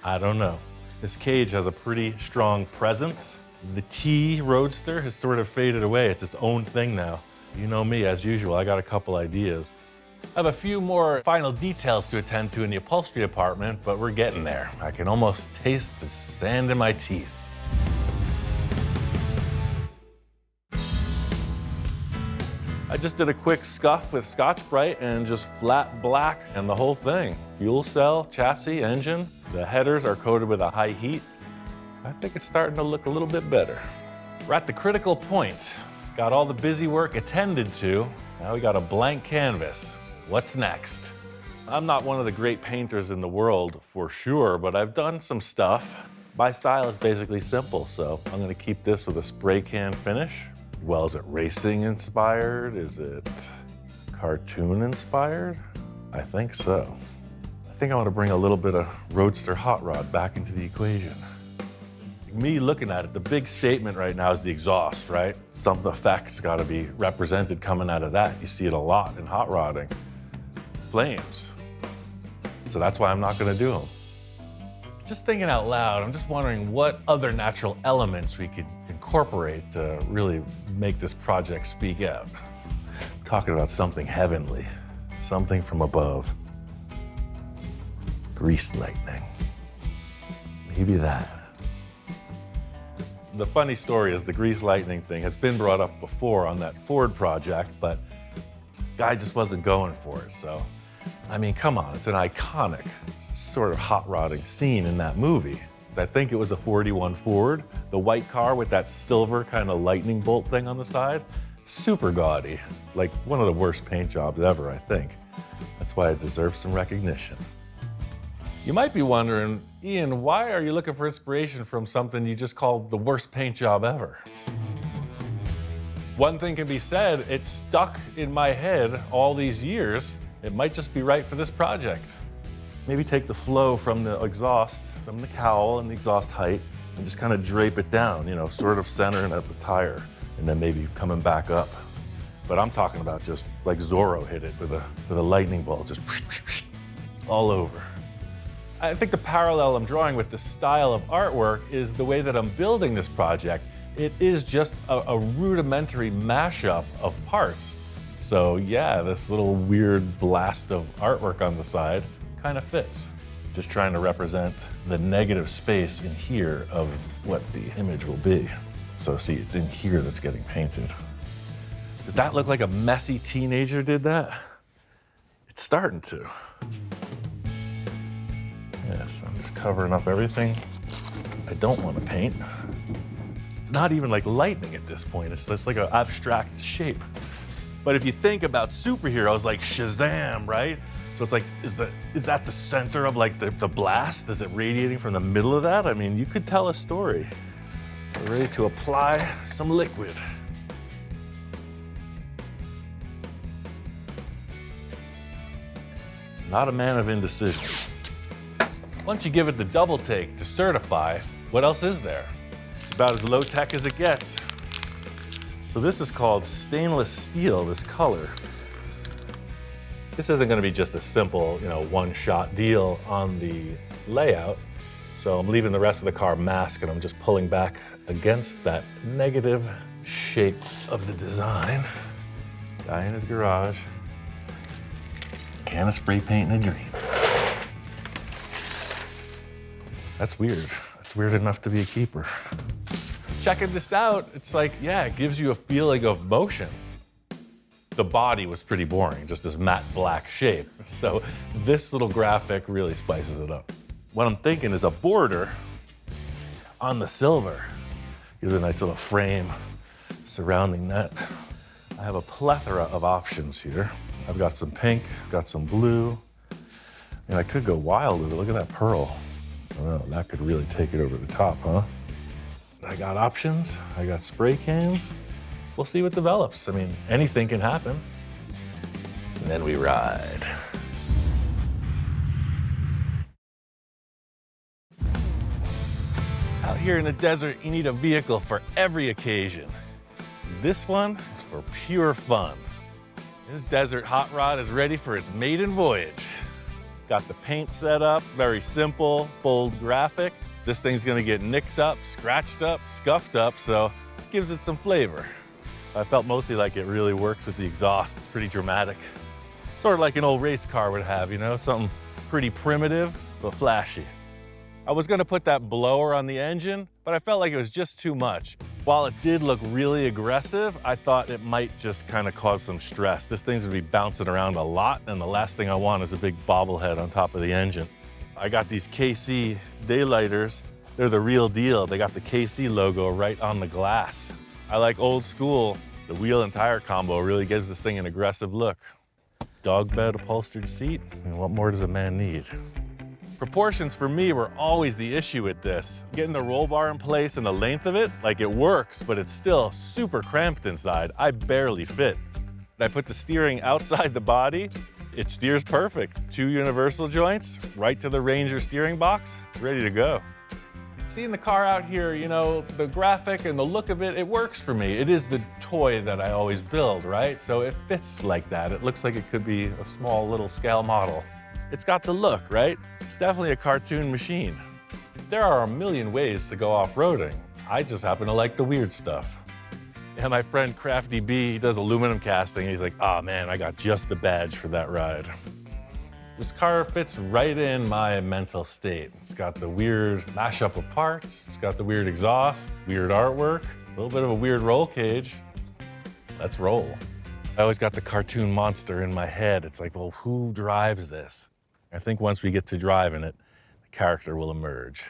I don't know. This cage has a pretty strong presence. The T Roadster has sort of faded away. It's its own thing now. You know me, as usual, I got a couple ideas. I have a few more final details to attend to in the upholstery department, but we're getting there. I can almost taste the sand in my teeth. I just did a quick scuff with Scotch-Brite and just flat black and the whole thing. Fuel cell, chassis, engine. The headers are coated with a high heat. I think it's starting to look a little bit better. We're at the critical point. Got all the busy work attended to. Now we got a blank canvas. What's next? I'm not one of the great painters in the world for sure, but I've done some stuff. My style is basically simple, so I'm gonna keep this with a spray can finish. Well, is it racing inspired? Is it cartoon inspired? I think so. I think I want to bring a little bit of Roadster hot rod back into the equation. Me looking at it, the big statement right now is the exhaust, right? Some effect's got to be represented coming out of that. You see it a lot in hot rodding. Flames. So that's why I'm not going to do them. Just thinking out loud, I'm just wondering what other natural elements we could incorporate to really make this project speak out. I'm talking about something heavenly, something from above. Greased lightning. Maybe that. The funny story is the grease lightning thing has been brought up before on that Ford project, but guy just wasn't going for it. So, I mean, come on, it's an iconic sort of hot rodding scene in that movie. I think it was a 41 Ford, the white car with that silver kind of lightning bolt thing on the side. Super gaudy, like one of the worst paint jobs ever, I think. That's why it deserves some recognition. You might be wondering, Ian, why are you looking for inspiration from something you just called the worst paint job ever? One thing can be said, it's stuck in my head all these years. It might just be right for this project. Maybe take the flow from the exhaust, from the cowl and the exhaust height, and just kind of drape it down, you know, sort of centering at the tire, and then maybe coming back up. But I'm talking about just like Zorro hit it with a lightning bolt, just all over. I think the parallel I'm drawing with the style of artwork is the way that I'm building this project. It is just a rudimentary mashup of parts. So yeah, this little weird blast of artwork on the side kind of fits. Just trying to represent the negative space in here of what the image will be. So see, it's in here that's getting painted. Does that look like a messy teenager did that? It's starting to. Yes, I'm just covering up everything I don't want to paint. It's not even like lightning at this point. It's just like an abstract shape. But if you think about superheroes like Shazam, right? So it's like, is that the center of like the blast? Is it radiating from the middle of that? I mean, you could tell a story. We're ready to apply some liquid. Not a man of indecision. Once you give it the double take to certify, what else is there? It's about as low tech as it gets. So this is called stainless steel, this color. This isn't gonna be just a simple, one-shot deal on the layout. So I'm leaving the rest of the car masked and I'm just pulling back against that negative shape of the design. Guy in his garage. Can of spray paint and a dream. That's weird. That's weird enough to be a keeper. Checking this out, it's like, yeah, it gives you a feeling of motion. The body was pretty boring, just this matte black shape. So this little graphic really spices it up. What I'm thinking is a border on the silver. Gives a nice little frame surrounding that. I have a plethora of options here. I've got some pink, got some blue, and I could go wild with it. Look at that pearl. Oh, that could really take it over the top, huh? I got options, I got spray cans. We'll see what develops. I mean, anything can happen. And then we ride. Out here in the desert, you need a vehicle for every occasion. This one is for pure fun. This desert hot rod is ready for its maiden voyage. Got the paint set up, very simple, bold graphic. This thing's gonna get nicked up, scratched up, scuffed up, so it gives it some flavor. I felt mostly like it really works with the exhaust. It's pretty dramatic. Sort of like an old race car would have, something pretty primitive, but flashy. I was gonna put that blower on the engine, but I felt like it was just too much. While it did look really aggressive, I thought it might just kind of cause some stress. This thing's gonna be bouncing around a lot, and the last thing I want is a big bobblehead on top of the engine. I got these KC daylighters. They're the real deal. They got the KC logo right on the glass. I like old school. The wheel and tire combo really gives this thing an aggressive look. Dog bed upholstered seat. I mean, what more does a man need? Proportions for me were always the issue with this. Getting the roll bar in place and the length of it, like it works, but it's still super cramped inside. I barely fit. I put the steering outside the body. It steers perfect. 2 universal joints, right to the Ranger steering box. It's ready to go. Seeing the car out here, the graphic and the look of it, it works for me. It is the toy that I always build, right? So it fits like that. It looks like it could be a small little scale model. It's got the look, right? It's definitely a cartoon machine. There are a million ways to go off-roading. I just happen to like the weird stuff. And my friend Crafty B, he does aluminum casting. He's like, oh man, I got just the badge for that ride. This car fits right in my mental state. It's got the weird mashup of parts. It's got the weird exhaust, weird artwork, a little bit of a weird roll cage. Let's roll. I always got the cartoon monster in my head. It's like, well, who drives this? I think once we get to driving it, the character will emerge.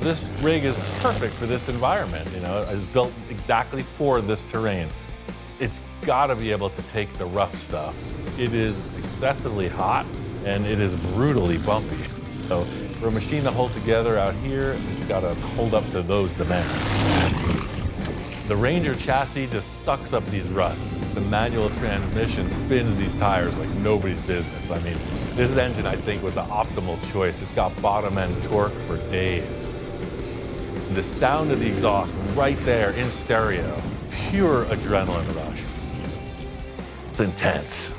This rig is perfect for this environment. It was built exactly for this terrain. It's gotta be able to take the rough stuff. It is excessively hot and it is brutally bumpy. So for a machine to hold together out here, it's gotta hold up to those demands. The Ranger chassis just sucks up these ruts. The manual transmission spins these tires like nobody's business. I mean, this engine, I think, was the optimal choice. It's got bottom end torque for days. The sound of the exhaust right there in stereo, pure adrenaline rush. It's intense.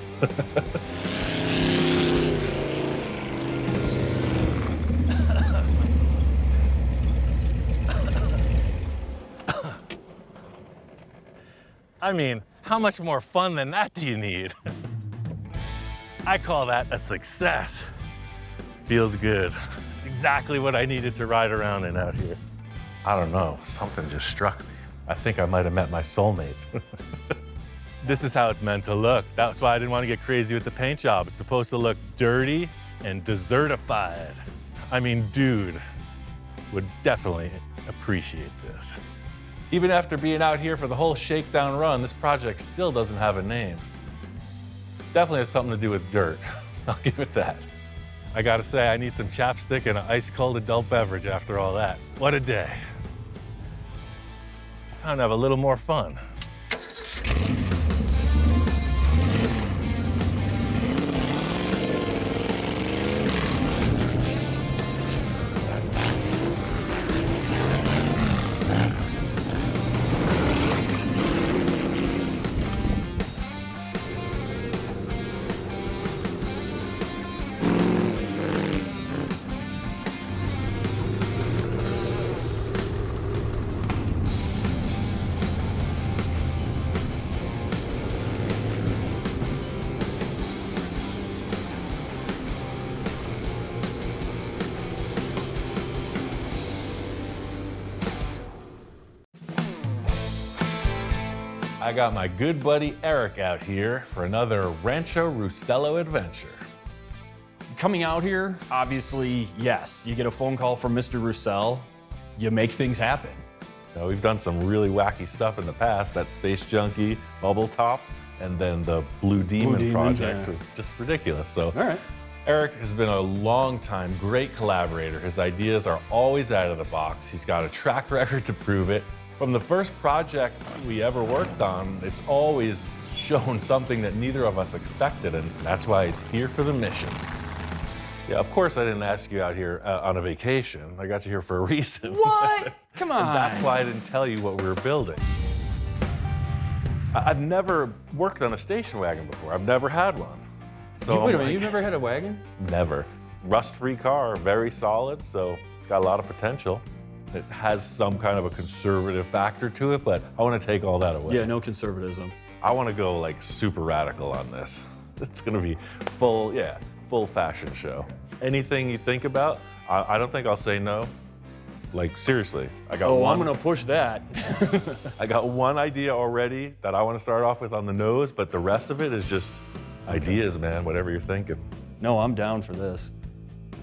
I mean, how much more fun than that do you need? I call that a success. Feels good. It's exactly what I needed to ride around in out here. I don't know, something just struck me. I think I might have met my soulmate. This is how it's meant to look. That's why I didn't want to get crazy with the paint job. It's supposed to look dirty and desertified. I mean, dude would definitely appreciate this. Even after being out here for the whole shakedown run, this project still doesn't have a name. Definitely has something to do with dirt. I'll give it that. I gotta say, I need some chapstick and an ice-cold adult beverage after all that. What a day. It's time to have a little more fun. I got my good buddy Eric out here for another Rancho Roussel adventure. Coming out here, obviously, yes, you get a phone call from Mr. Roussel, you make things happen. Now, we've done some really wacky stuff in the past. That Space Junkie bubble top, and then the Blue Demon project was just ridiculous. So, all right. Eric has been a long-time great collaborator. His ideas are always out of the box. He's got a track record to prove it. From the first project we ever worked on, it's always shown something that neither of us expected, and that's why he's here for the mission. Yeah, of course I didn't ask you out here on a vacation. I got you here for a reason. What? Come on. And that's why I didn't tell you what we were building. I've never worked on a station wagon before. I've never had one. So Wait a minute, you've never had a wagon? Never. Rust-free car, very solid, so it's got a lot of potential. It has some kind of a conservative factor to it, but I want to take all that away. Yeah, no conservatism. I want to go like super radical on this. It's going to be full fashion show. Anything you think about, I don't think I'll say no. Like seriously, I got one. I'm going to push that. I got one idea already that I want to start off with on the nose, but the rest of it is just ideas, man, whatever you're thinking. No, I'm down for this.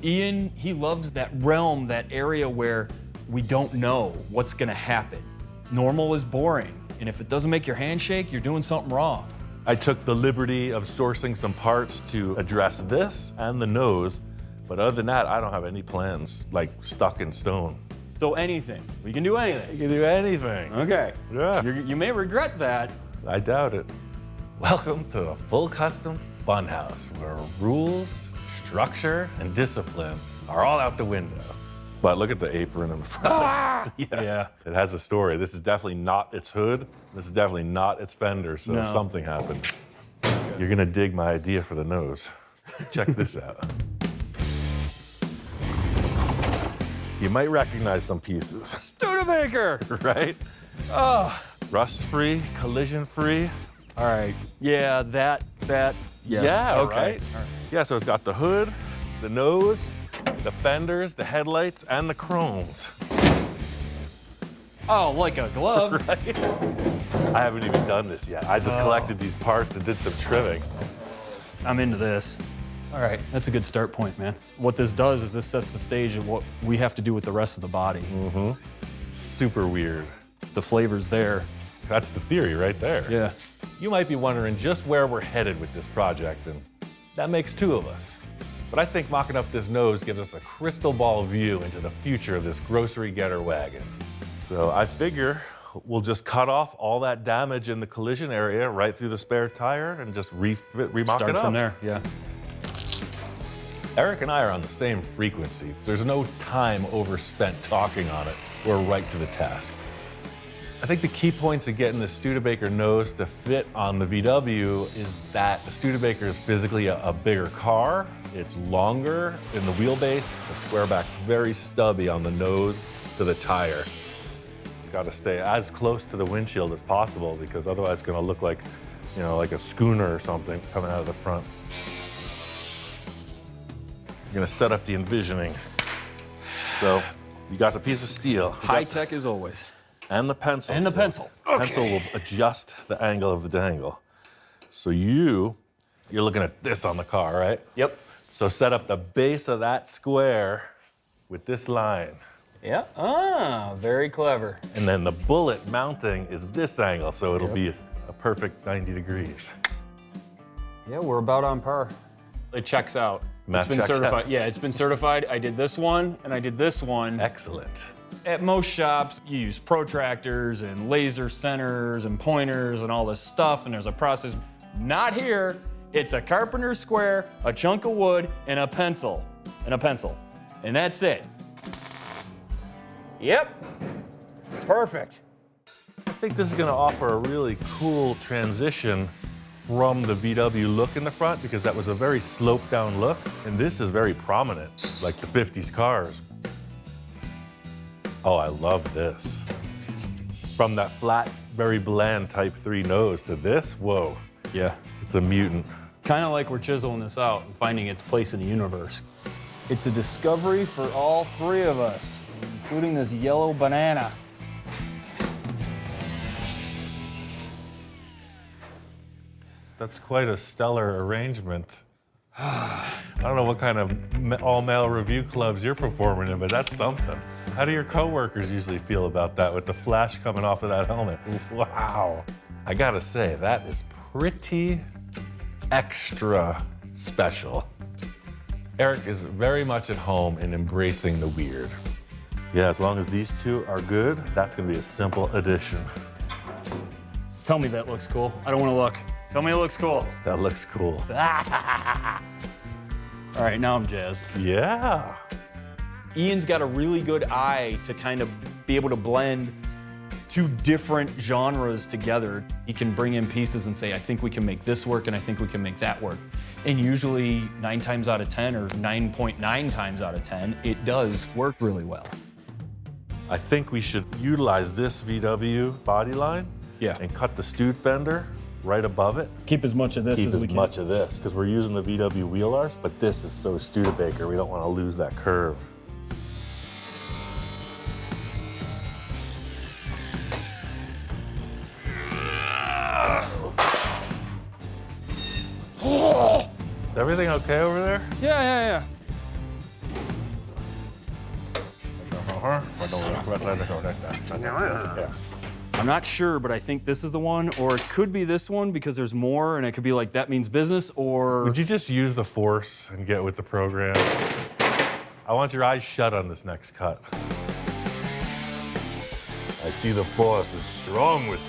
Ian, he loves that realm, that area where we don't know what's gonna happen. Normal is boring, and if it doesn't make your hand shake, you're doing something wrong. I took the liberty of sourcing some parts to address this and the nose, but other than that, I don't have any plans, like stuck in stone. So anything, we can do anything. You can do anything. Okay. Yeah. You may regret that. I doubt it. Welcome to a full custom funhouse where rules, structure, and discipline are all out the window. But look at the apron in the front. Yeah. It has a story. This is definitely not its hood. This is definitely not its fender, so something happened. You're gonna dig my idea for the nose. Check this out. You might recognize some pieces. Studebaker! Right? Oh. Rust-free, collision-free. All right. Yeah, that, yes. Yeah, okay. Right? Yeah, so it's got the hood, the nose, the fenders, the headlights, and the chromes. Oh, like a glove. Right? I haven't even done this yet. I just collected these parts and did some trimming. I'm into this. All right, that's a good start point, man. What this does is this sets the stage of what we have to do with the rest of the body. Mm-hmm. It's super weird. The flavor's there. That's the theory right there. Yeah. You might be wondering just where we're headed with this project, and that makes two of us. But I think mocking up this nose gives us a crystal ball view into the future of this grocery getter wagon. So I figure we'll just cut off all that damage in the collision area right through the spare tire and just remock it up. Start from there, yeah. Eric and I are on the same frequency. There's no time overspent talking on it. We're right to the task. I think the key points of getting the Studebaker nose to fit on the VW is that the Studebaker is physically a bigger car. It's longer in the wheelbase. The squareback's very stubby on the nose to the tire. It's got to stay as close to the windshield as possible because otherwise it's going to look like, you know, like a schooner or something coming out of the front. You're going to set up the envisioning. So you got the piece of steel. High tech as always. And the pencil. And the So pencil. The pencil will adjust the angle of the dangle. So you're looking at this on the car, right? Yep. So set up the base of that square with this line. Yeah. Ah, very clever. And then the bullet mounting is this angle, so it'll be a perfect 90 degrees. Yeah, we're about on par. It checks out. Math It's been checks certified. out. Yeah, it's been certified. I did this one and I did this one. Excellent. At most shops, you use protractors and laser centers and pointers and all this stuff, and there's a process. Not here. It's a carpenter's square, a chunk of wood, and a pencil. And that's it. Yep. Perfect. I think this is gonna offer a really cool transition from the VW look in the front, because that was a very sloped down look, and this is very prominent, like the 50s cars. Oh, I love this. From that flat, very bland Type 3 nose to this, whoa. Yeah. It's a mutant. Kind of like we're chiseling this out and finding its place in the universe. It's a discovery for all three of us, including this yellow banana. That's quite a stellar arrangement. I don't know what kind of all-male review clubs you're performing in, but that's something. How do your coworkers usually feel about that with the flash coming off of that helmet? Wow. I gotta say, that is pretty extra special. Eric is very much at home in embracing the weird. Yeah, as long as these two are good, that's gonna be a simple addition. Tell me that looks cool. I don't want to look. Tell me it looks cool. That looks cool. All right, now I'm jazzed. Yeah. Ian's got a really good eye to kind of be able to blend two different genres together. He can bring in pieces and say, I think we can make this work and I think we can make that work. And usually 9 times out of 10 or 9.9 times out of 10, it does work really well. I think we should utilize this VW body line and cut the stewed fender right above it. Keep as much of this as we can. Keep as much of this, because we're using the VW wheel arch, but this is so Studebaker, we don't want to lose that curve. Is everything okay over there? Yeah. I'm not sure, but I think this is the one, or it could be this one because there's more, and it could be like that means business, or... Would you just use the force and get with the program? I want your eyes shut on this next cut. I see the force is strong with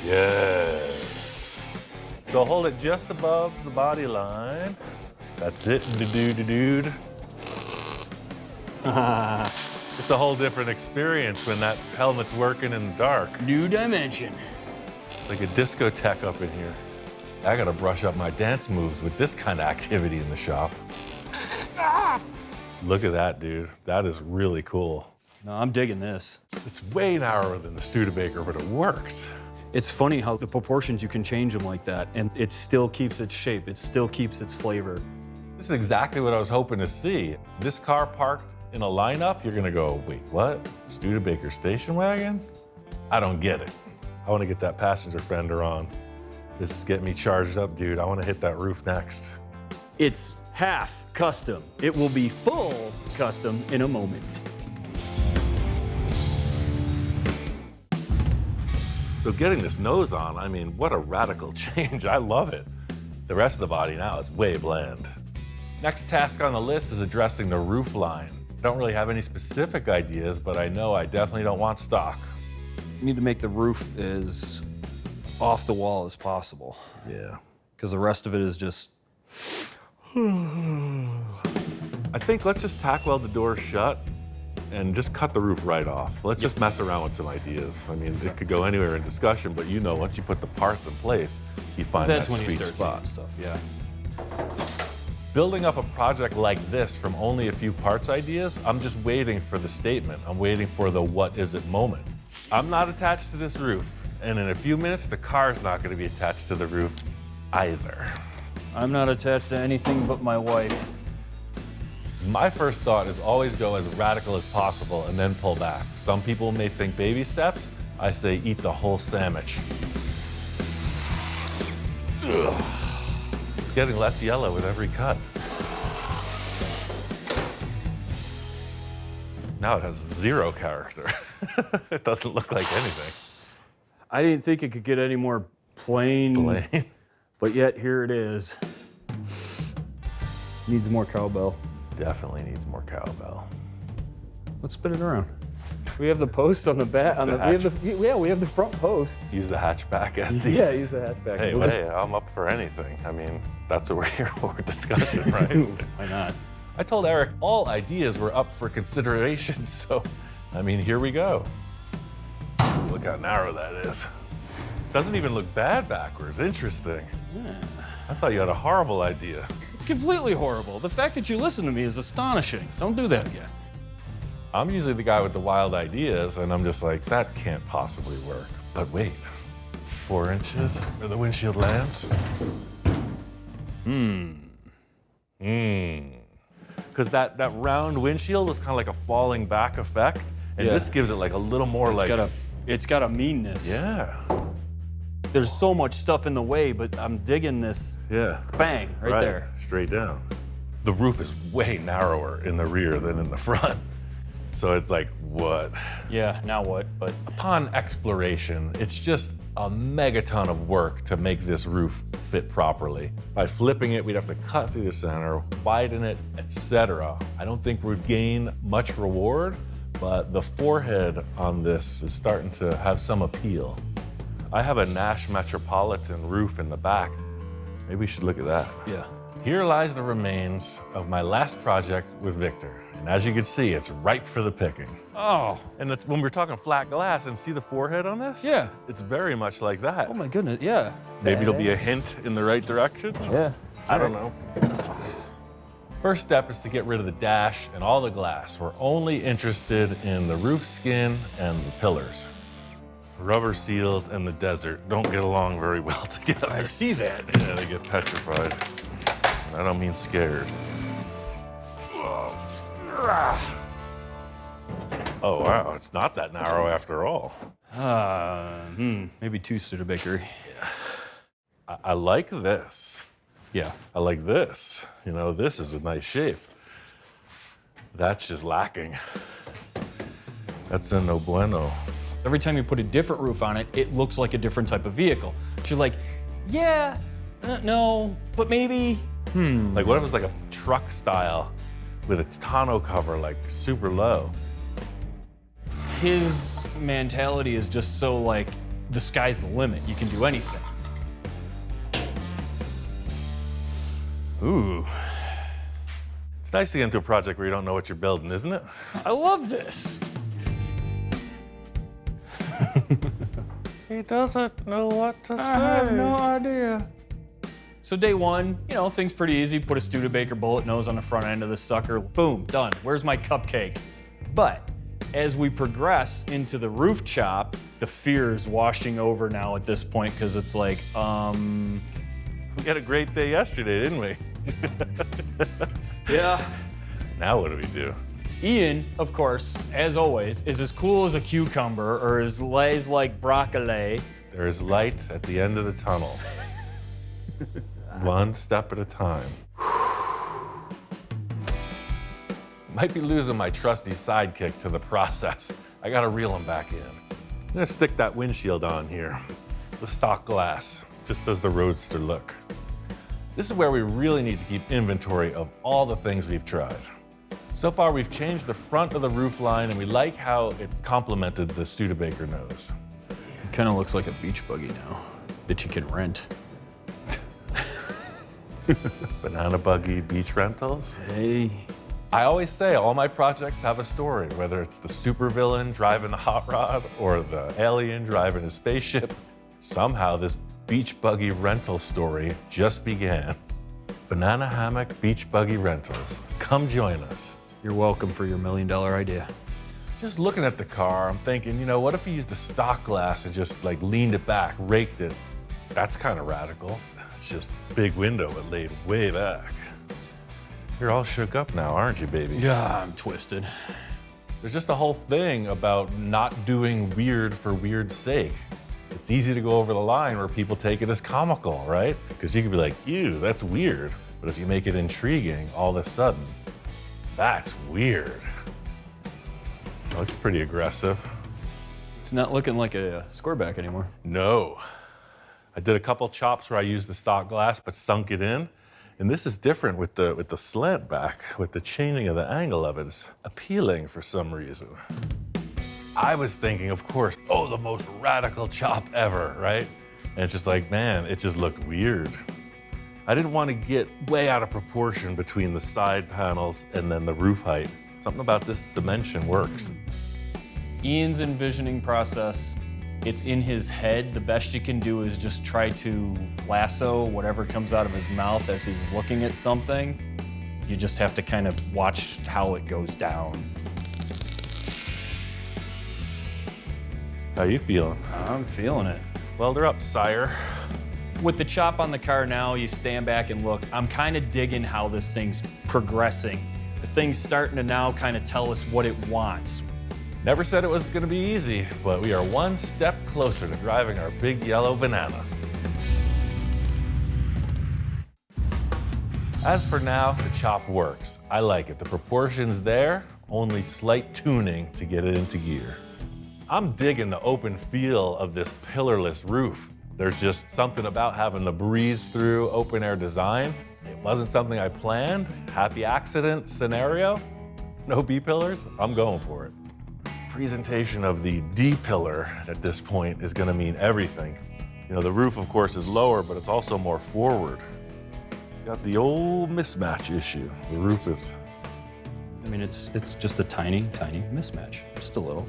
you. Yes. So hold it just above the body line. That's it, dude. It's a whole different experience when that helmet's working in the dark. New dimension. It's like a discotheque up in here. I gotta brush up my dance moves with this kind of activity in the shop. Look at that, dude. That is really cool. No, I'm digging this. It's way narrower than the Studebaker, but it works. It's funny how the proportions, you can change them like that, and it still keeps its shape. It still keeps its flavor. This is exactly what I was hoping to see. This car parked in a lineup, you're gonna go, wait, what? Studebaker station wagon? I don't get it. I wanna get that passenger fender on. This is getting me charged up, dude. I wanna hit that roof next. It's half custom. It will be full custom in a moment. So getting this nose on, I mean, what a radical change. I love it. The rest of the body now is way bland. Next task on the list is addressing the roof line. I don't really have any specific ideas, but I know I definitely don't want stock. You need to make the roof as off the wall as possible. Yeah. Because the rest of it is just... I think let's just tack weld the door shut and just cut the roof right off. Let's just mess around with some ideas. I mean, it could go anywhere in discussion, but you know, once you put the parts in place, you find That's that when you sweet start spot. seeing stuff, yeah. Building up a project like this from only a few parts ideas, I'm just waiting for the statement. I'm waiting for the what is it moment. I'm not attached to this roof, and in a few minutes, the car's not gonna be attached to the roof either. I'm not attached to anything but my wife. My first thought is always go as radical as possible and then pull back. Some people may think baby steps. I say eat the whole sandwich. It's getting less yellow with every cut. Now it has zero character. It doesn't look like anything. I didn't think it could get any more plain, but yet here it is. Needs more cowbell. Definitely needs more cowbell. Let's spin it around. We have the post on the back. We have the front posts. Use the hatchback as the... Yeah, use the hatchback. Hey, I'm up for anything. I mean, that's what we're here for, discussion, right? Why not? I told Eric all ideas were up for consideration, so, I mean, here we go. Look how narrow that is. Doesn't even look bad backwards. Interesting. Yeah. I thought you had a horrible idea. It's completely horrible. The fact that you listen to me is astonishing. Don't do that again. I'm usually the guy with the wild ideas, and I'm just like, that can't possibly work. But wait, 4 inches where the windshield lands? Because that round windshield was kind of like a falling back effect, and this gives it like a little more It's got a meanness. Yeah. There's so much stuff in the way, but I'm digging this. Yeah. Bang, right there. Straight down. The roof is way narrower in the rear than in the front. So it's like, what? Yeah, now what? But upon exploration, it's just a megaton of work to make this roof fit properly. By flipping it, we'd have to cut through the center, widen it, etc. I don't think we'd gain much reward, but the forehead on this is starting to have some appeal. I have a Nash Metropolitan roof in the back. Maybe we should look at that. yeah. Here lies the remains of my last project with Victor. And as you can see, it's ripe for the picking. Oh. And it's, when we're talking flat glass, and see the forehead on this? Yeah. It's very much like that. Oh my goodness, yeah. Maybe it'll be a hint in the right direction? Yeah. I don't know. First step is to get rid of the dash and all the glass. We're only interested in the roof skin and the pillars. Rubber seals and the desert don't get along very well together. I see that. Yeah, they get petrified. I don't mean scared. Oh, wow, it's not that narrow after all. Maybe 2 Studebaker. I like this. Yeah. I like this. You know, this is a nice shape. That's just lacking. That's a no bueno. Every time you put a different roof on it, it looks like a different type of vehicle. You're like, yeah, no, but maybe. Like, what if it was like a truck style with a tonneau cover, like super low? His mentality is just so like, the sky's the limit. You can do anything. Ooh. It's nice to get into a project where you don't know what you're building, isn't it? I love this. He doesn't know what to say. I have no idea. So day one, you know, things pretty easy. Put a Studebaker bullet nose on the front end of the sucker. Boom, done. Where's my cupcake? But as we progress into the roof chop, the fear is washing over now at this point because it's like, We had a great day yesterday, didn't we? yeah. Now what do we do? Ian, of course, as always, is as cool as a cucumber or as lays like broccoli. There is light at the end of the tunnel. One step at a time. Might be losing my trusty sidekick to the process. I gotta reel him back in. I'm gonna stick that windshield on here. The stock glass, just as the roadster look. This is where we really need to keep inventory of all the things we've tried. So far, we've changed the front of the roof line, and we like how it complemented the Studebaker nose. It kind of looks like a beach buggy now that you can rent. Banana buggy beach rentals. Hey. I always say all my projects have a story, whether it's the supervillain driving a hot rod or the alien driving a spaceship. Somehow this beach buggy rental story just began. Banana hammock beach buggy rentals. Come join us. You're welcome for your $1 million idea. Just looking at the car, I'm thinking, you know, what if we used the stock glass and just like leaned it back, raked it? That's kind of radical. It's just big window but laid way back. You're all shook up now, aren't you, baby? Yeah, I'm twisted. There's just a whole thing about not doing weird for weird's sake. It's easy to go over the line where people take it as comical, right? Because you could be like, ew, that's weird. But if you make it intriguing, all of a sudden, that's weird. That looks pretty aggressive. It's not looking like a squareback anymore. No. I did a couple chops where I used the stock glass but sunk it in. And this is different with the slant back, with the changing of the angle of it. It's appealing for some reason. I was thinking, of course, oh, the most radical chop ever, right? And it's just like, man, it just looked weird. I didn't want to get way out of proportion between the side panels and then the roof height. Something about this dimension works. Ian's envisioning process, it's in his head. The best you can do is just try to lasso whatever comes out of his mouth as he's looking at something. You just have to kind of watch how it goes down. How you feeling? I'm feeling it. Welder up, sire. With the chop on the car now, you stand back and look. I'm kind of digging how this thing's progressing. The thing's starting to now kind of tell us what it wants. Never said it was gonna be easy, but we are one step closer to driving our big yellow banana. As for now, the chop works. I like it. The proportions there, only slight tuning to get it into gear. I'm digging the open feel of this pillarless roof. There's just something about having the breeze through open air design. It wasn't something I planned. Happy accident scenario. No B-pillars, I'm going for it. Presentation of the D-pillar at this point is gonna mean everything. You know, the roof, of course, is lower, but it's also more forward. Got the old mismatch issue. The roof is... I mean, it's just a tiny, tiny mismatch, just a little.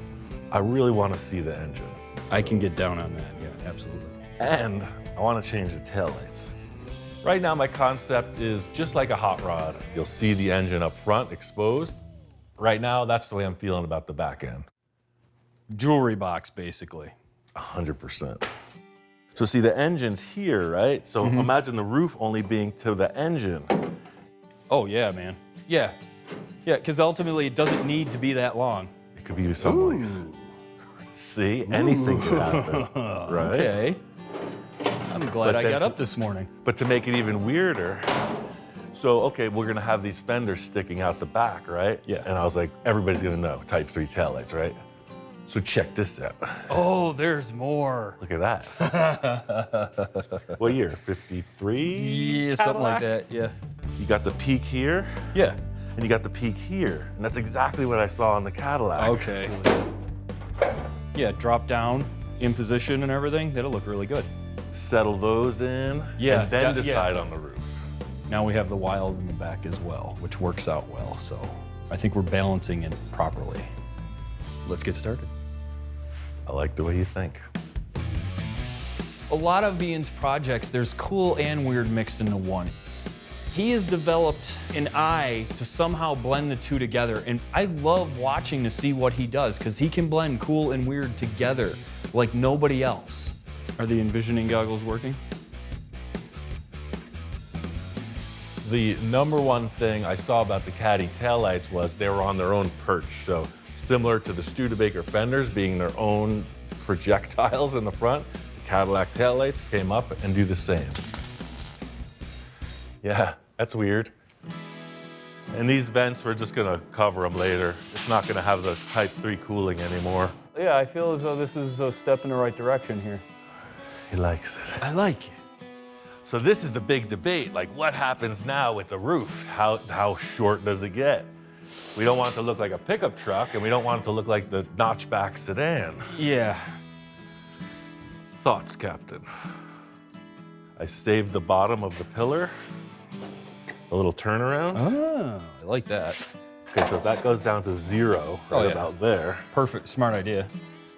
I really want to see the engine. I can get down on that, yeah, absolutely. And I want to change the taillights. Right now, my concept is just like a hot rod. You'll see the engine up front exposed. Right now, that's the way I'm feeling about the back end. Jewelry box, basically. 100%. So see, the engine's here, right? So imagine the roof only being to the engine. Oh, yeah, man. Yeah. Yeah, because ultimately, it doesn't need to be that long. It could be something like, see, anything could happen, right? Okay. I'm glad I got up this morning. But to make it even weirder, so, okay, we're gonna have these fenders sticking out the back, right? Yeah. And I was like, everybody's gonna know, Type 3 taillights, right? So check this out. Oh, there's more. Look at that. What year, 53? Yeah, something like that, yeah. You got the peak here, Yeah. and you got the peak here. And that's exactly what I saw on the Cadillac. Okay. Yeah, drop down in position and everything. That'll look really good. Settle those in, Yeah, and then yeah. decide on the roof. Now we have the wild in the back as well, which works out well. So I think we're balancing it properly. Let's get started. I like the way you think. A lot of Ian's projects, there's cool and weird mixed into one. He has developed an eye to somehow blend the two together, and I love watching to see what he does, because he can blend cool and weird together like nobody else. Are the envisioning goggles working? The number one thing I saw about the Caddy taillights was they were on their own perch. So similar to the Studebaker fenders being their own projectiles in the front, the Cadillac taillights came up and do the same. Yeah, that's weird. And these vents, we're just gonna cover them later. It's not gonna have the Type 3 cooling anymore. Yeah, I feel as though this is a step in the right direction here. He likes it. I like it. So this is the big debate, like what happens now with the roof? How short does it get? We don't want it to look like a pickup truck, and we don't want it to look like the notchback sedan. Yeah. Thoughts, Captain? I saved the bottom of the pillar, a little turnaround. Oh, I like that. Okay, so if that goes down to 0, right about there, Perfect, smart idea.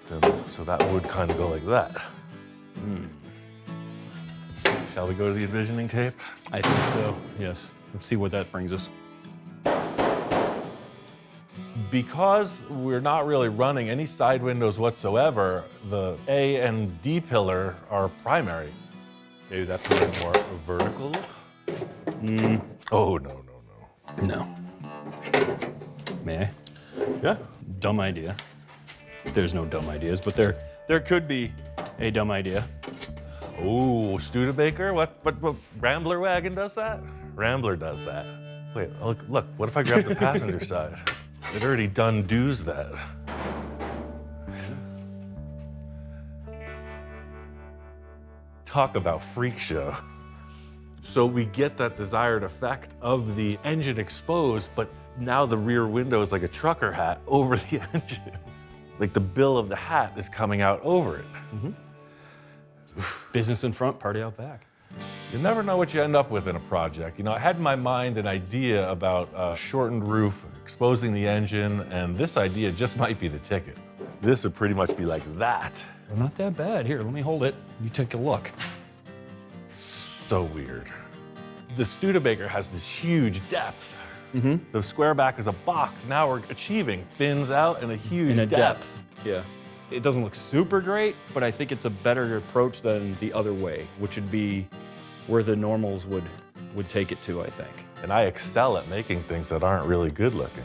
then, so that would kind of go like that. Shall we go to the envisioning tape? I think so, yes. Let's see what that brings us. Because we're not really running any side windows whatsoever, the A and D pillar are primary. Maybe that's a little more vertical. Oh, no. No. May I? Yeah. Dumb idea. There's no dumb ideas, but there could be A dumb idea. Ooh, Studebaker? What Rambler wagon does that? Rambler does that. Wait, look, what if I grab the passenger side? It already done does that. Talk about freak show. So we get that desired effect of the engine exposed, but now the rear window is like a trucker hat over the engine. Like the bill of the hat is coming out over it. Business in front, party out back. You never know what you end up with in a project. You know, I had in my mind an idea about a shortened roof, exposing the engine, and this idea just might be the ticket. This would pretty much be like that. Well, not that bad. Here, let me hold it. You take a look. So weird. The Studebaker has this huge depth. The square back is a box. Now we're achieving fins out and a huge depth. Yeah. It doesn't look super great, but I think it's a better approach than the other way, which would be where the normals would take it to, I think. And I excel at making things that aren't really good looking.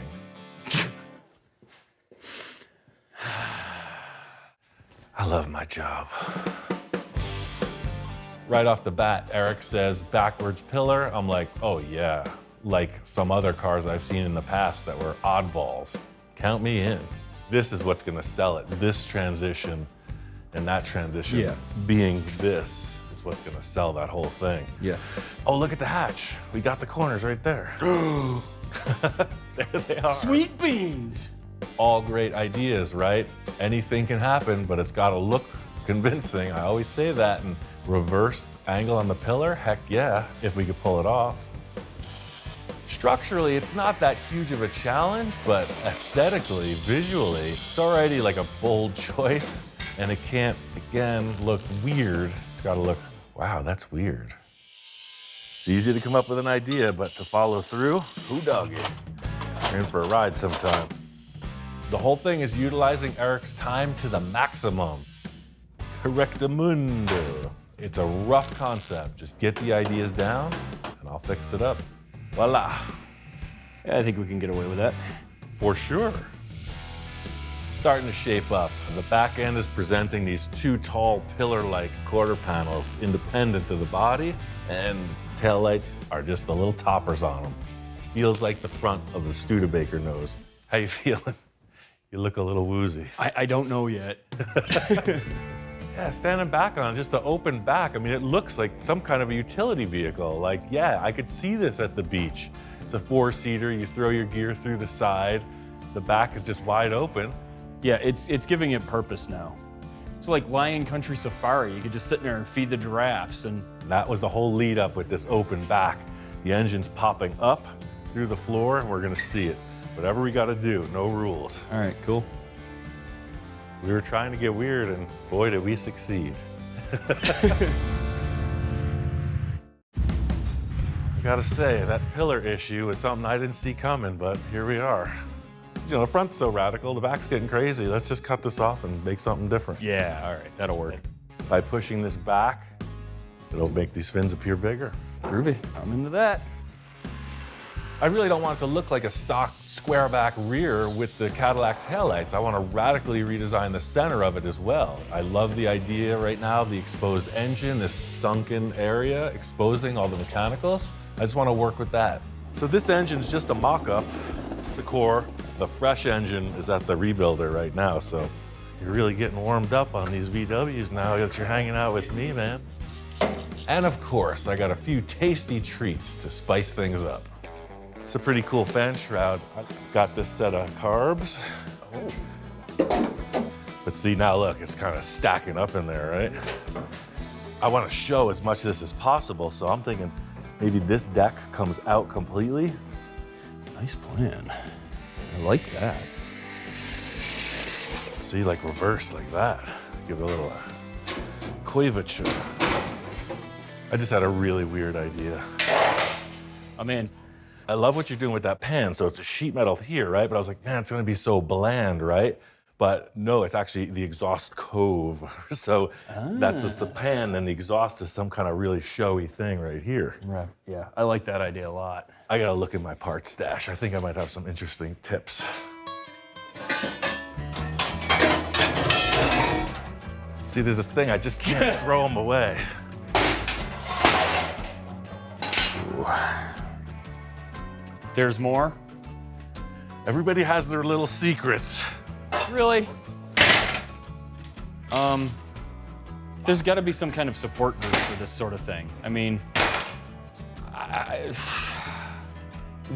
I love my job. Right off the bat, Eric says backwards pillar. I'm like, oh yeah, like some other cars I've seen in the past that were oddballs. Count me in. This is what's gonna sell it. This transition and that transition being this is what's gonna sell that whole thing. Yeah. Oh, look at the hatch. We got the corners right there. There they are. Sweet beans! All great ideas, right? Anything can happen, but it's gotta look convincing. I always say that. And reversed angle on the pillar, heck yeah, if we could pull it off. Structurally, it's not that huge of a challenge, but aesthetically, visually, it's already like a bold choice, and it can't, again, look weird. It's gotta look, wow, that's weird. It's easy to come up with an idea, but to follow through, who dog it? You're in for a ride sometime. The whole thing is utilizing Eric's time to the maximum. Correctamundo. It's a rough concept. Just get the ideas down, and I'll fix it up. Voila. Yeah, I think we can get away with that. For sure. Starting to shape up. The back end is presenting these two tall pillar-like quarter panels independent of the body, and taillights are just the little toppers on them. Feels like the front of the Studebaker nose. How you feeling? You look a little woozy. I don't know yet. Yeah, standing back on it, just the open back. I mean, it looks like some kind of a utility vehicle. Like, yeah, I could see this at the beach. It's a four-seater, you throw your gear through the side. The back is just wide open. Yeah, it's giving it purpose now. It's like Lion Country Safari. You could just sit in there and feed the giraffes. And that was the whole lead up with this open back. The engine's popping up through the floor, and we're gonna see it. Whatever we gotta do, no rules. All right, cool. We were trying to get weird, and boy, did we succeed. I gotta say, that pillar issue was something I didn't see coming, but here we are. You know, the front's so radical, the back's getting crazy. Let's just cut this off and make something different. Yeah, all right, that'll work. By pushing this back, it'll make these fins appear bigger. Groovy, I'm into that. I really don't want it to look like a stock square back rear with the Cadillac taillights. I want to radically redesign the center of it as well. I love the idea right now of the exposed engine, this sunken area, exposing all the mechanicals. I just want to work with that. So this engine's just a mock-up, the core. The fresh engine is at the rebuilder right now, so you're really getting warmed up on these VWs now that you're hanging out with me, man. And of course, I got a few tasty treats to spice things up. It's a pretty cool fan shroud. I got this set of carbs. Oh. But see, now look, it's kind of stacking up in there, right? I want to show as much of this as possible, so I'm thinking maybe this deck comes out completely. Nice plan. I like that. See, like reverse like that. Give it a little curvature. I just had a really weird idea. I'm in. I love what you're doing with that pan. So it's a sheet metal here, right? But I was like, man, it's gonna be so bland, right? But no, it's actually the exhaust cove. So that's just the pan, and the exhaust is some kind of really showy thing right here. Right. Yeah, I like that idea a lot. I gotta look in my parts stash. I think I might have some interesting tips. See, there's a thing, I just can't throw them away. There's more? Everybody has their little secrets. Really? There's got to be some kind of support group for this sort of thing. I mean,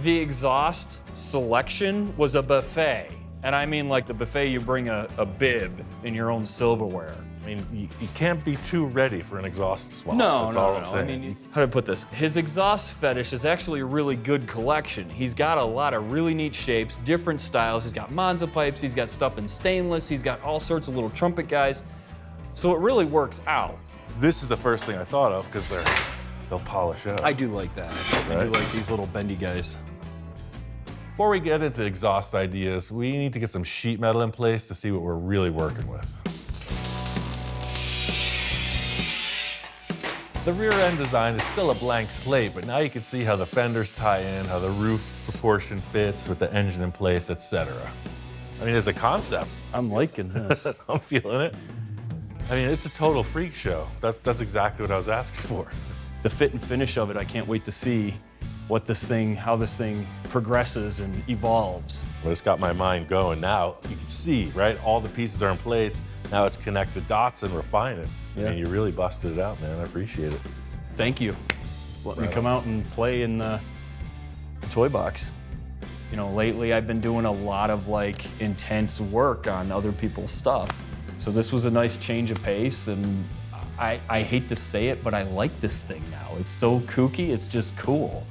the exhaust selection was a buffet. And I mean like the buffet you bring a bib in your own silverware. I mean, you can't be too ready for an exhaust swap. No, That's no, all no, I'm no. saying. I mean, how do I put this? His exhaust fetish is actually a really good collection. He's got a lot of really neat shapes, different styles. He's got Monza pipes, he's got stuff in stainless, he's got all sorts of little trumpet guys. So it really works out. This is the first thing I thought of because they'll polish out. I do like that. I do Right. like these little bendy guys. Before we get into exhaust ideas, we need to get some sheet metal in place to see what we're really working with. The rear end design is still a blank slate, but now you can see how the fenders tie in, how the roof proportion fits with the engine in place, etc. I mean, as a concept, I'm liking this. I'm feeling it. I mean, it's a total freak show. That's exactly what I was asking for. The fit and finish of it, I can't wait to see how this thing progresses and evolves. Well, it's got my mind going now. You can see, right? All the pieces are in place. Now it's connect the dots and refine it. Yeah. I mean, you really busted it out, man. I appreciate it. Thank you. Let me come out and play in the toy box. You know, lately I've been doing a lot of like intense work on other people's stuff. So this was a nice change of pace, and I hate to say it, but I like this thing now. It's so kooky, it's just cool.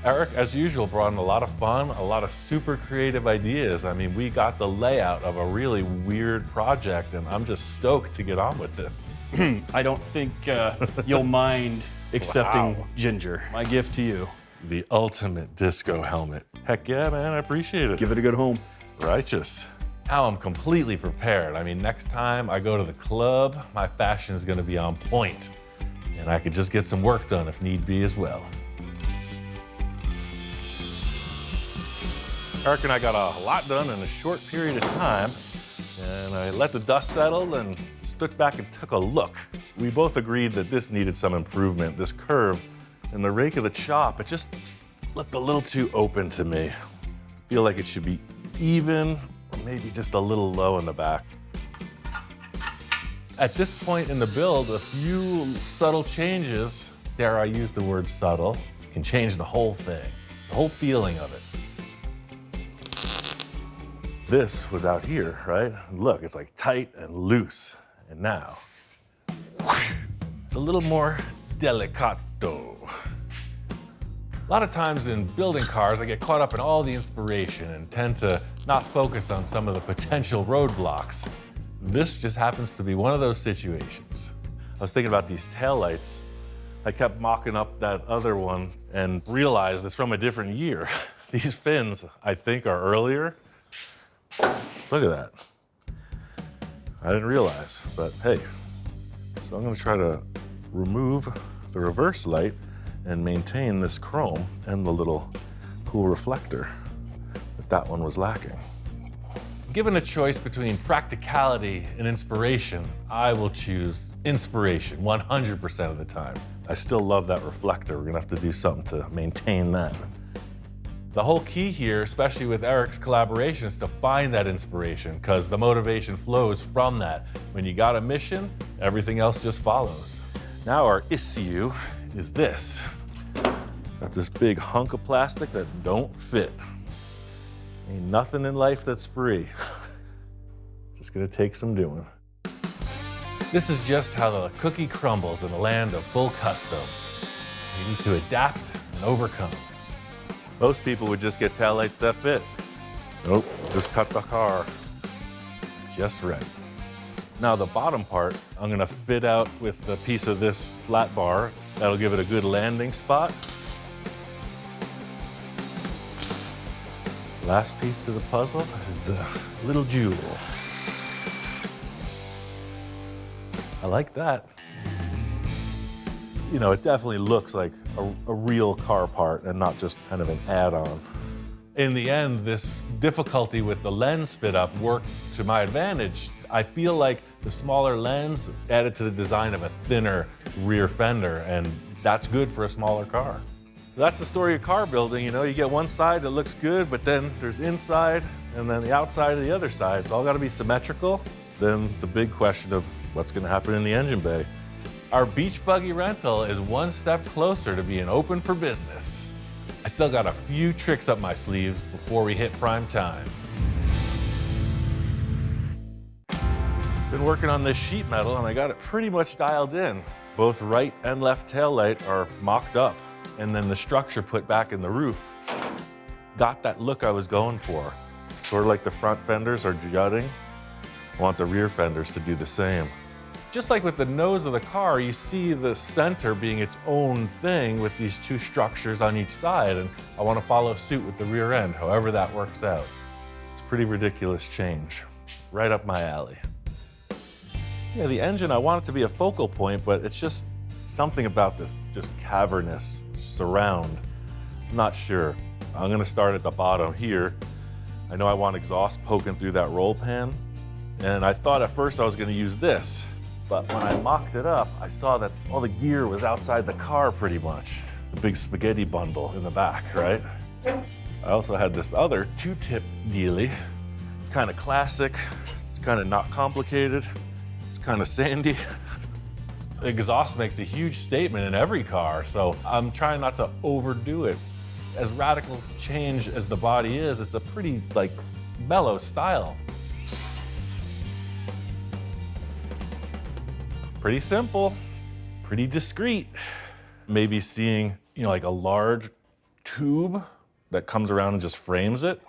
Eric, as usual, brought in a lot of fun, a lot of super creative ideas. I mean, we got the layout of a really weird project, and I'm just stoked to get on with this. I don't think you'll mind accepting Wow. Ginger. My gift to you. The ultimate disco helmet. Heck yeah, man, I appreciate it. Give it a good home. Righteous. Now I'm completely prepared. I mean, next time I go to the club, my fashion is gonna be on point. And I could just get some work done if need be as well. Eric and I got a lot done in a short period of time, and I let the dust settle and stood back and took a look. We both agreed that this needed some improvement. This curve and the rake of the chop, it just looked a little too open to me. I feel like it should be even, or maybe just a little low in the back. At this point in the build, a few subtle changes, dare I use the word subtle, can change the whole thing, the whole feeling of it. This was out here, right? Look, it's like tight and loose. And now, whoosh, it's a little more delicato. A lot of times in building cars, I get caught up in all the inspiration and tend to not focus on some of the potential roadblocks. This just happens to be one of those situations. I was thinking about these taillights. I kept mocking up that other one and realized it's from a different year. These fins, I think, are earlier. Look at that. I didn't realize, but hey. So I'm gonna try to remove the reverse light and maintain this chrome and the little cool reflector that one was lacking. Given a choice between practicality and inspiration, I will choose inspiration 100% of the time. I still love that reflector. We're gonna have to do something to maintain that. The whole key here, especially with Eric's collaboration, is to find that inspiration, because the motivation flows from that. When you got a mission, everything else just follows. Now our issue is this. Got this big hunk of plastic that don't fit. Ain't nothing in life that's free. Just gonna take some doing. This is just how the cookie crumbles in the land of full custom. You need to adapt and overcome. Most people would just get taillights that fit. Nope, just cut the car just right. Now the bottom part, I'm gonna fit out with a piece of this flat bar. That'll give it a good landing spot. Last piece to the puzzle is the little jewel. I like that. You know, it definitely looks like a real car part and not just kind of an add-on. In the end, this difficulty with the lens fit up worked to my advantage. I feel like the smaller lens added to the design of a thinner rear fender, and that's good for a smaller car. That's the story of car building, you know, you get one side that looks good, but then there's inside and then the outside of the other side. It's all gotta be symmetrical. Then the big question of what's gonna happen in the engine bay. Our beach buggy rental is one step closer to being open for business. I still got a few tricks up my sleeves before we hit prime time. Been working on this sheet metal and I got it pretty much dialed in. Both right and left taillight are mocked up, and then the structure put back in the roof. Got that look I was going for. Sort of like the front fenders are jutting. I want the rear fenders to do the same. Just like with the nose of the car, you see the center being its own thing with these two structures on each side, and I want to follow suit with the rear end, however that works out. It's a pretty ridiculous change. Right up my alley. Yeah, the engine, I want it to be a focal point, but it's just something about this just cavernous surround. I'm not sure. I'm gonna start at the bottom here. I know I want exhaust poking through that roll pan, and I thought at first I was gonna use this, but when I mocked it up, I saw that all the gear was outside the car pretty much. The big spaghetti bundle in the back, right? I also had this other two-tip dealie. It's kind of classic, it's kind of not complicated. Kind of sandy. The exhaust makes a huge statement in every car, so I'm trying not to overdo it. As radical change as the body is, it's a pretty like mellow style. Pretty simple, pretty discreet. Maybe seeing, you know, like a large tube that comes around and just frames it.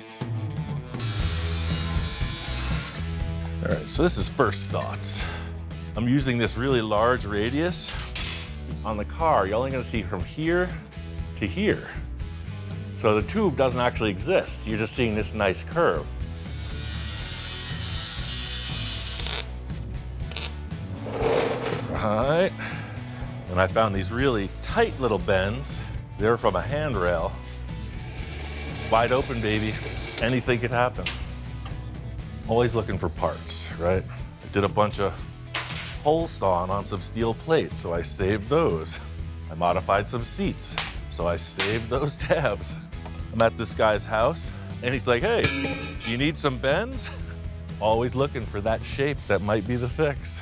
All right, so this is first thoughts. I'm using this really large radius on the car. You're only gonna see from here to here. So the tube doesn't actually exist. You're just seeing this nice curve. Right. And I found these really tight little bends. They're from a handrail. Wide open, baby. Anything could happen. Always looking for parts, right? I did a bunch of hole sawing on some steel plates, so I saved those. I modified some seats, so I saved those tabs. I'm at this guy's house, and he's like, hey, do you need some bends? Always looking for that shape that might be the fix.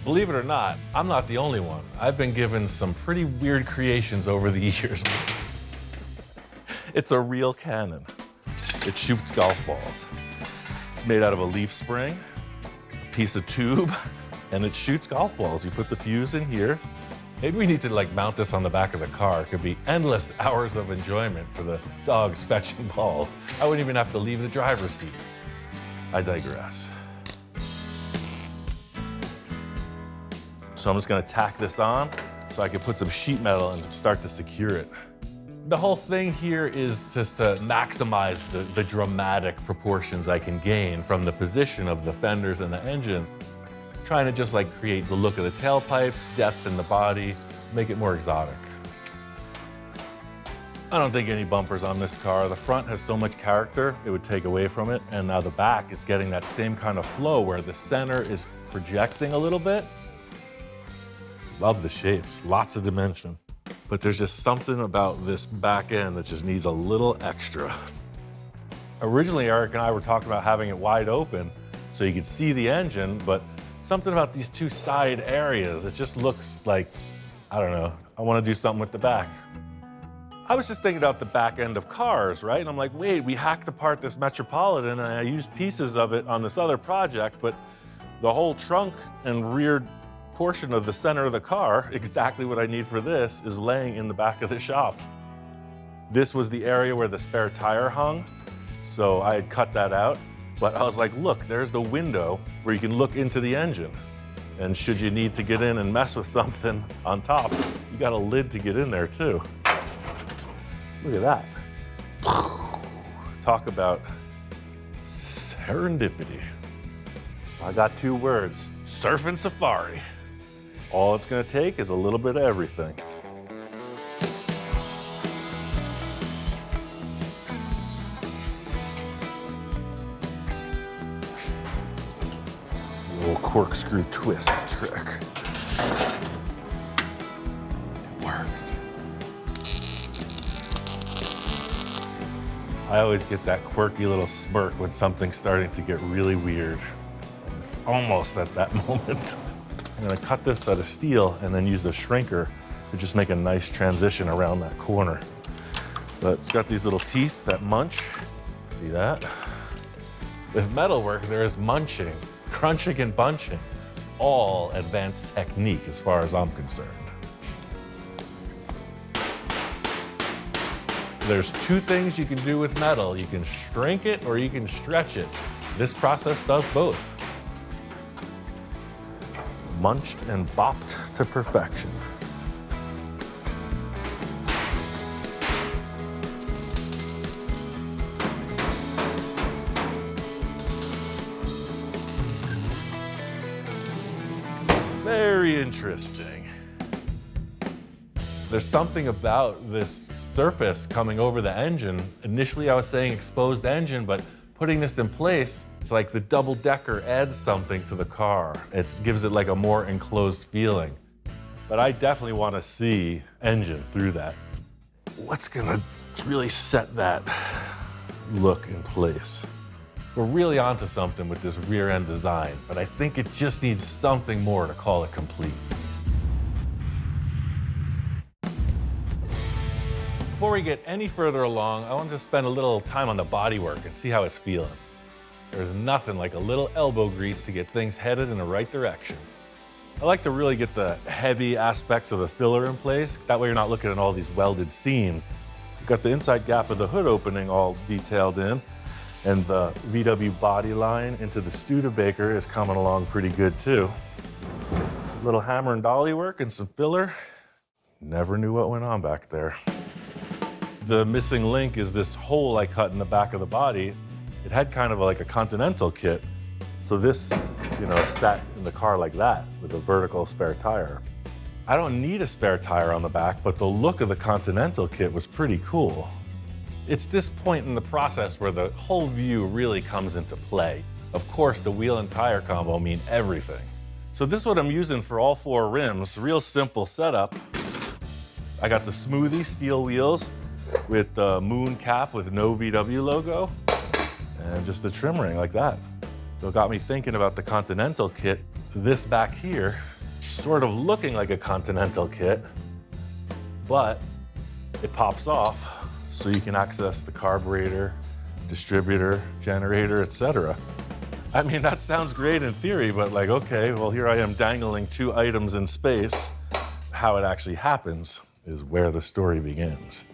Believe it or not, I'm not the only one. I've been given some pretty weird creations over the years. It's a real cannon. It shoots golf balls. It's made out of a leaf spring, a piece of tube, and it shoots golf balls. You put the fuse in here. Maybe we need to like mount this on the back of the car. It could be endless hours of enjoyment for the dogs fetching balls. I wouldn't even have to leave the driver's seat. I digress. So I'm just gonna tack this on so I can put some sheet metal and start to secure it. The whole thing here is just to maximize the dramatic proportions I can gain from the position of the fenders and the engines. Trying to just like create the look of the tailpipes, depth in the body, make it more exotic. I don't think any bumpers on this car. The front has so much character, it would take away from it. And now the back is getting that same kind of flow where the center is projecting a little bit. Love the shapes, lots of dimension. But there's just something about this back end that just needs a little extra. Originally, Eric and I were talking about having it wide open so you could see the engine, but something about these two side areas, it just looks like, I don't know, I want to do something with the back. I was just thinking about the back end of cars, right? And I'm like, wait, we hacked apart this Metropolitan and I used pieces of it on this other project, but the whole trunk and rear portion of the center of the car, exactly what I need for this, is laying in the back of the shop. This was the area where the spare tire hung, so I had cut that out. But I was like, look, there's the window where you can look into the engine. And should you need to get in and mess with something on top, you got a lid to get in there too. Look at that. Talk about serendipity. I got two words, surf and safari. All it's gonna take is a little bit of everything. corkscrew twist trick. It worked. I always get that quirky little smirk when something's starting to get really weird. It's almost at that moment. I'm gonna cut this out of steel and then use the shrinker to just make a nice transition around that corner. But it's got these little teeth that munch. See that? With metalwork, there is munching, crunching and bunching. All advanced technique as far as I'm concerned. There's two things you can do with metal. You can shrink it or you can stretch it. This process does both. Munched and bopped to perfection. Very interesting. There's something about this surface coming over the engine. Initially, I was saying exposed engine, but putting this in place, it's like the double-decker adds something to the car. It gives it like a more enclosed feeling. But I definitely want to see engine through that. What's gonna really set that look in place? We're really onto something with this rear end design, but I think it just needs something more to call it complete. Before we get any further along, I want to spend a little time on the bodywork and see how it's feeling. There's nothing like a little elbow grease to get things headed in the right direction. I like to really get the heavy aspects of the filler in place. That way you're not looking at all these welded seams. You've got the inside gap of the hood opening all detailed in, and the VW body line into the Studebaker is coming along pretty good too. A little hammer and dolly work and some filler. Never knew what went on back there. The missing link is this hole I cut in the back of the body. It had kind of like a Continental kit. So this, sat in the car like that with a vertical spare tire. I don't need a spare tire on the back, but the look of the Continental kit was pretty cool. It's this point in the process where the whole view really comes into play. Of course, the wheel and tire combo mean everything. So this is what I'm using for all four rims. Real simple setup. I got the Smoothie steel wheels with the moon cap with no VW logo and just a trim ring like that. So it got me thinking about the Continental kit. This back here, sort of looking like a Continental kit, but it pops off so you can access the carburetor, distributor, generator, etc. I mean, that sounds great in theory, but like, okay, well, here I am dangling two items in space. How it actually happens is where the story begins.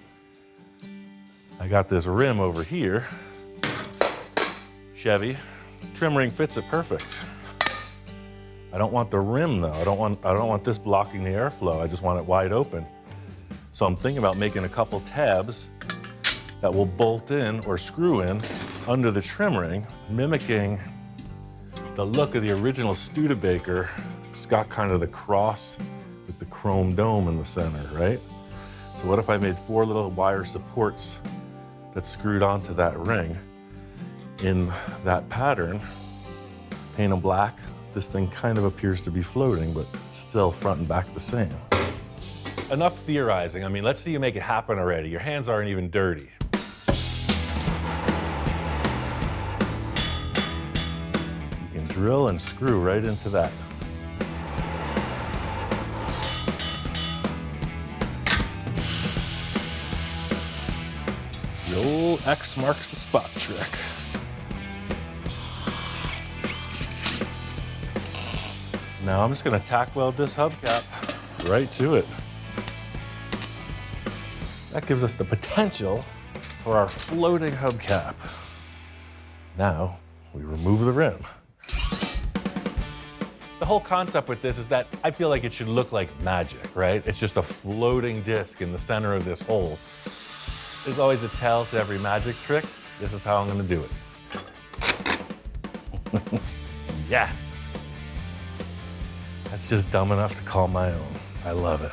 I got this rim over here, Chevy. Trim ring fits it perfect. I don't want the rim though. I don't want this blocking the airflow. I just want it wide open. So I'm thinking about making a couple tabs that will bolt in or screw in under the trim ring, mimicking the look of the original Studebaker. It's got kind of the cross with the chrome dome in the center, right? So what if I made 4 little wire supports that screwed onto that ring in that pattern, paint them black. This thing kind of appears to be floating, but still front and back the same. Enough theorizing. I mean, let's see you make it happen already. Your hands aren't even dirty. You can drill and screw right into that. The old X marks the spot trick. Now I'm just gonna tack weld this hubcap right to it. That gives us the potential for our floating hubcap. Now we remove the rim. The whole concept with this is that I feel like it should look like magic, right? It's just a floating disc in the center of this hole. There's always a tell to every magic trick. This is how I'm gonna do it. Yes. That's just dumb enough to call my own. I love it.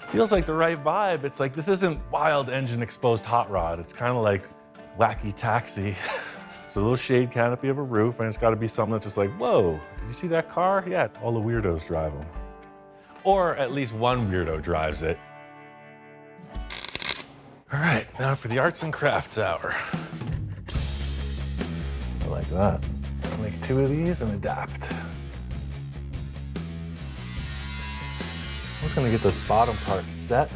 Feels like the right vibe. It's like, this isn't wild engine exposed hot rod. It's kind of like wacky taxi. It's a little shade canopy of a roof, and it's got to be something that's just like, whoa, did you see that car? Yeah, all the weirdos drive them. Or at least one weirdo drives it. All right, now for the arts and crafts hour. I like that. Let's make 2 of these and adapt. I'm just gonna get this bottom part set.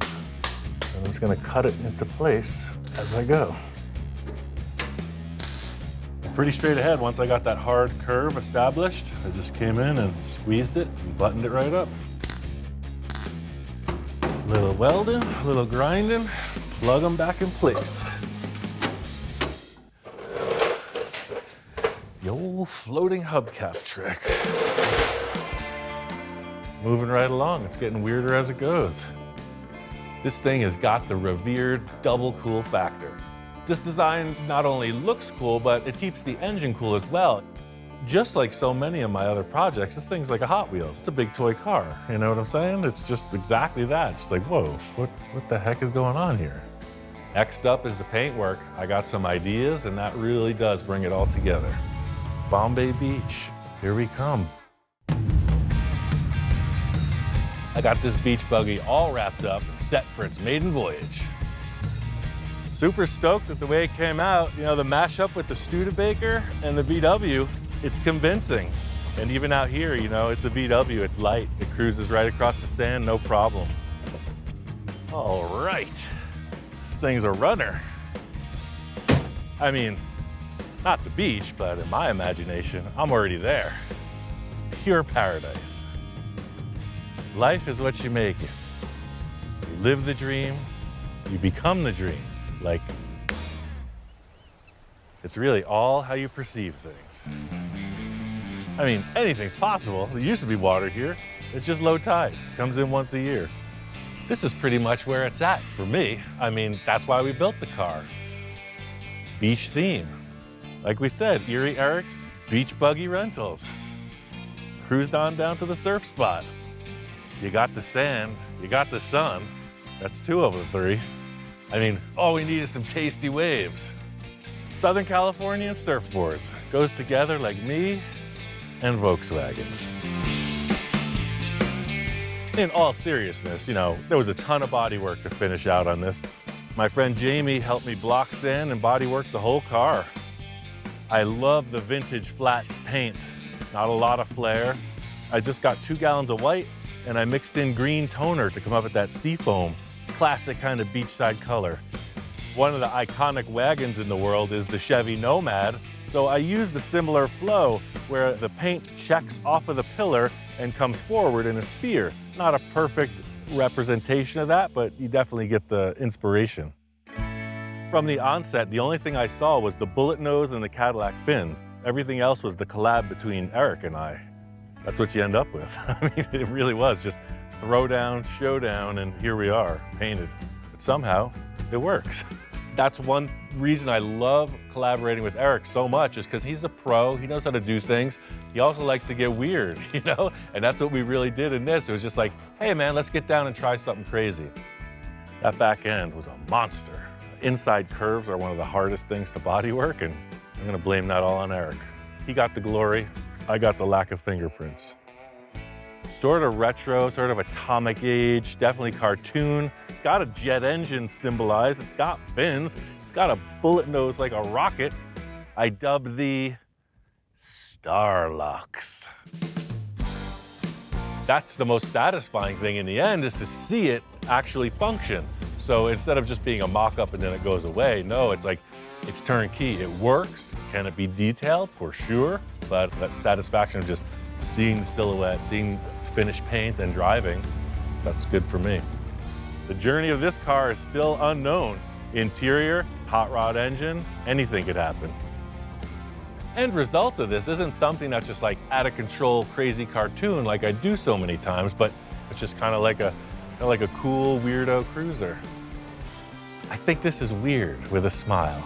I'm just gonna cut it into place as I go. Pretty straight ahead once I got that hard curve established. I just came in and squeezed it and buttoned it right up. A little welding, a little grinding, plug them back in place. The old floating hubcap trick. Moving right along, it's getting weirder as it goes. This thing has got the revered double cool factor. This design not only looks cool, but it keeps the engine cool as well. Just like so many of my other projects, this thing's like a Hot Wheels. It's a big toy car, you know what I'm saying? It's just exactly that. It's like, whoa, what the heck is going on here? Next up is the paintwork. I got some ideas, and that really does bring it all together. Bombay Beach, here we come. I got this beach buggy all wrapped up and set for its maiden voyage. Super stoked with the way it came out. You know, the mashup with the Studebaker and the VW, it's convincing. And even out here, you know, it's a VW, it's light. It cruises right across the sand, no problem. All right, this thing's a runner. I mean, not the beach, but in my imagination, I'm already there. It's pure paradise. Life is what you make it. You live the dream, you become the dream. Like, it's really all how you perceive things. I mean, anything's possible. There used to be water here. It's just low tide. It comes in once a year. This is pretty much where it's at for me. I mean, that's why we built the car. Beach theme. Like we said, Erie Eric's Beach Buggy Rentals. Cruised on down to the surf spot. You got the sand, you got the sun. That's 2 of the 3. I mean, all we need is some tasty waves. Southern California surfboards. Goes together like me and Volkswagens. In all seriousness, you know, there was a ton of bodywork to finish out on this. My friend Jamie helped me block sand and bodywork the whole car. I love the vintage flats paint. Not a lot of flair. I just got 2 gallons of white and I mixed in green toner to come up with that seafoam. Classic kind of beachside color. One of the iconic wagons in the world is the Chevy Nomad, so I used a similar flow where the paint checks off of the pillar and comes forward in a spear. Not a perfect representation of that, but you definitely get the inspiration. From the onset, the only thing I saw was the bullet nose and the Cadillac fins. Everything else was the collab between Eric and I. That's what you end up with. I mean, it really was just throw down, showdown, and here we are, painted. But somehow, it works. That's one reason I love collaborating with Eric so much, is because he's a pro, he knows how to do things. He also likes to get weird, you know? And that's what we really did in this. It was just like, hey man, let's get down and try something crazy. That back end was a monster. Inside curves are one of the hardest things to bodywork, and I'm gonna blame that all on Eric. He got the glory, I got the lack of fingerprints. Sort of retro, sort of atomic age, definitely cartoon. It's got a jet engine symbolized, it's got fins, it's got a bullet nose like a rocket. I dubbed the Starlux. That's the most satisfying thing in the end, is to see it actually function. So instead of just being a mock-up and then it goes away, no, it's like, it's turnkey. It works. Can it be detailed? For sure. But that satisfaction of just seeing the silhouette, seeing finished paint and driving, that's good for me. The journey of this car is still unknown. Interior, hot rod engine, anything could happen. End result of this isn't something that's just like out of control, crazy cartoon like I do so many times, but it's just kind of like a cool weirdo cruiser. I think this is weird with a smile.